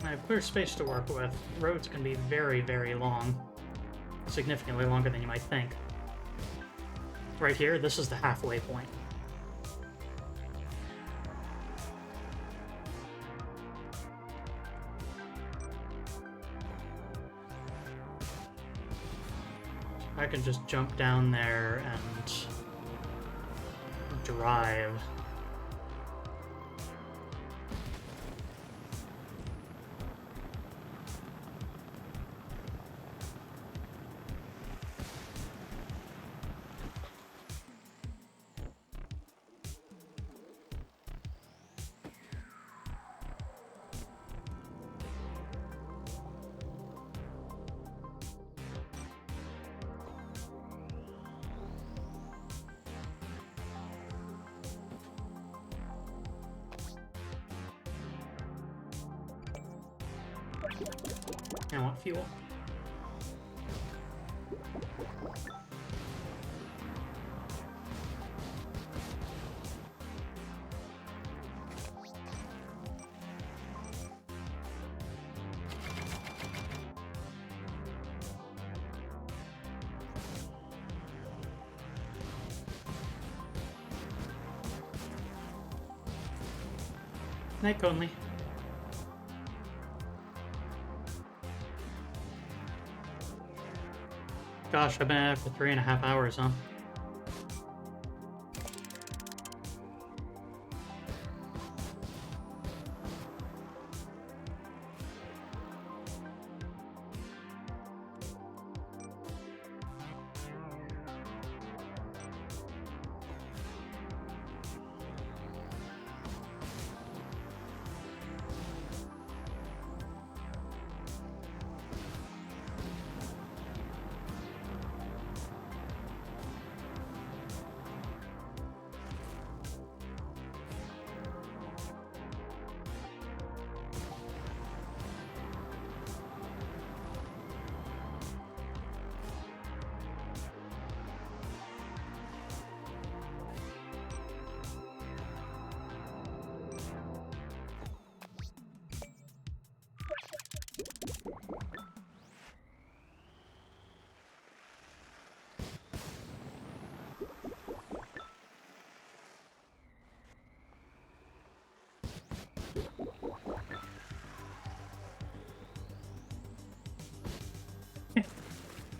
I have clear space to work with. Roads can be very, very long. Significantly longer than you might think. Right here, this is the halfway point. I can just jump down there and drive. I want fuel. Night, Conley. Gosh, I've been at it for 3.5 hours, huh?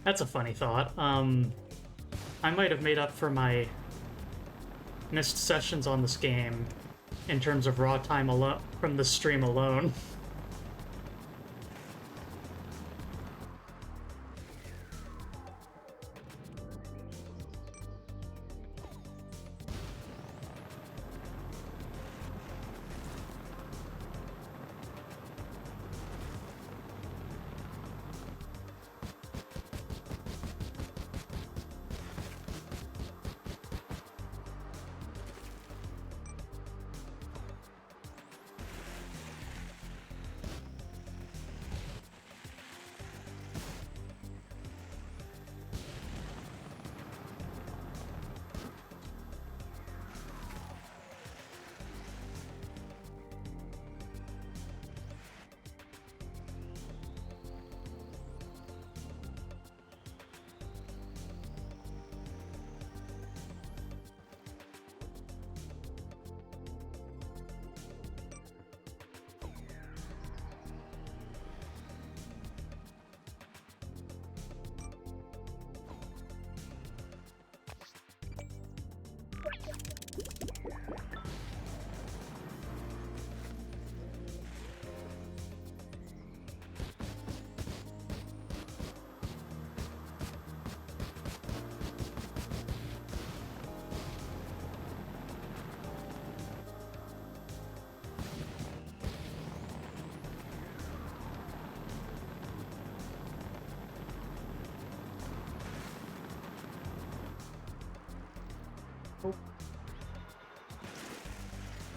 That's a funny thought. I might have made up for my missed sessions on this game in terms of raw time alone from the stream alone.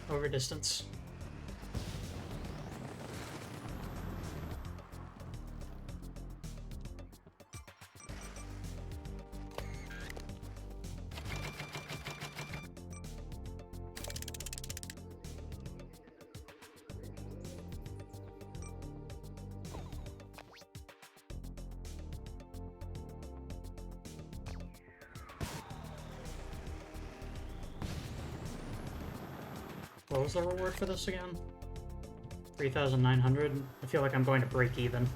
Over distance. What was the reward for this again? 3,900? I feel like I'm going to break even.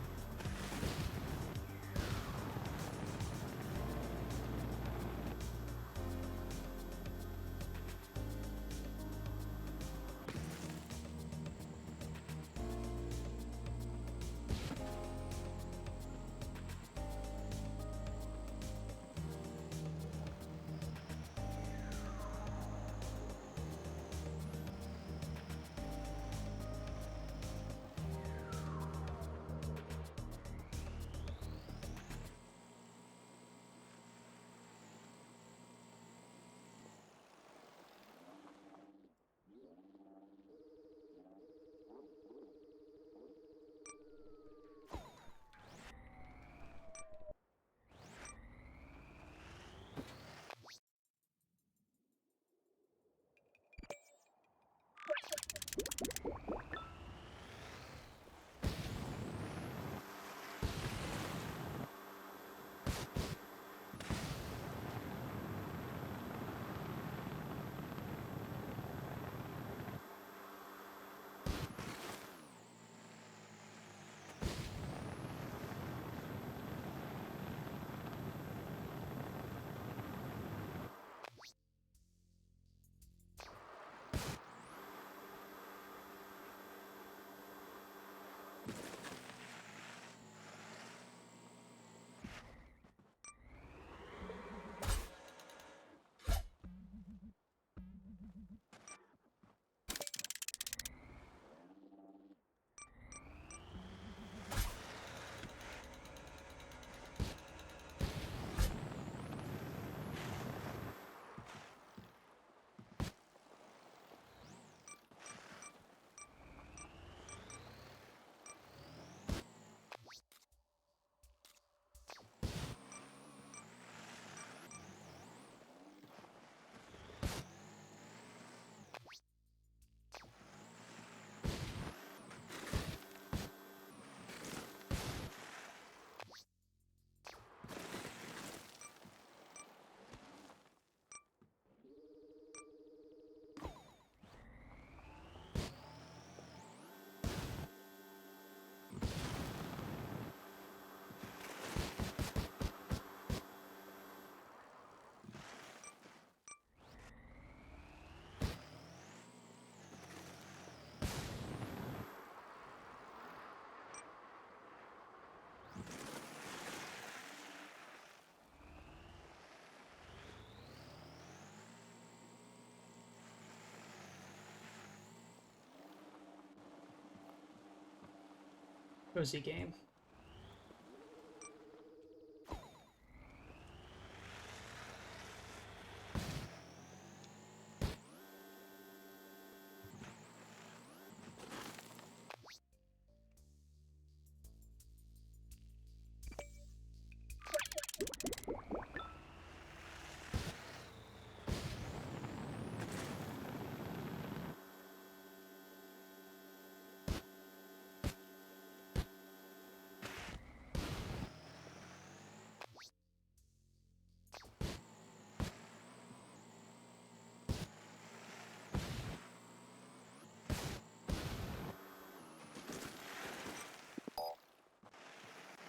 Cozy game.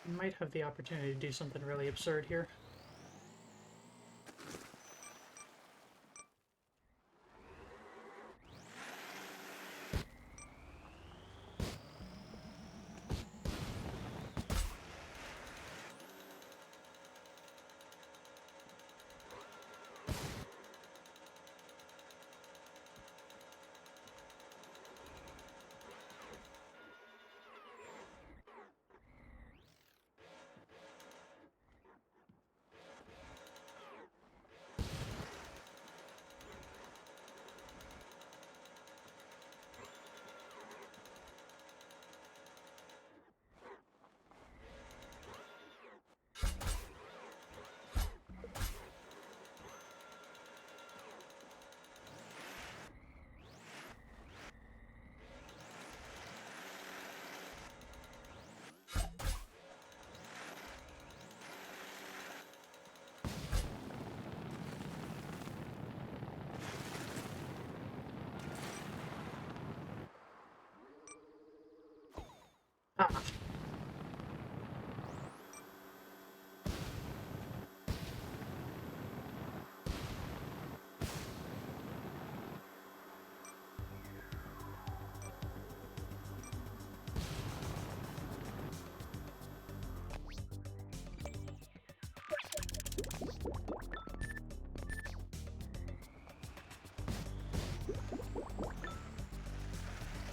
Might have the opportunity to do something really absurd here. Ah.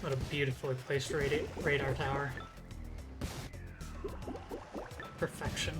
What a beautifully placed radar tower. Perfection.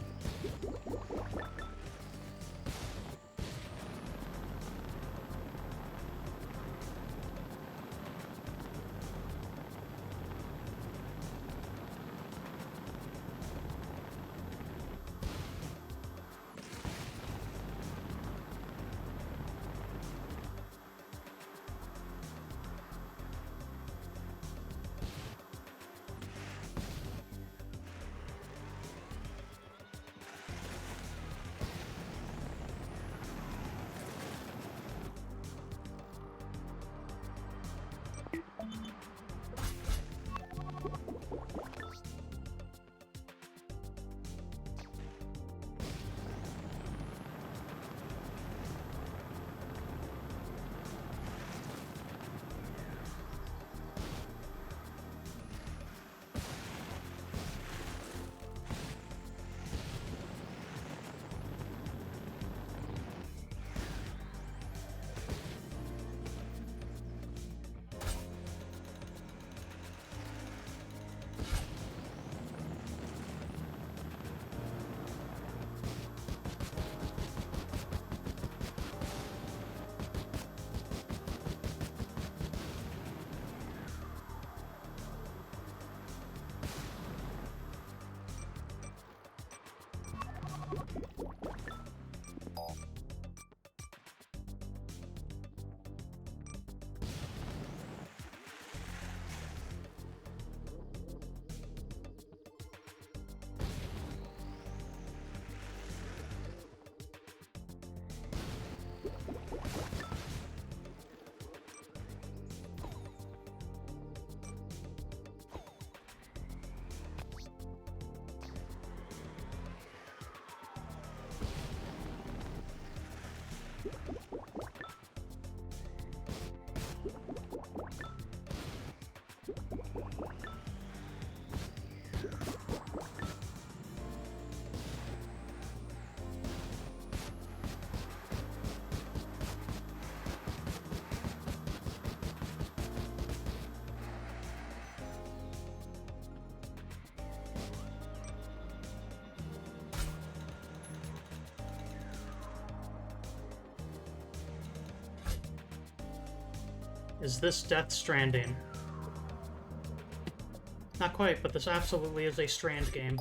Is this Death Stranding? Not quite, but this absolutely is a Strand game.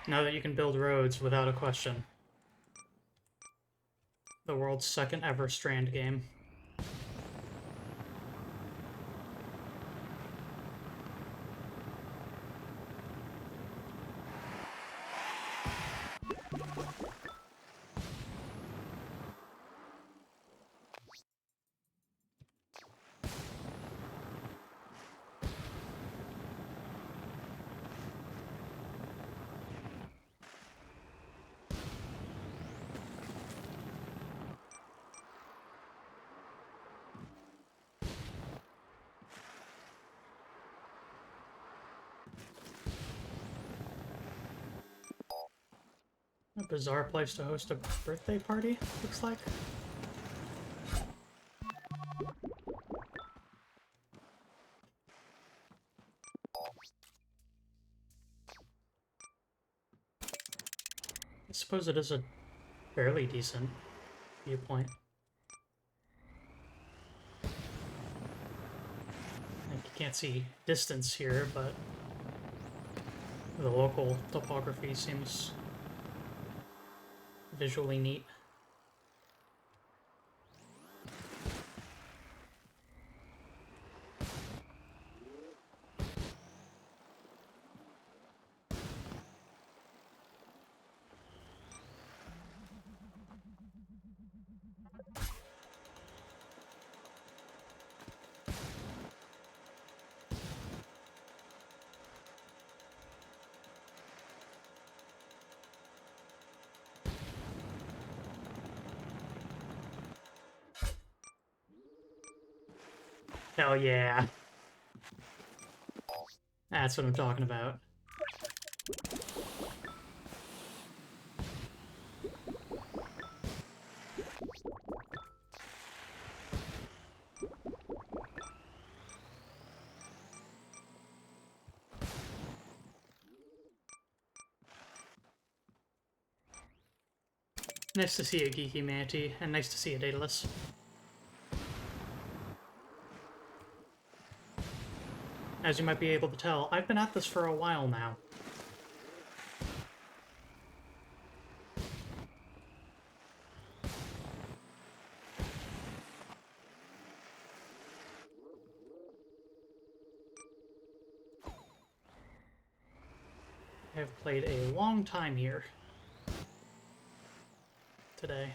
Now that you can build roads without a question. The world's second ever Strand game. A bizarre place to host a birthday party, looks like. I suppose it is a fairly decent viewpoint. Like, you can't see distance here, but the local topography seems visually neat. Hell yeah. That's what I'm talking about. Nice to see a geeky manatee, and nice to see a Daedalus. As you might be able to tell, I've been at this for a while now. I have played a long time here today.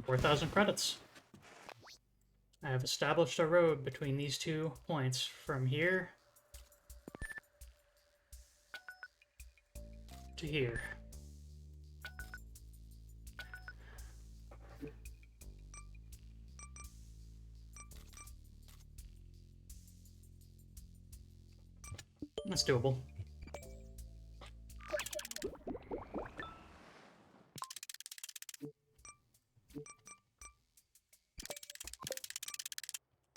$4,000 credits. I have established a road between these 2 points from here to here. That's doable.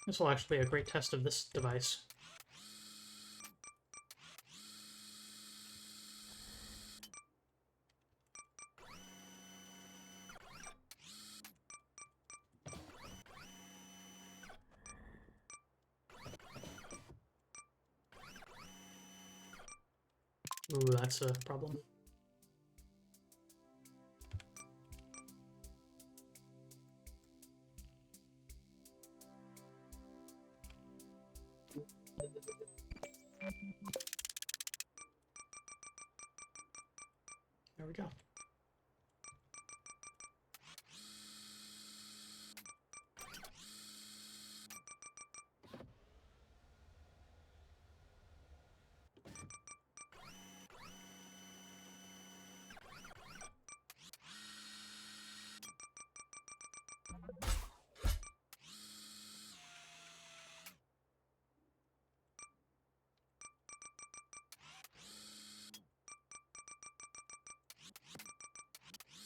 This will actually be a great test of this device. Ooh, that's a problem. go.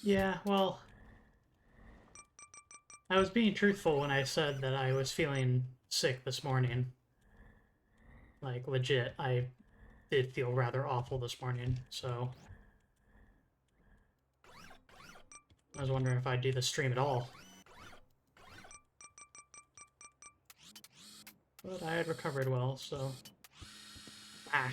Yeah, well, I was being truthful when I said that I was feeling sick this morning. Like, legit, I did feel rather awful this morning, so I was wondering if I'd do the stream at all. But I had recovered well, so... Ah.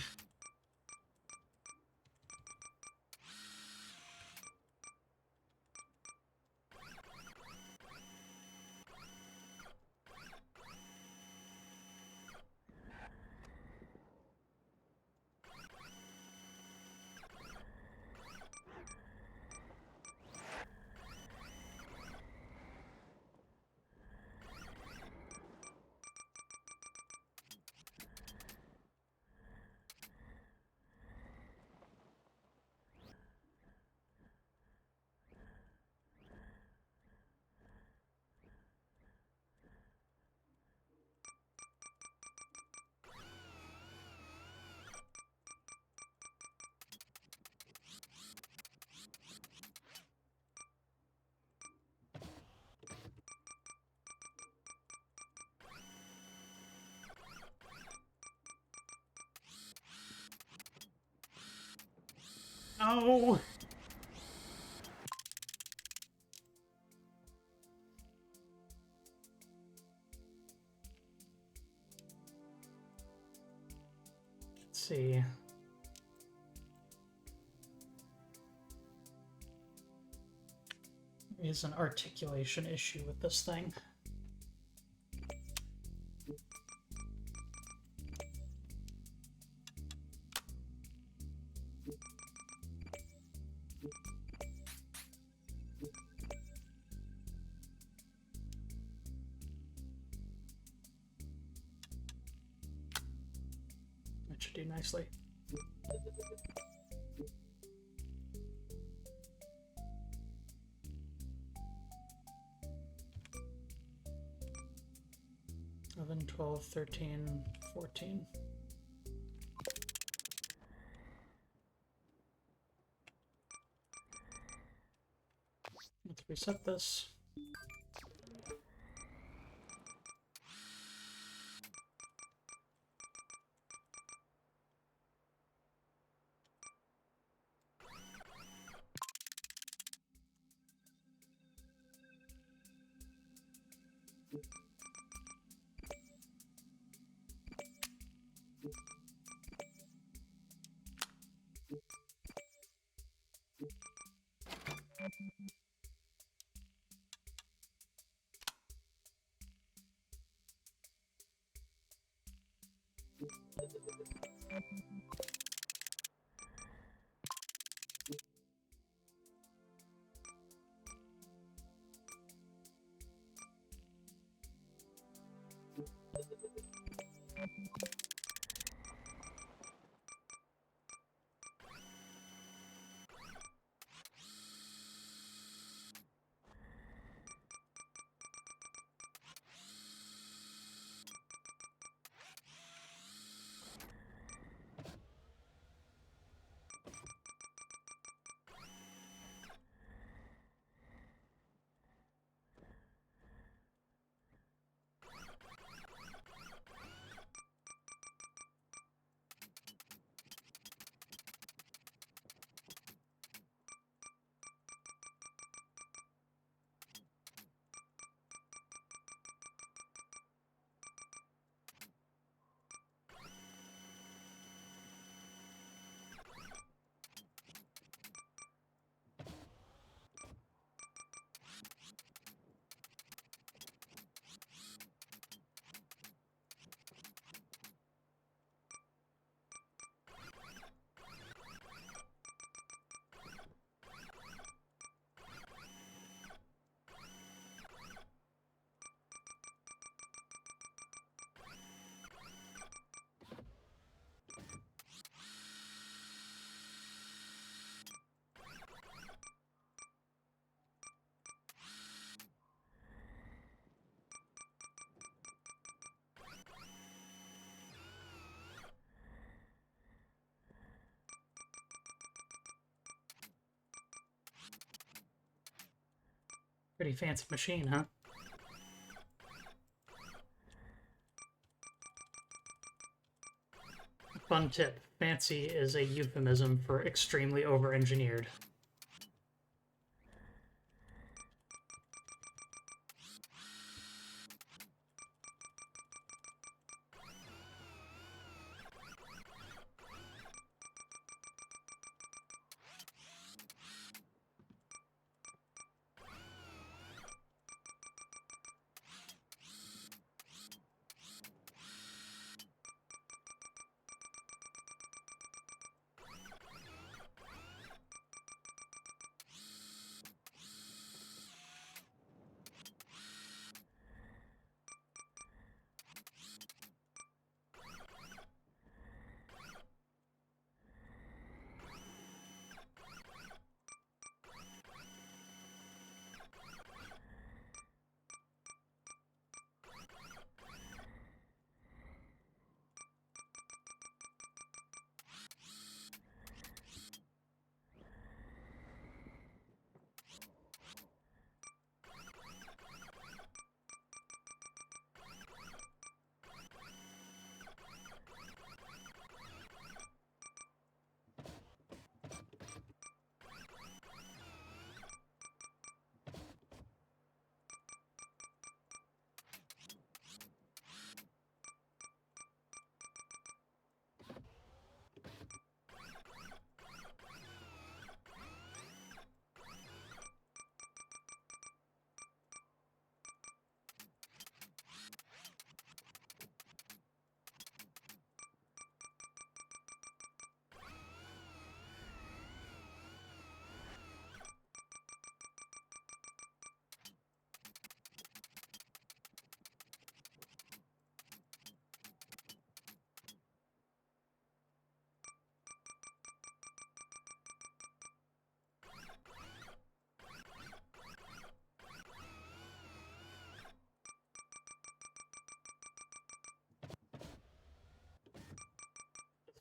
No! Let's see. There is an articulation issue with this thing. That should do nicely. Eleven, 12, 13, 14. Let's reset this. Pretty fancy machine, huh? Fun tip. Fancy is a euphemism for extremely over-engineered.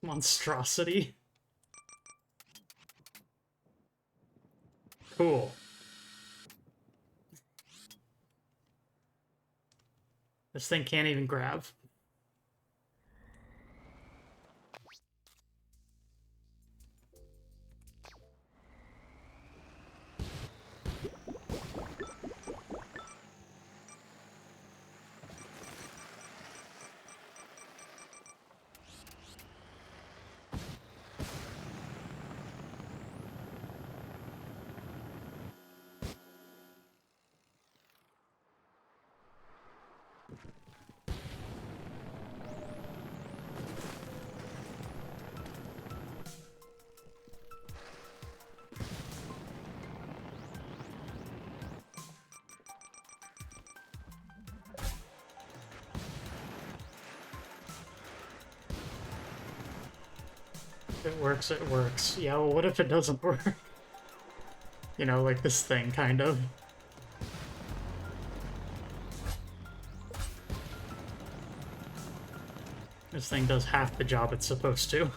Monstrosity. Cool. This thing can't even grab. If it works, it works. Yeah, well, what if it doesn't work? You know, like this thing, kind of. This thing does half the job it's supposed to.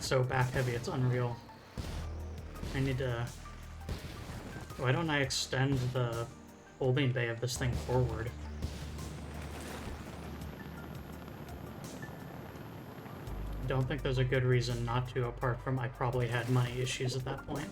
So back heavy, it's unreal. I need to Why don't I extend the holding bay of this thing forward? Don't think there's a good reason not to, apart from I probably had money issues at that point.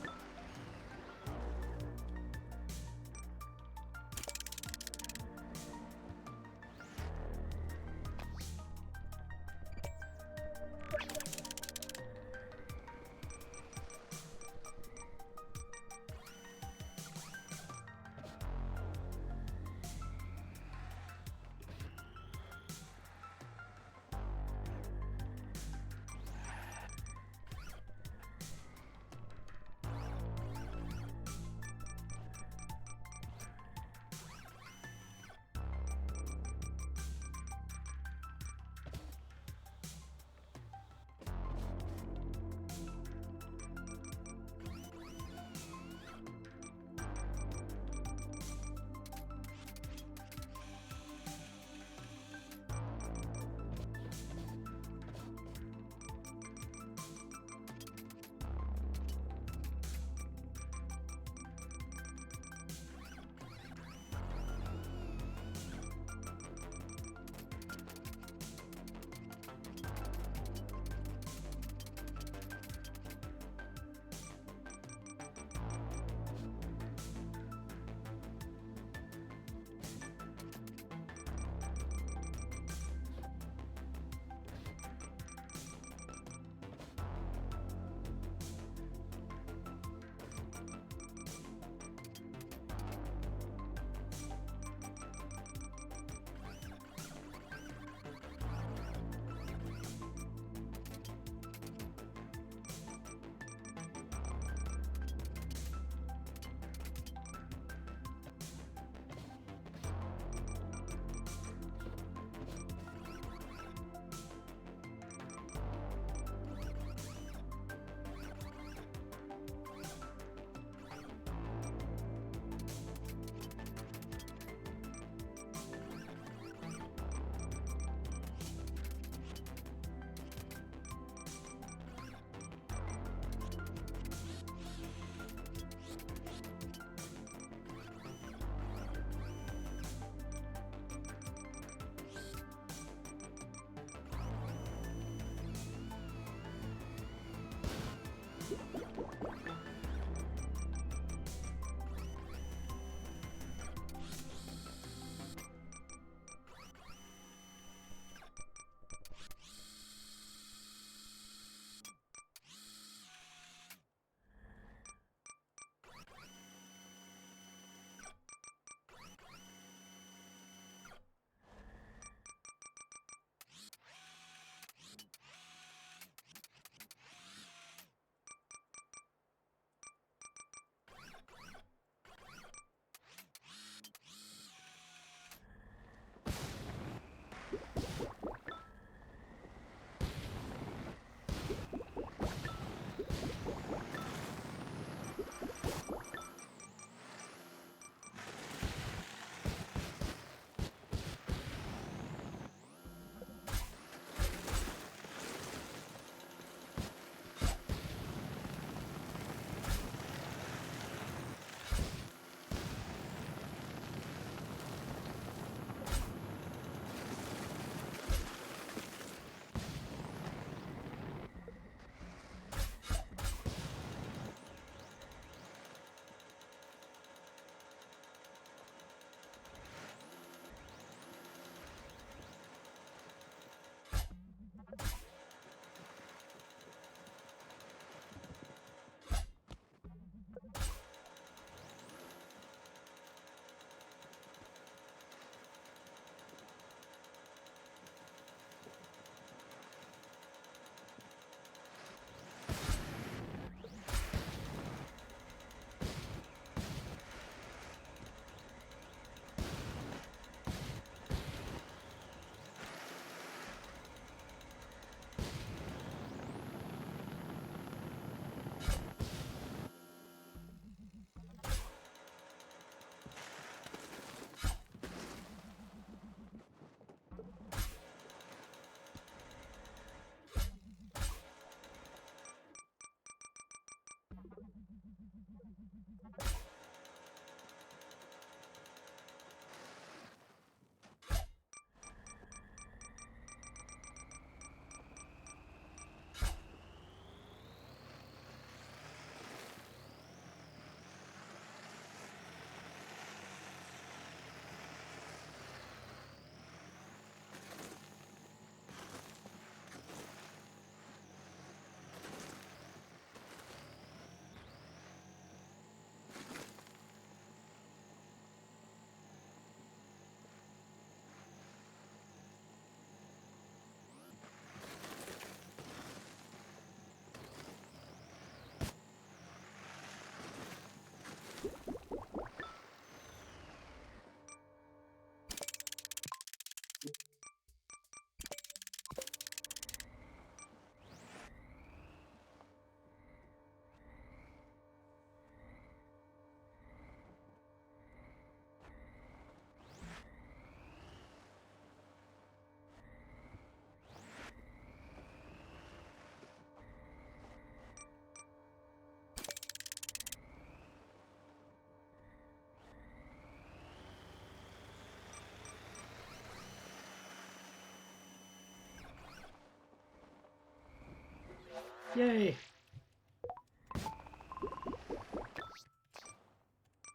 Yay!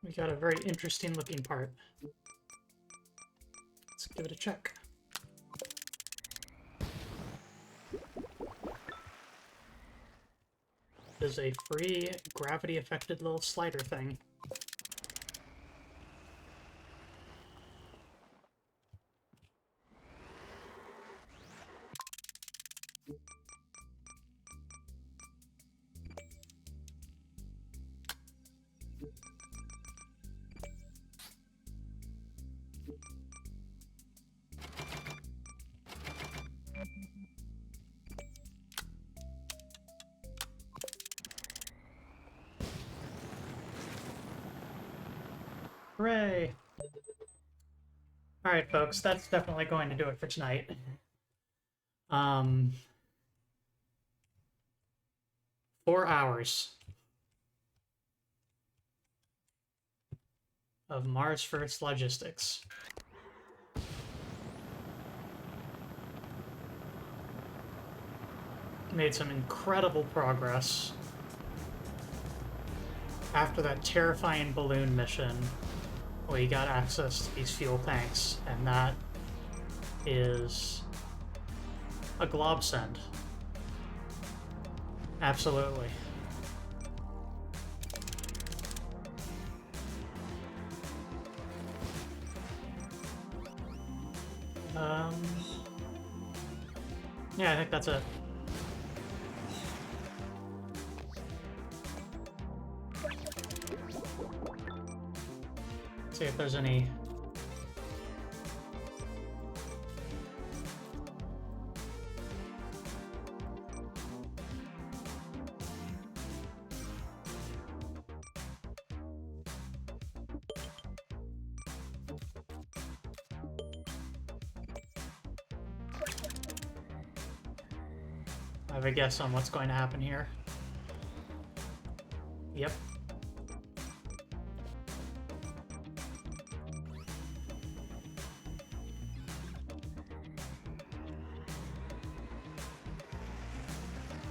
We got a very interesting looking part. Let's give it a check. There's a free gravity-affected little slider thing. Hooray! Alright, folks, that's definitely going to do it for tonight. 4 hours of Mars First logistics. Made some incredible progress. After that terrifying balloon mission, we got access to these fuel tanks, and that is a globsend. Absolutely. Yeah, I think that's it. See if there's any... I have a guess on what's going to happen here. Yep.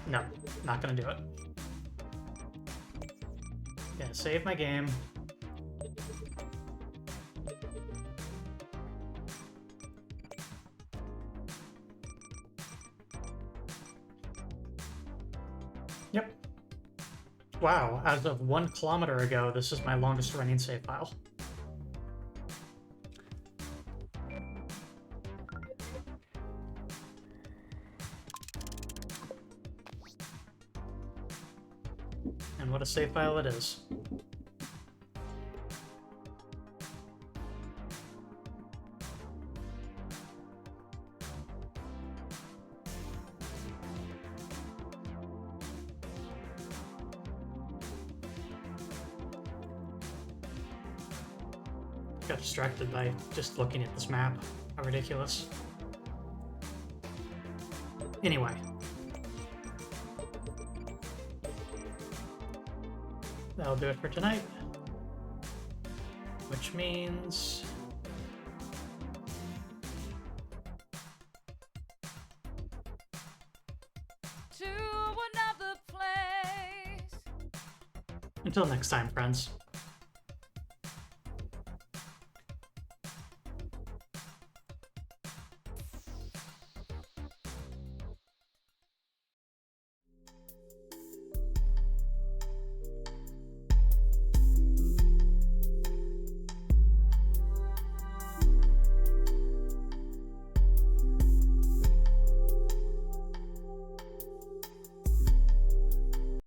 No, not gonna do it. Gonna save my game. Yep. Wow, as of 1 kilometer ago, this is my longest running save file. And what a save file it is. Got distracted by just looking at this map. How ridiculous. Anyway. That'll do it for tonight. Which means... to another place. Until next time, friends.